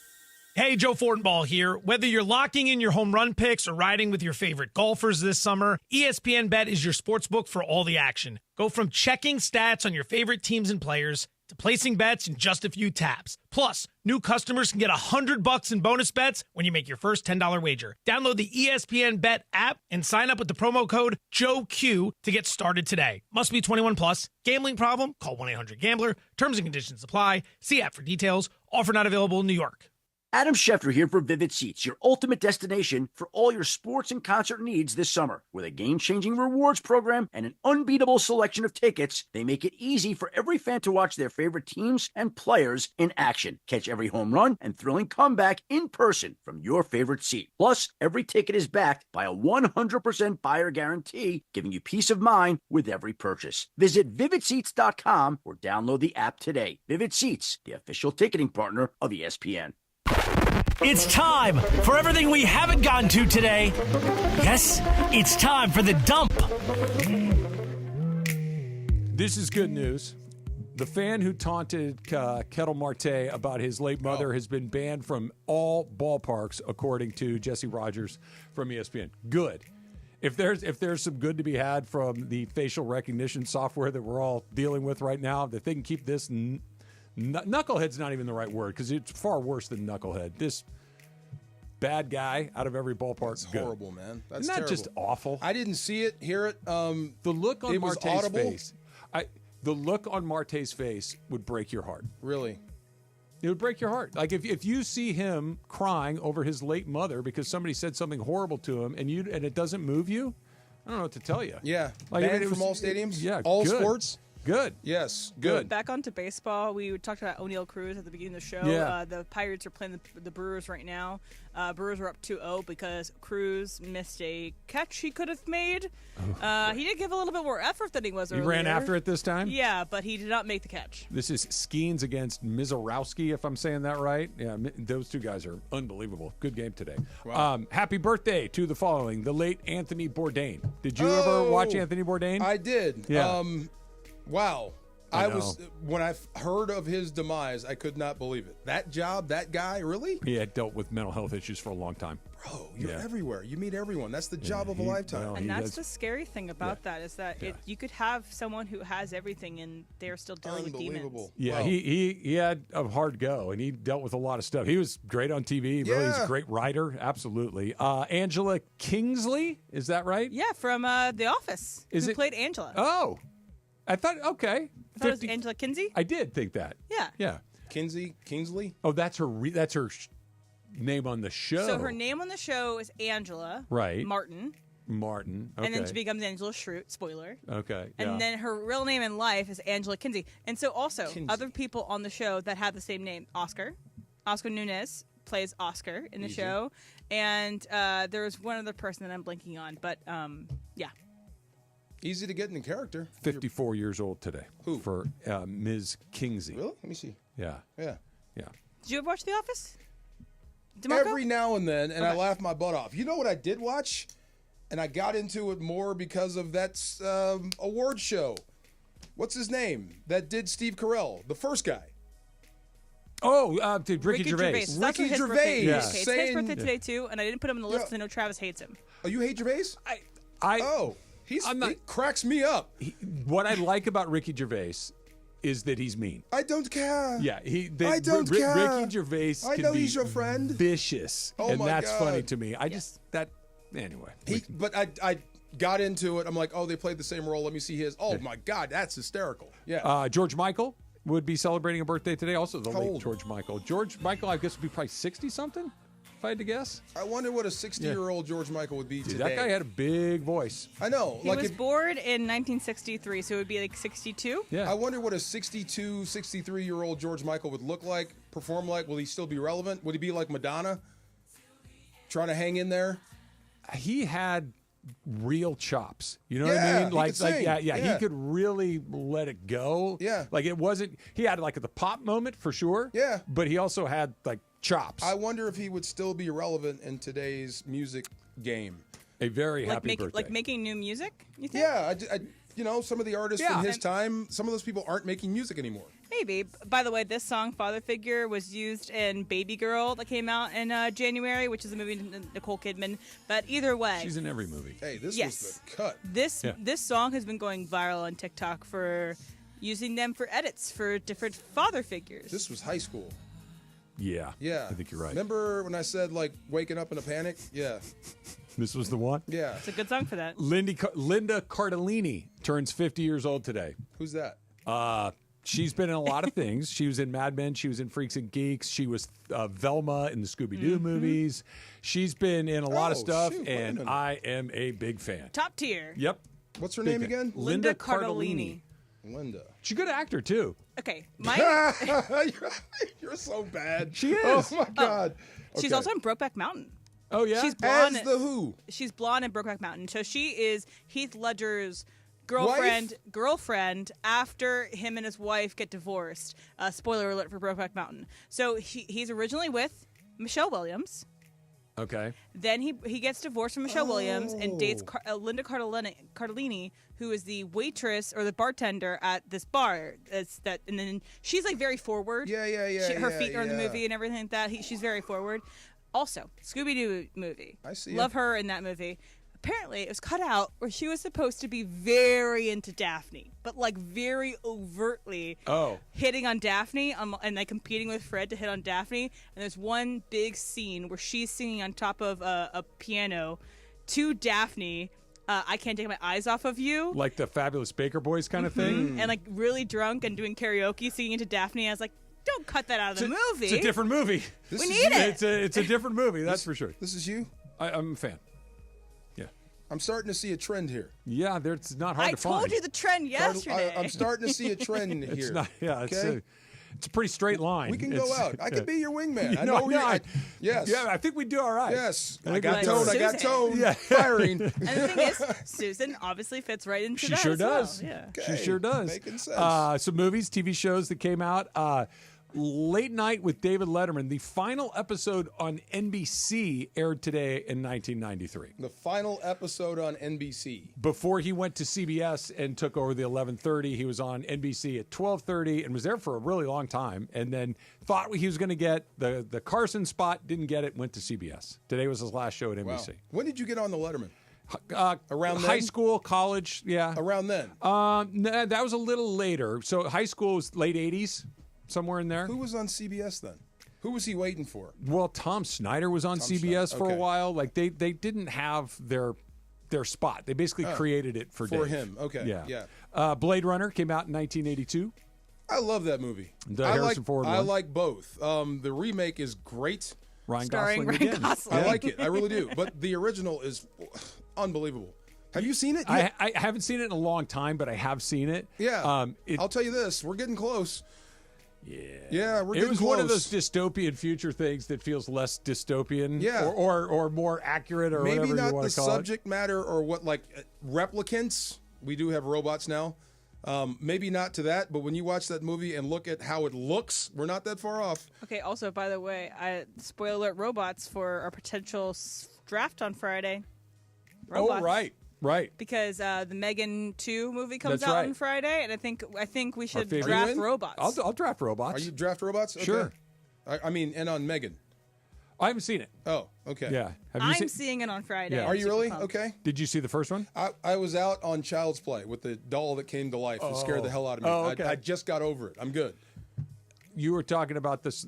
Hey, Joe Fortenbaugh here. Whether you're locking in your home run picks or riding with your favorite golfers this summer, ESPN Bet is your sportsbook for all the action. Go from checking stats on your favorite teams and players to placing bets in just a few taps. Plus, new customers can get $100 in bonus bets when you make your first $10 wager. Download the ESPN Bet app and sign up with the promo code JOEQ to get started today. Must be 21 plus. Gambling problem? Call 1-800-GAMBLER. Terms and conditions apply. See app for details. Offer not available in New York. Adam Schefter here for Vivid Seats, your ultimate destination for all your sports and concert needs this summer. With a game-changing rewards program and an unbeatable selection of tickets, they make it easy for every fan to watch their favorite teams and players in action. Catch every home run and thrilling comeback in person from your favorite seat. Plus, every ticket is backed by a 100% buyer guarantee, giving you peace of mind with every purchase. Visit VividSeats.com or download the app today. Vivid Seats, the official ticketing partner of ESPN. It's time for everything we haven't gotten to today. Yes, it's time for the dump. This is good news. The fan who taunted Kettle Marte about his late mother has been banned from all ballparks, according to Jesse Rodgers from ESPN. Good. If there's some good to be had from the facial recognition software that we're all dealing with right now, that they can keep this... Knucklehead's not even the right word because it's far worse than knucklehead. This bad guy out of every ballpark. That's horrible, man. That's Isn't that terrible. just awful? I didn't see it, hear it. The look on it was Marte's audible. face. The look on Marte's face would break your heart. Really? It would break your heart. Like if you see him crying over his late mother because somebody said something horrible to him and it doesn't move you, I don't know what to tell you. Yeah. Like, Banned it from was- all stadiums? Yeah. All good. sports? Good. Yes, good. Back onto baseball, we talked about O'Neal Cruz at the beginning of the show. Yeah. The Pirates are playing the Brewers right now. Brewers are up 2-0 because Cruz missed a catch he could have made. He did give a little bit more effort than he was He earlier. ran after it this time? Yeah, but he did not make the catch. This is Skeens against Mizorowski, if I'm saying that right. Yeah, those two guys are unbelievable. Good game today. Wow. Happy birthday to the following, the late Anthony Bourdain. Did you ever watch Anthony Bourdain? I did. Yeah. Wow. I When I heard of his demise, I could not believe it. That job, that guy, really? He had dealt with mental health issues for a long time. Bro, you're everywhere. You meet everyone. That's the job of a lifetime. And that's the scary thing about that is that you could have someone who has everything and they're still dealing with demons. Yeah, he had a hard go, and he dealt with a lot of stuff. He was great on TV. Really, he's a great writer. Absolutely. Angela Kingsley, is that right? Yeah, from The Office. Who played Angela? Oh, I thought, okay. I thought it was Angela Kinsey? I did think that. Yeah. Yeah. Kingsley? Oh, that's her name on the show. So her name on the show is Angela Right. Martin. Martin. Okay. And then she becomes Angela Schrute, spoiler. Okay. And yeah. then her real name in life is Angela Kinsey. And so also other people on the show that have the same name, Oscar Nunez plays Oscar in the show. And there's one other person that I'm blanking on. But yeah. Easy to get into character. 54 years old today. Who? For Ms. Kingsley. Really? Let me see. Yeah. Yeah. Yeah. Did you ever watch The Office? DeMarco? Every now and then, and I laugh my butt off. You know what I did watch? And I got into it more because of that award show. What's his name? That did Steve Carell, the first guy. Oh, Ricky Gervais. That's Ricky his Gervais. birthday. Yeah. It's his birthday today, too, and I didn't put him on the list because I know Travis hates him. Oh, you hate Gervais? He cracks me up. What I like about Ricky Gervais is that he's mean. I don't care. Yeah, I don't care. Ricky Gervais I can know be he's your friend. vicious, Oh and my that's God. funny to me. Anyway. But I got into it. I'm like, oh, they played the same role. Let me see his. Oh my God, that's hysterical. Yeah. George Michael would be celebrating a birthday today. Also, the How late old? George Michael. George Michael, I guess, would be probably 60 something. if I had to guess. I wonder what a 60-year-old George Michael would be Dude, today. that guy had a big voice. I know. He was born in 1963, so it would be like 62. Yeah. I wonder what a 62, 63-year-old George Michael would look like, perform like. Will he still be relevant? Would he be like Madonna, trying to hang in there? He had real chops. You know what I Yeah, mean? he Like, could sing. yeah, he Yeah. could really let it go. Yeah. Like it wasn't. He had like the pop moment for sure. Yeah. But he also had like chops. I wonder if he would still be relevant in today's music game. A very happy birthday. Like making new music, you think? Yeah, some of the artists Yeah. from his time, some of those people aren't making music anymore. Maybe. By the way, this song, Father Figure, was used in Baby Girl that came out in January, which is a movie with Nicole Kidman. But either way. She's in every movie. Hey, this Yes. was the cut. This song has been going viral on TikTok for using them for edits for different father figures. This was high school. Yeah. Yeah. I think you're right. Remember when I said, like, waking up in a panic? Yeah. This was the one? Yeah. It's a good song for that. Linda Cardellini turns 50 years old today. Who's that? She's been in a lot of things. She was in Mad Men. She was in Freaks and Geeks. She was Velma in the Scooby-Doo movies. She's been in a lot of stuff, shoot, wait a and minute. I am a big fan. Top tier. Yep. What's her Big name fan. again? Linda Cardellini. Linda. She's a good actor, too. Okay. My You're so bad. She is. Oh, my God. She's Okay. also in Brokeback Mountain. Oh, yeah? She's blonde. As the Who. She's blonde in Brokeback Mountain. So she is Heath Ledger's girlfriend after him and his wife get divorced. Spoiler alert for Brokeback Mountain. So he's originally with Michelle Williams. Okay. Then he gets divorced from Michelle Williams and dates Linda Cardellini, who is the waitress or the bartender at this bar. And then she's like very forward. Yeah. Her feet are in the movie and everything like that. She's very forward. Also, Scooby-Doo movie. I see. Love her in that movie. Apparently, it was cut out where she was supposed to be very into Daphne, but like very overtly hitting on Daphne and like competing with Fred to hit on Daphne. And there's one big scene where she's singing on top of a piano to Daphne. I can't take my eyes off of you. Like the Fabulous Baker Boys kind of thing? And like really drunk and doing karaoke, singing into Daphne. I was like, don't cut that out of the movie. It's a different movie. We need it. It's a different movie, that's for sure. This is you? I'm a fan. I'm starting to see a trend here. Yeah, it's not hard I to find. told you the trend yesterday. I'm starting to see a trend here. It's not. Yeah, okay? it's a pretty straight line. We can go out. I could be your wingman. I No, know yeah, yes. Yeah, I think we do all right. Yes. I I got think we do all tone. I right. got tone. Yeah. Firing. And the thing is, Susan obviously fits right into She that sure as well. does. Yeah. She sure does. Making sense. Some movies, TV shows that came out. Late Night with David Letterman. The final episode on NBC aired today in 1993. The final episode on NBC. Before he went to CBS and took over the 11:30, he was on NBC at 12:30 and was there for a really long time. And then thought he was going to get the Carson spot, didn't get it, went to CBS. Today was his last show at NBC. Wow. When did you get on the Letterman? Around high then? school, college, yeah. Around then? No, that was a little later. So high school was late 80s, somewhere in there. Who was on CBS then? Who was he waiting for? Well, Tom Snyder was on CBS for a while. Like they didn't have their spot. They basically created it for Dave. him. Okay. Yeah. Blade Runner came out in 1982. I love that movie. The Harrison Ford I one. like both. The remake is great. Starring Ryan Gosling. I like it. I really do. But the original is unbelievable. Have you seen it? I haven't seen it in a long time, but I have seen it. Yeah. I'll tell you this. We're getting close. Yeah, we're getting close. It was one of those dystopian future things that feels less dystopian, or more accurate, or maybe whatever not you want the to call subject matter, or what replicants. We do have robots now. Maybe not to that, but when you watch that movie and look at how it looks, we're not that far off. Okay, also, by the way, spoiler alert, robots for our potential draft on Friday. Robots. Oh, right. Because the Megan 2 movie comes That's out right. on Friday, and I think we should favorite. draft robots. I'll draft robots. Are you draft robots? Okay. Sure. I mean, and on Megan. I haven't seen it. Oh, okay. Yeah. Have you I'm seeing it on Friday. Yeah. I'm Are you super really? pumped. Okay. Did you see the first one? I was out on Child's Play with the doll that came to life. It scared the hell out of me. Oh, okay. I just got over it. I'm good. You were talking about this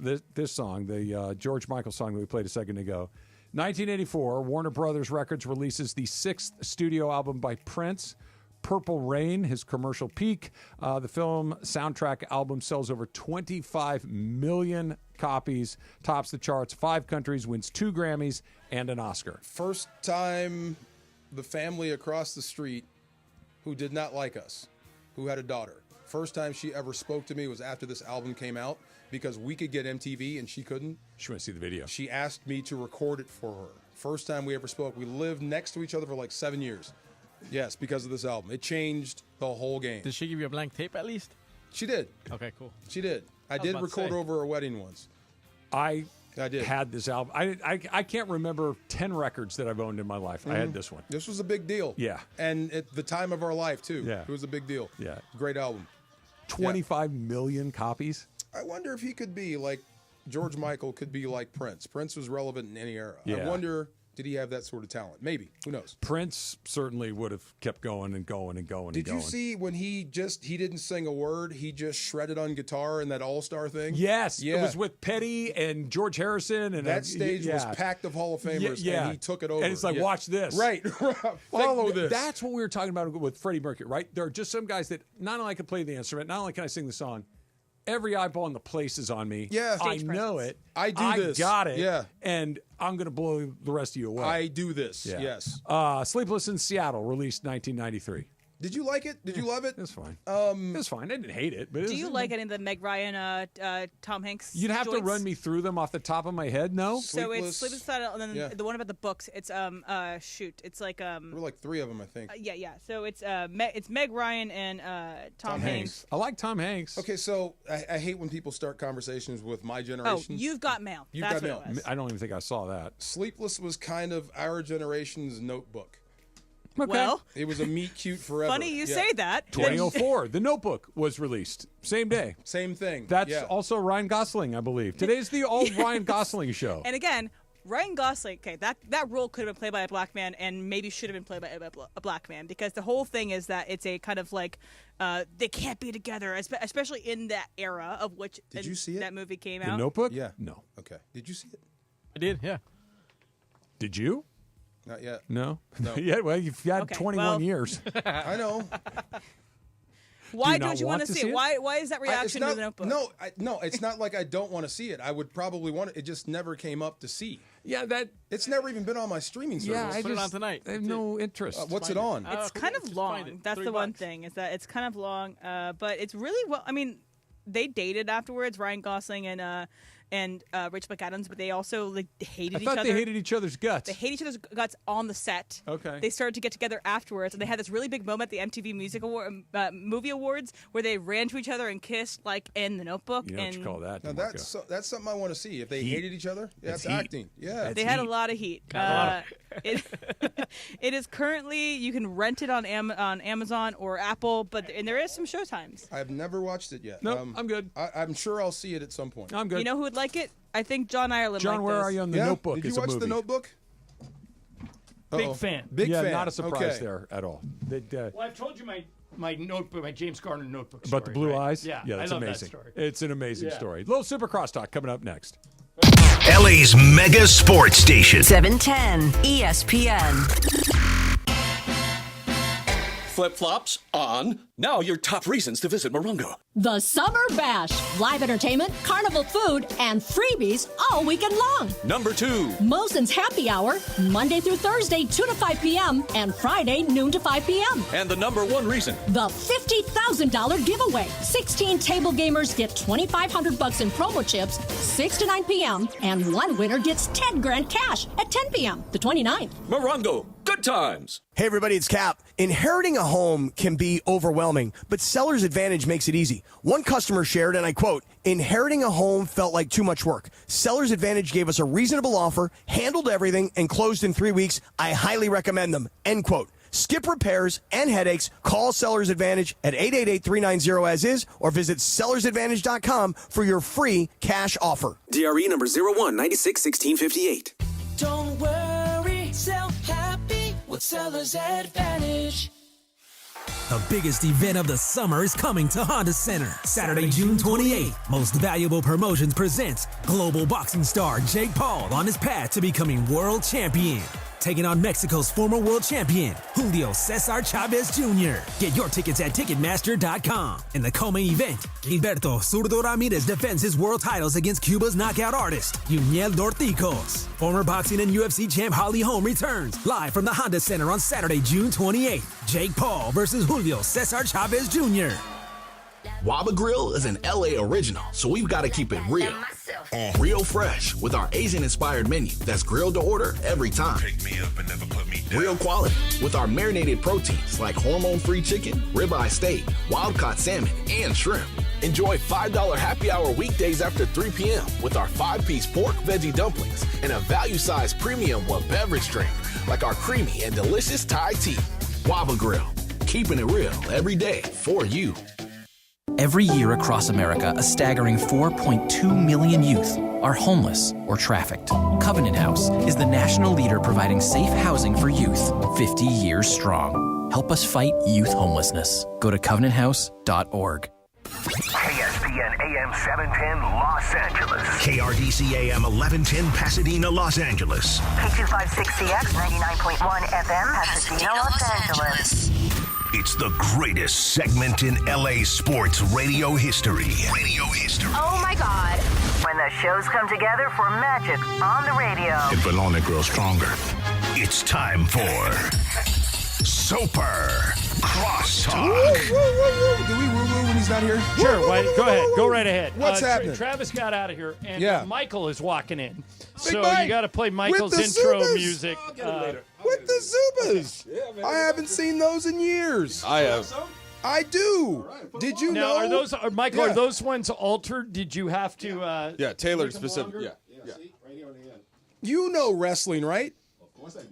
song, the George Michael song that we played a second ago. 1984, Warner Brothers Records releases the 6th studio album by Prince. Purple Rain, his commercial peak. The film soundtrack album sells over 25 million copies, tops the charts, 5 countries, wins 2 Grammys and an Oscar. First time the family across the street who did not like us, who had a daughter, first time she ever spoke to me was after this album came out, because we could get MTV and she couldn't. She went to see the video. She asked me to record it for her. First time we ever spoke. We lived next to each other for like 7 years. Yes, because of this album. It changed the whole game. Did she give you a blank tape at least? She did. Okay, cool. She did. I did record over a wedding once. I did. Had this album. I can't remember 10 records that I've owned in my life. I had this one. This was a big deal. Yeah. And at the time of our life, too. Yeah. It was a big deal. Yeah. Great album. 25 million copies? I wonder if he could be like George Michael, could be like Prince. Prince was relevant in any era. Yeah. I wonder, did he have that sort of talent? Maybe. Who knows? Prince certainly would have kept going and going and going Did and going. you see when he didn't sing a word, he just shredded on guitar in that All-Star thing? Yes. Yeah. It was with Petty and George Harrison. And that stage was packed of Hall of Famers, and he took it over. And it's like, watch this. Right. Follow this. That's what we were talking about with Freddie Mercury, right? There are just some guys that not only can play the instrument, not only can I sing the song, every eyeball in the place is on me. Yeah. I know it. I do this. I got it. Yeah. And I'm going to blow the rest of you away. I do this. Yeah. Yes. Sleepless in Seattle, released 1993. Did you like it? Did you love it? It's fine. It's fine. I didn't hate it. But Do you like any of the Meg Ryan, Tom Hanks? You'd have joints? to run me through them off the top of my head. No. So it's Sleepless in Seattle, and then the one about the books. It's it's like There were like 3 of them, I think. yeah. So it's Meg Ryan and Tom Hanks. I like Tom Hanks. Okay, so I hate when people start conversations with my Oh, generation. You've Got Mail. You've That's Got what it was. I don't even think I saw that. Sleepless was kind of our generation's Notebook. Okay. Well, it was a meet cute forever. Funny you say that. 2004, The Notebook was released. Same day. Same thing. That's also Ryan Gosling, I believe. Today's the old Ryan Gosling show. And again, Ryan Gosling, okay, that role could have been played by a black man and maybe should have been played by a black man, because the whole thing is that it's a kind of like they can't be together, especially in that era of which Did you see it? That movie came The out. Notebook? Yeah. No. Okay. Did you see it? I did, yeah. Did you? Not yet. No? No. Yeah, well, you've had Okay, 21 years. I know. Why Do you don't you not want to see it? Why is that reaction to The Notebook? No, it's not like I don't want to see it. I would probably want it. It just never came up to see. Yeah, it's never even been on my streaming service. Yeah, I Put it on tonight. I have no interest. What's it on? It's kind of long. That's the one thing, is that it's kind of long, but it's really well. I mean, they dated afterwards, Ryan Gosling and Rachel McAdams, but they also hated each other. I thought they hated each other's guts. They hate each other's guts on the set. Okay. They started to get together afterwards, and they had this really big moment at the MTV Movie Awards where they ran to each other and kissed, like in The Notebook. You know what you call that? Now that's something I want to see. If they hated each other, that's heat. acting. Yeah, They had a lot of heat. It is currently, you can rent it on Amazon or Apple, and there is some showtimes. I've never watched it yet. No, I'm good. I'm sure I'll see it at some point. I'm good. You know who would like it? I think John Ireland. John, liked where this. are you on The Notebook? Did you as a watch movie? The Notebook? Big fan. Big fan. Not a surprise Okay. there at all. Well, I've told you my notebook, my James Garner notebook About story, the blue right? eyes? Yeah, that's I love amazing. that story. It's an amazing Yeah. story. Little Supercross talk coming up next. LA's mega sports station. 710 ESPN. Flip-flops on. Now your top reasons to visit Morongo. The Summer Bash. Live entertainment, carnival food, and freebies all weekend long. Number 2. Mosen's Happy Hour, Monday through Thursday, 2 to 5 p.m., and Friday, noon to 5 p.m. And the number 1 reason. The $50,000 giveaway. 16 table gamers get $2,500 in promo chips, 6 to 9 p.m., and one winner gets $10,000 cash at 10 p.m., the 29th. Morongo. Good times. Hey everybody, it's Cap. Inheriting a home can be overwhelming, but Seller's Advantage makes it easy. One customer shared, and I quote, "Inheriting a home felt like too much work. Seller's Advantage gave us a reasonable offer, handled everything, and closed in 3 weeks. I highly recommend them." End quote. Skip repairs and headaches. Call Seller's Advantage at 888-390-AS-IS or visit sellersadvantage.com for your free cash offer. DRE number 01961658. Don't worry, sell happy with Seller's Advantage. The biggest event of the summer is coming to Honda Center. Saturday, June 28th. Most Valuable Promotions presents global boxing star Jake Paul on his path to becoming world champion. taking on Mexico's former world champion, Julio Cesar Chavez Jr. Get your tickets at Ticketmaster.com. In the co-main event, Gilberto Zurdo Ramirez defends his world titles against Cuba's knockout artist, Yuniel Dorticos. Former boxing and UFC champ Holly Holm returns live from the Honda Center on Saturday, June 28th. Jake Paul versus Julio Cesar Chavez Jr. Waba Grill is an LA original, so we've got to keep it real. Real fresh with our Asian-inspired menu that's grilled to order every time. Pick me up and never put me down. Real quality with our marinated proteins like hormone-free chicken, ribeye steak, wild-caught salmon, and shrimp. Enjoy $5 happy hour weekdays after 3 p.m. with our 5-piece pork veggie dumplings and a value-sized premium beverage drink like our creamy and delicious Thai tea. Waba Grill, keeping it real every day for you. Every year across America, a staggering 4.2 million youth are homeless or trafficked. Covenant House is the national leader providing safe housing for youth, 50 years strong. Help us fight youth homelessness. Go to covenanthouse.org. KSPN AM 710 Los Angeles. KRDC AM 1110 Pasadena, Los Angeles. K256CX 99.1 FM Pasadena, Los Angeles. It's the greatest segment in LA sports radio history. Oh my God. When the shows come together for magic on the radio. It will only grow stronger. It's time for Super Crosstalk. Do we woo-woo when he's not here? Sure, go ahead. Go right ahead. What's happening? Travis got out of here, and Yeah. Michael is walking in. So Mike, you got to play Michael's with the intro Zubas. music. With the Zubas. I haven't seen those in years. I have. I do. Did you Now, know? Michael, Yeah. are those ones altered? Did you have to? Yeah, tailored specific. Yeah. You know wrestling, right?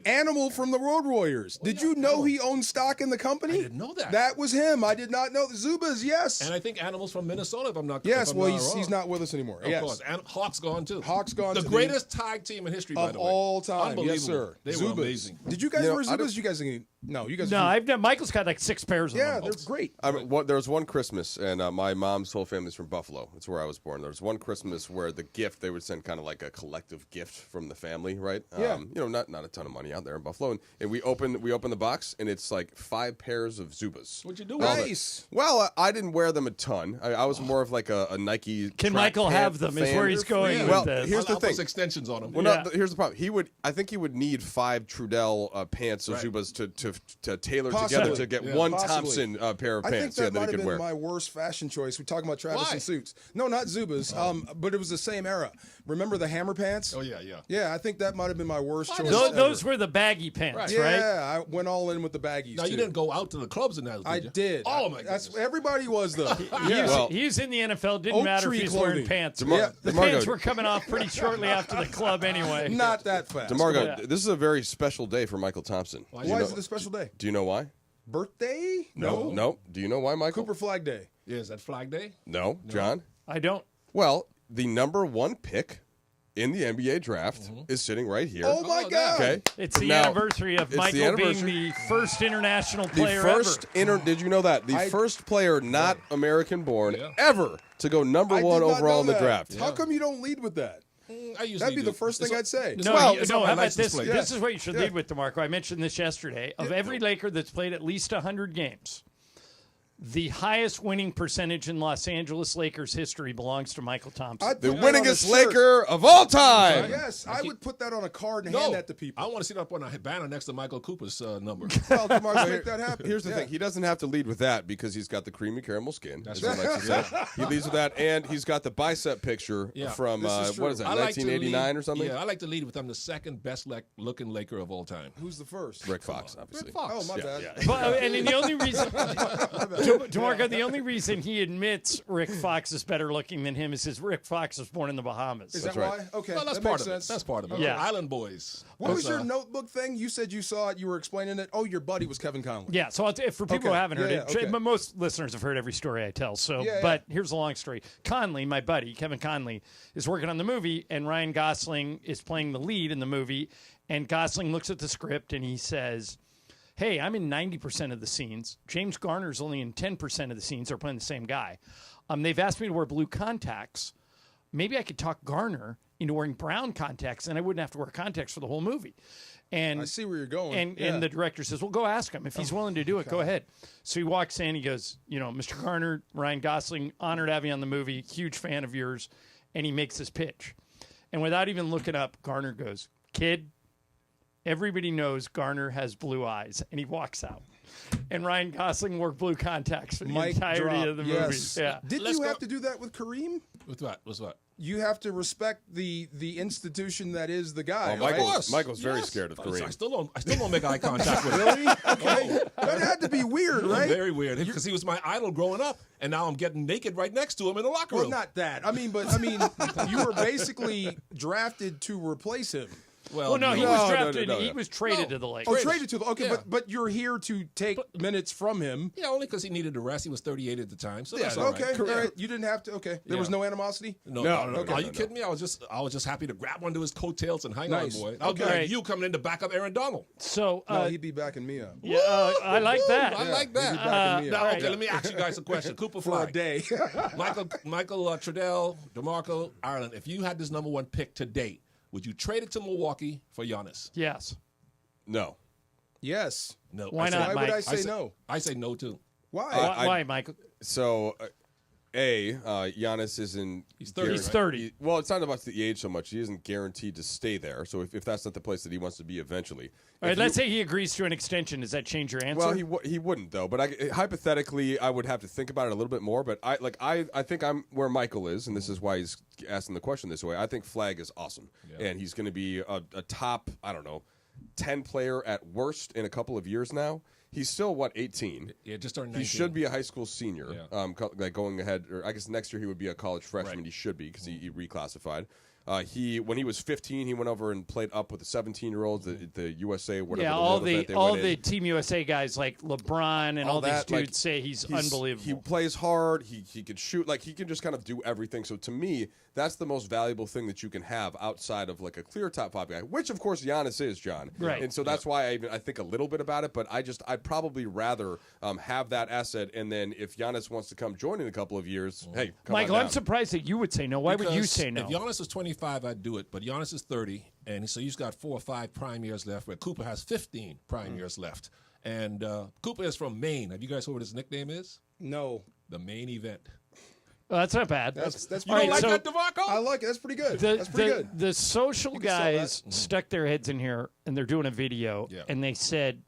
Animal from the Road Warriors. Did you know he owned stock in the company? I didn't know that. That was him. I did not know. Zubas, yes. And I think Animal's from Minnesota, if I'm not Yes, if I'm well, not he's not with us anymore. Of Yes. course. And Hawk's gone, too. Hawk's gone, The too. greatest tag team in history, by Of the way. all time. Unbelievable. Yes, sir. They Zubas. were amazing. Did you guys wear Zubas? You guys didn't. No, you guys. No, I've done. Michael's got like 6 pairs of them. Yeah, they're great. There was one Christmas, and my mom's whole family's from Buffalo. That's where I was born. There was one Christmas where the gift, they would send kind of like a collective gift from the family, right? Yeah. Not a ton of money out there in Buffalo. And we open the box, and it's like 5 pairs of Zubas. What'd you do? Nice. Well, I didn't wear them a ton. I was more of like a Nike. Can track Michael pant have them? Is fan. where he's going Well, with this. here's the I'll put thing. extensions on them. Well, Yeah. no, here's the problem. I think he would need 5 Trudell pants of Right. Zubas to tailor Possibly. together to get Yeah. one Possibly. Thompson pair of I think pants that that might he have could been wear. my worst fashion choice. We're talking about Travis Why? in suits. No, not Zubas. But it was the same era. Remember the hammer pants? Oh, yeah, yeah. Yeah, I think that might have been my worst choice. Those ever. were the baggy pants, Right. right? Yeah, I went all in with the baggies. Now, too. you didn't go out to the clubs in that, I you? did. Oh, my That's goodness. everybody was though. He was in the NFL. Didn't Oak matter if tree he was wearing clothing. pants. DeMar- The DeMarco- pants were coming off pretty shortly after the club anyway. Not that fast. DeMarco, Yeah. this is a very special day for Michael Thompson. Why Do you is know- it a special day? Do you know why? Birthday? No. Do you know why, Michael? Cooper Flag Day. Yeah, is that Flag Day? No. John? I don't. Well, the number 1 pick in the NBA draft is sitting right here. Oh my God! Okay. It's the Now, anniversary of it's the Michael anniversary. being the first international The player first ever. did you know that? The first player not American born Yeah. ever to go number I 1 did not overall know in the that. draft. How come you don't lead with that? I usually That'd be do. the first thing I'd say. No, Well, you- it's no. on my How about license this? plate. This is what you should Yeah. lead with, DeMarco. I mentioned this yesterday. Of every Laker that's played at least 100 games, the highest winning percentage in Los Angeles Lakers history belongs to Michael Thompson. I'd The put that on a winningest shirt. Laker of all time. Yes, I would put that on a card and No, hand that to people. I want to see that up on a banner next to Michael Cooper's number. Well, DeMar, make that happen. Here's the Yeah. thing. He doesn't have to lead with that because he's got the creamy caramel skin. That's as he right. likes to say. He leads with that, and he's got the bicep picture Yeah. from, This is true. what is that, I like to 1989 lead- or something? Yeah, I like to lead with I'm the second best looking Laker of all time. Who's the first? Rick Fox, obviously. Rick Fox. Oh, my bad. Well, and the only reason, DeMarco, the only reason he admits Rick Fox is better looking than him is his Rick Fox was born in the Bahamas. Is That's that right. why? Okay, Well, that's that part makes of sense. it. That's part of it. Yeah. Island Boys. What was your notebook thing? You said you saw it. You were explaining it. Oh, your buddy was Kevin Conley. Yeah, so for people who haven't heard it, okay. most listeners have heard every story I tell. So, Yeah, yeah. but here's the long story. Conley, my buddy, Kevin Conley, is working on the movie, and Ryan Gosling is playing the lead in the movie. And Gosling looks at the script and he says, "Hey, I'm in 90% of the scenes. James Garner's only in 10% of the scenes. They're playing the same guy. They've asked me to wear blue contacts. Maybe I could talk Garner into wearing brown contacts, and I wouldn't have to wear contacts for the whole movie." And I see where you're going. And the director says, well, go ask him. If he's willing to do it, go ahead. So he walks in. He goes, Mr. Garner, Ryan Gosling, honored to have you on the movie. Huge fan of yours. And he makes his pitch. And without even looking up, Garner goes, kid, everybody knows Garner has blue eyes. And he walks out. And Ryan Gosling wore blue contacts for the entirety of the movie. Yeah. Didn't you have to do that with Kareem? With what? With what? You have to respect the institution that is the guy. Michael's very scared of Kareem. I still don't make eye contact with him. Really? Okay. That had to be weird, right? Very weird, because he was my idol growing up, and now I'm getting naked right next to him in the locker room. Well, not that. You were basically drafted to replace him. Well, no, he was drafted. He was traded to the Lakers. Oh, traded to the but you're here to take minutes from him. Yeah, only because he needed a rest. He was 38 at the time. So that's all right. You didn't have to. Okay, there was no animosity. No. Are you kidding me? I was just happy to grab onto his coattails and hang on, boy. I'll be like you coming in to back up Aaron Donald. So he'd be backing me up. Yeah, I like that. I like that. Okay, let me ask you guys a question. Cooper for Flagg. a day. Michael Trudell, DeMarco, Ireland. If you had this number one pick today, would you trade it to Milwaukee for Giannis? Yes. No. Yes. No. Why not, Why Mike? would I say no? I say no, too. Why? Why, Michael? So, Giannis isn't... He's 30. He's 30. Well, it's not about the age so much. He isn't guaranteed to stay there. So if that's not the place that he wants to be eventually... All right, let's say he agrees to an extension. Does that change your answer? Well, he wouldn't, though. But hypothetically, I would have to think about it a little bit more. But I think I'm where Michael is, and this is why he's asking the question this way. I think Flagg is awesome. Yeah. And he's going to be a top, 10 player at worst in a couple of years now. He's still, 18? Yeah, just turned 19. He should be a high school senior, going ahead. Or I guess next year he would be a college freshman. Right. He should be because he reclassified. When he was 15, he went over and played up with the 17-year-olds, the USA, whatever. Yeah, all the Team USA guys like LeBron and all these dudes say he's unbelievable. He plays hard. He could shoot. He can just kind of do everything. So to me, that's the most valuable thing that you can have outside of a clear top 5 guy, which of course Giannis is, John. Right. And so that's why I think a little bit about it. But I'd probably rather have that asset. And then if Giannis wants to come join in a couple of years, hey, come Michael, on I'm surprised that you would say no. Why would you say no? If Giannis was 25, I'd do it. But Giannis is 30, and so he's got 4 or 5 prime years left, where Cooper has 15 prime years left. And Cooper is from Maine. Have you guys heard what his nickname is? No. The Main Event. Well, that's not bad. That's you don't like that, DeVarco? I like it. That's pretty good. That's pretty good. The social guys stuck their heads in here, and they're doing a video, and they said,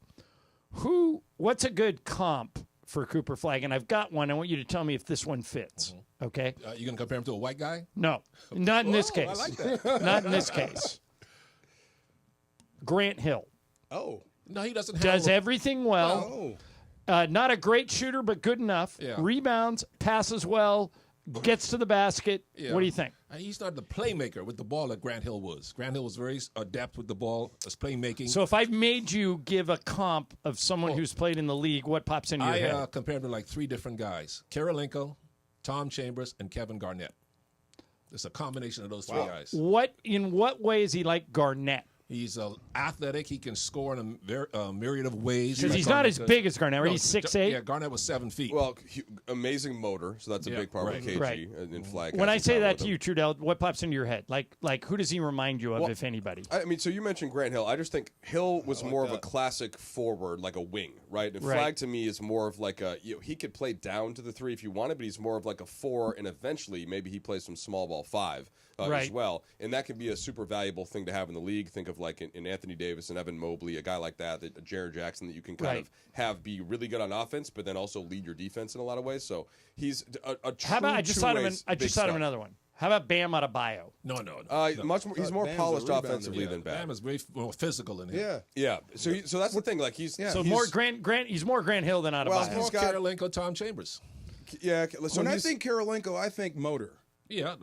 what's a good comp for Cooper Flagg? And I've got one. I want you to tell me if this one fits. Okay? You going to compare him to a white guy? No. Not in this case. I like that. Not in this case. Grant Hill. Oh. No, he doesn't have Does everything well. Not a great shooter, but good enough. Yeah. Rebounds, passes well, gets to the basket. Yeah. What do you think? He's not the playmaker with the ball that Grant Hill was. Grant Hill was very adept with the ball, as playmaking. So if I made you give a comp of someone who's played in the league, what pops into your head? I compared him to 3 different guys. Karolinko, Tom Chambers, and Kevin Garnett. It's a combination of those 3 guys. In what way is he like Garnett? He's athletic. He can score in a myriad of ways. Because he's not as big as Garnett, right? He's 6'8"? Yeah, Garnett was 7 feet. Well, amazing motor, so that's a big part of KG in Flagg. When I say that to you, Trudell, what pops into your head? Like who does he remind you of, if anybody? So you mentioned Grant Hill. I just think Hill was more of a classic forward, like a wing, right? And Flagg to me is more of he could play down to the 3 if you wanted, but he's more of a 4, and eventually maybe he plays some small ball 5 as well. And that can be a super valuable thing to have in the league. Think of in Anthony Davis and Evan Mobley, a guy like that Jared Jackson, that you can kind of have be really good on offense, but then also lead your defense in a lot of ways. So he's a true How about I just thought of another one. How about Bam Adebayo? No. Much more. He's more Bam's polished a offensively than Bam. Bam is very more physical in here. Yeah. So that's the thing. More Grant. He's more Grant Hill than Adebayo. Well, he's more Karolinko, Tom Chambers. Yeah. When I think Karolinko, I think motor. Yeah,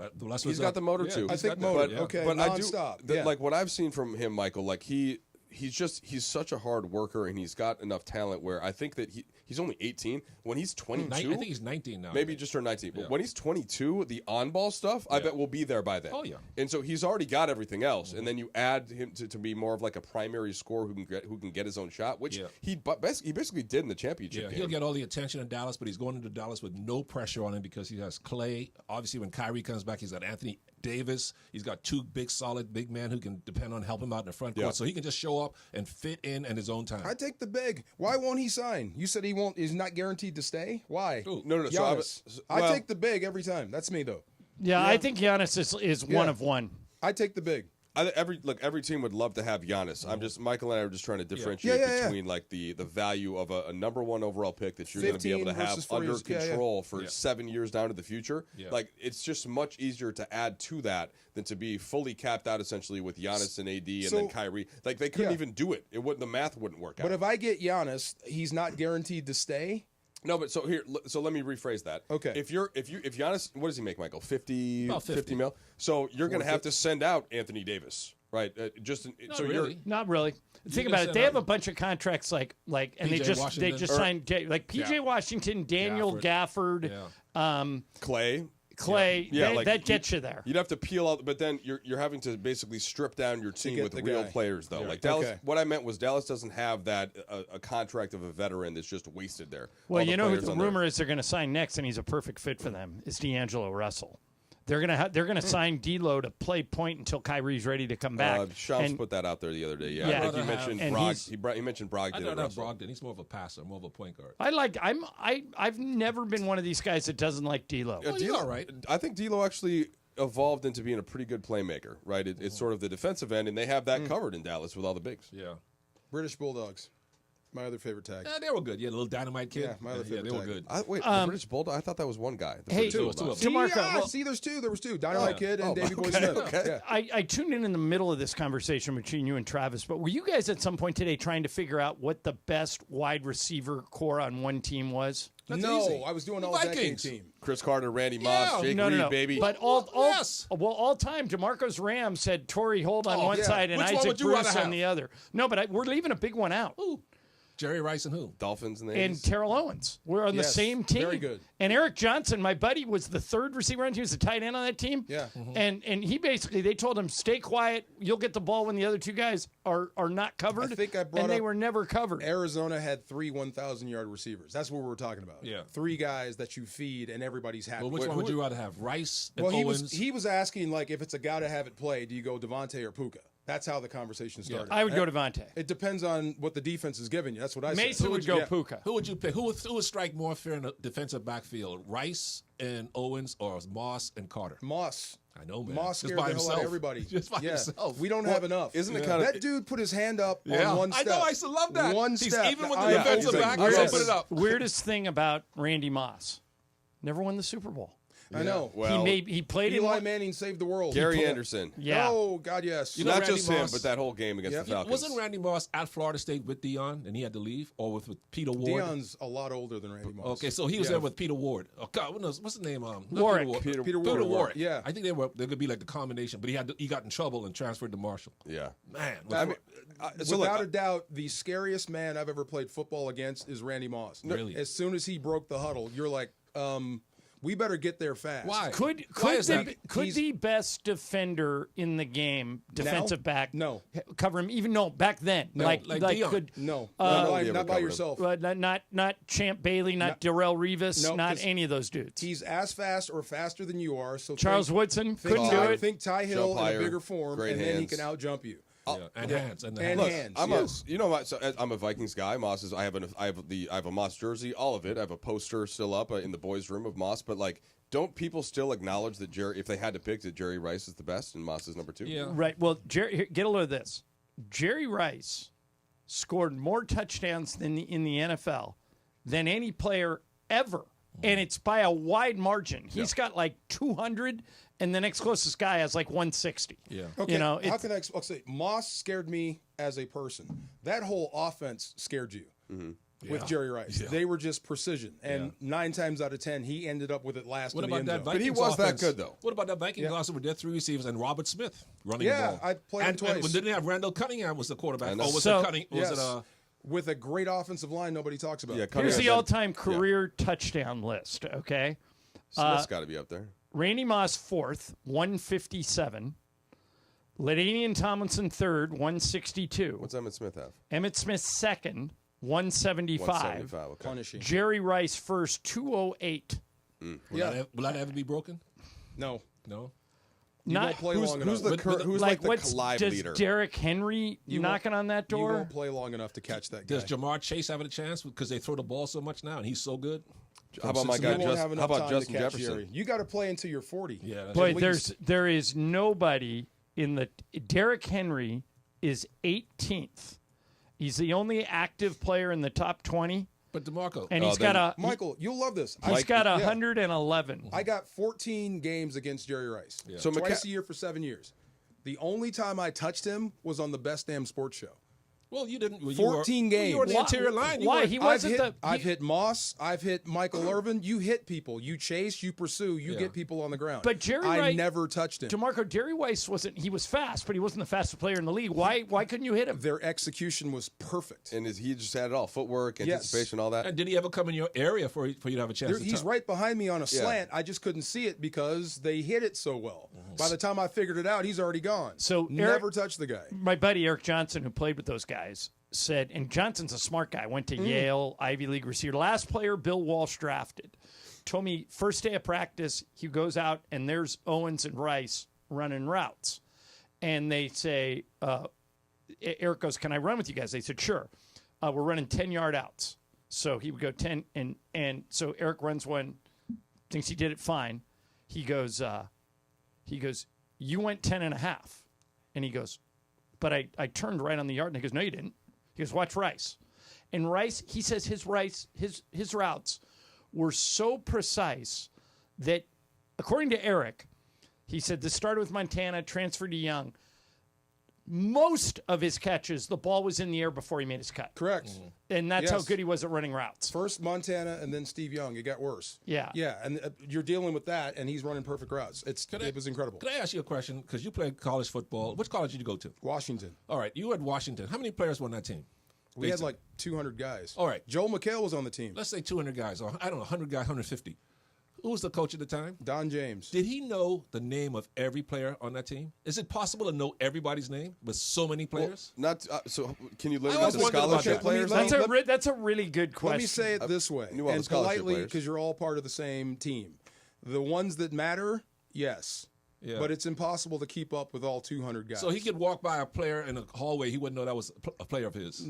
he's got the motor too. I think motor. Okay, but non-stop. What I've seen from him, Michael, he's such a hard worker, and he's got enough talent where I think that he's only 18. When he's 22, I think he's 19 now. Maybe just turned 19. But when he's 22, the on-ball stuff, I bet will be there by then. Oh yeah. And so he's already got everything else, and then you add him to be more of a primary scorer who can get his own shot, which he basically did in the championship game. He'll get all the attention in Dallas, but he's going into Dallas with no pressure on him because he has Clay. Obviously, when Kyrie comes back, he's got Anthony Davis. He's got 2 big, solid big men who can depend on helping him out in the front court. So he can just show grow up and fit in at his own time. I take the big. Why won't he sign? You said he won't. He's not guaranteed to stay. Why? No. I take the big every time. That's me though. Yeah, I think Giannis is one of one. I take the big. Every team would love to have Giannis. Michael and I are just trying to differentiate between like the value of a number one overall pick that you're going to be able to have under control for 7 years down to the future. Yeah. Like it's just much easier to add to that than to be fully capped out essentially with Giannis and AD and then Kyrie. Like they couldn't even do it. The math wouldn't work out. But if I get Giannis, he's not guaranteed to stay. No, but so let me rephrase that. Okay. If Giannis, what does he make, Michael? 50 mil. So you're going to have to send out Anthony Davis, right? Not really. Think about it. They have a bunch of contracts and they just signed like PJ Washington, Daniel Gafford, Clay, that gets you there. You'd have to peel out, but then you're having to basically strip down your team with real players, though. Like Dallas, what I meant was Dallas doesn't have that a contract of a veteran that's just wasted there. Well, you know who the rumor is they're going to sign next, and he's a perfect fit for them. It's D'Angelo Russell. They're gonna sign D'Lo to play point until Kyrie's ready to come back. Shams put that out there the other day. Yeah, I think he mentioned Brogdon. He mentioned Brogdon. I don't have Brogdon. He's more of a passer, more of a point guard. I've never been one of these guys that doesn't like D'Lo. Well, D'Lo, right? I think D'Lo actually evolved into being a pretty good playmaker. Right, it's sort of the defensive end, and they have that covered in Dallas with all the bigs. Yeah, British Bulldogs. My other favorite tag. Yeah, they were good. Yeah, the little dynamite kid. Yeah, my other favorite they were good. The British Bulldog? I thought that was one guy. Hey, two. DeMarco. See, there's two. There was two. Dynamite Kid and Davey Boy Smith. Okay. Yeah. I tuned in the middle of this conversation between you and Travis, but were you guys at some point today trying to figure out what the best wide receiver core on one team was? That's easy. I was doing all decade team. Chris Carter, Randy Moss, Jake Reed, baby. But all time, DeMarco's Rams had Torrey Holt on one side and Isaac Bruce on the other. No, but we're leaving a big one out. Ooh. Jerry Rice and who? Dolphins and the and Terrell Owens. We're on the same team. Very good. And Eric Johnson, my buddy, was the third receiver on the team. He was the tight end on that team. Yeah. And he basically, they told him, stay quiet. You'll get the ball when the other two guys are not covered. I think I brought and they up were never covered. Arizona had 3 1,000-yard receivers. That's what we were talking about. Yeah. 3 guys that you feed and everybody's happy. Well, which one would you rather have, Rice and Owens? Owens? He was asking, like, if it's a guy to have it play, do you go Devontae or Puka? That's how the conversation started. I would go Devontae. It depends on what the defense is giving you. That's what I said. Mason would go Puka. Who would you pick? Who would strike more fair in the defensive backfield? Rice and Owens or Moss and Carter? Moss. I know, man. Moss Just scared by the hell himself. out of everybody. Just by himself. We don't have enough. Isn't it kind of that dude put his hand up on one step? I know. I used to love that. One He's step. even with the defensive back. He'll put it up. Weirdest thing about Randy Moss, never won the Super Bowl. I know. Well, he played Eli Manning saved the world. Gary Anderson. Yeah. Oh, God, yes. Not Randy just him, Moss, but that whole game against the Falcons. Wasn't Randy Moss at Florida State with Deion and he had to leave? Or with Peter Ward? Deion's a lot older than Randy Moss. Okay, so he was there with Peter Ward. Oh, God, what's his name? Warwick. Peter Warwick. Yeah. I think they could be like the combination, but he got in trouble and transferred to Marshall. Yeah. Man. Without a doubt, the scariest man I've ever played football against is Randy Moss. Really? As soon as he broke the huddle, you're like, we better get there fast. Why? Could the best defender in the game, defensive back, cover him? Even back then, like Deion. could not by yourself. Not Champ Bailey, not Darrell Revis, not any of those dudes. He's as fast or faster than you are. So Charles Woodson couldn't do it. Think Ty Hill in a bigger form, and then he can outjump you. And hands. And hands. I'm a Vikings guy. Moss is. I have a Moss jersey. All of it. I have a poster still up in the boys' room of Moss. But like, don't people still acknowledge that if they had to pick, that Jerry Rice is the best and Moss is number 2? Yeah. Right. Well, get a load of this. Jerry Rice scored more touchdowns in the NFL than any player ever, and it's by a wide margin. He's got like 200. And the next closest guy has like 160. Yeah. Okay. How can I say Moss scared me as a person? That whole offense scared you with Jerry Rice. Yeah. They were just precision, and 9 times out of 10, he ended up with it last. What in about the end that? zone. But he was offense? that good though. What about that Viking offense with their 3 receivers and Robert Smith running the ball? I played him twice. And didn't they have Randall Cunningham was the quarterback? With a great offensive line, nobody talks about. Yeah, here's the all-time career touchdown list. Okay, Smith's got to be up there. Randy Moss 4th, 157. LaDainian Tomlinson 3rd, 162. What's Emmitt Smith have? Emmitt Smith 2nd, 175. Okay. Punishing. Jerry Rice 1st, 208. Will that ever be broken? No. You won't play long enough. Who's like the collide does leader? Derrick Henry knocking on that door? You won't play long enough to catch that guy. Does Jamar Chase have a chance because they throw the ball so much now and he's so good? How about my guy? How about Justin Jefferson? Jerry. You got to play until you're 40. Yeah, but there is nobody in the. Derrick Henry is 18th. He's the only active player in the top 20. But DeMarco, and he's got a Michael. You'll love this. He's got 111. I got 14 games against Jerry Rice. Yeah. So twice a year for 7 years. The only time I touched him was on the Best Damn Sports Show. Well, you didn't. 14 games. You were in the interior line. Why? He wasn't I've hit Moss. I've hit Michael Irvin. You hit people. You chase. You pursue. You get people on the ground. But Jerry I Rice never touched him. DeMarco, Jerry Rice wasn't. He was fast, but he wasn't the fastest player in the league. Why couldn't you hit him? Their execution was perfect. And he just had it all: footwork, anticipation, all that. And did he ever come in your area for you to have a chance? He's right behind me on a slant. I just couldn't see it because they hit it so well. By the time I figured it out, he's already gone. So never touched the guy. My buddy Eric Johnson, who played with those guys, said, and Johnson's a smart guy, went to Yale, Ivy League receiver. Last player Bill Walsh drafted. Told me first day of practice, he goes out and there's Owens and Rice running routes. And they say, Eric goes, can I run with you guys? They said, sure. We're running 10-yard outs. So he would go 10, and so Eric runs one, thinks he did it fine. He goes, you went 10 and a half. And he goes, but I turned right on the yard. And he goes, no, you didn't. He goes, watch Rice. And Rice, he says his routes were so precise that, according to Eric, he said this started with Montana, transferred to Young. Most of his catches, the ball was in the air before he made his cut. Correct. And that's how good he was at running routes. First Montana and then Steve Young. It got worse. Yeah. Yeah, and you're dealing with that, and he's running perfect routes. It was incredible. Can I ask you a question? Because you played college football. Which college did you go to? Washington. All right, you were at Washington. How many players were on that team? We had like 200 guys. All right. Joel McHale was on the team. Let's say 200 guys, or I don't know, 100 guys, 150. Who was the coach at the time? Don James. Did he know the name of every player on that team? Is it possible to know everybody's name with so many players? Well, so can you limit the scholarship players? That's a really good question. Let me say it this way, and politely, because you're all part of the same team. The ones that matter, yes. Yeah. But it's impossible to keep up with all 200 guys. So he could walk by a player in a hallway, he wouldn't know that was a player of his.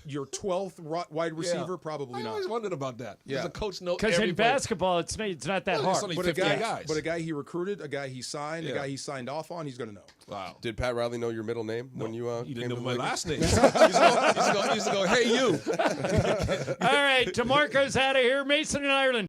Your 12th wide receiver, probably not. I always wondered about that. Yeah. Does a coach know because in basketball, it's not that hard. Only 50 guys. But a guy he recruited, a guy he signed, a guy he signed off on, he's going to know. Wow. Did Pat Riley know your middle name when you he didn't know my last name. He used to go, hey, you. All right, DeMarco's out of here. Mason in Ireland.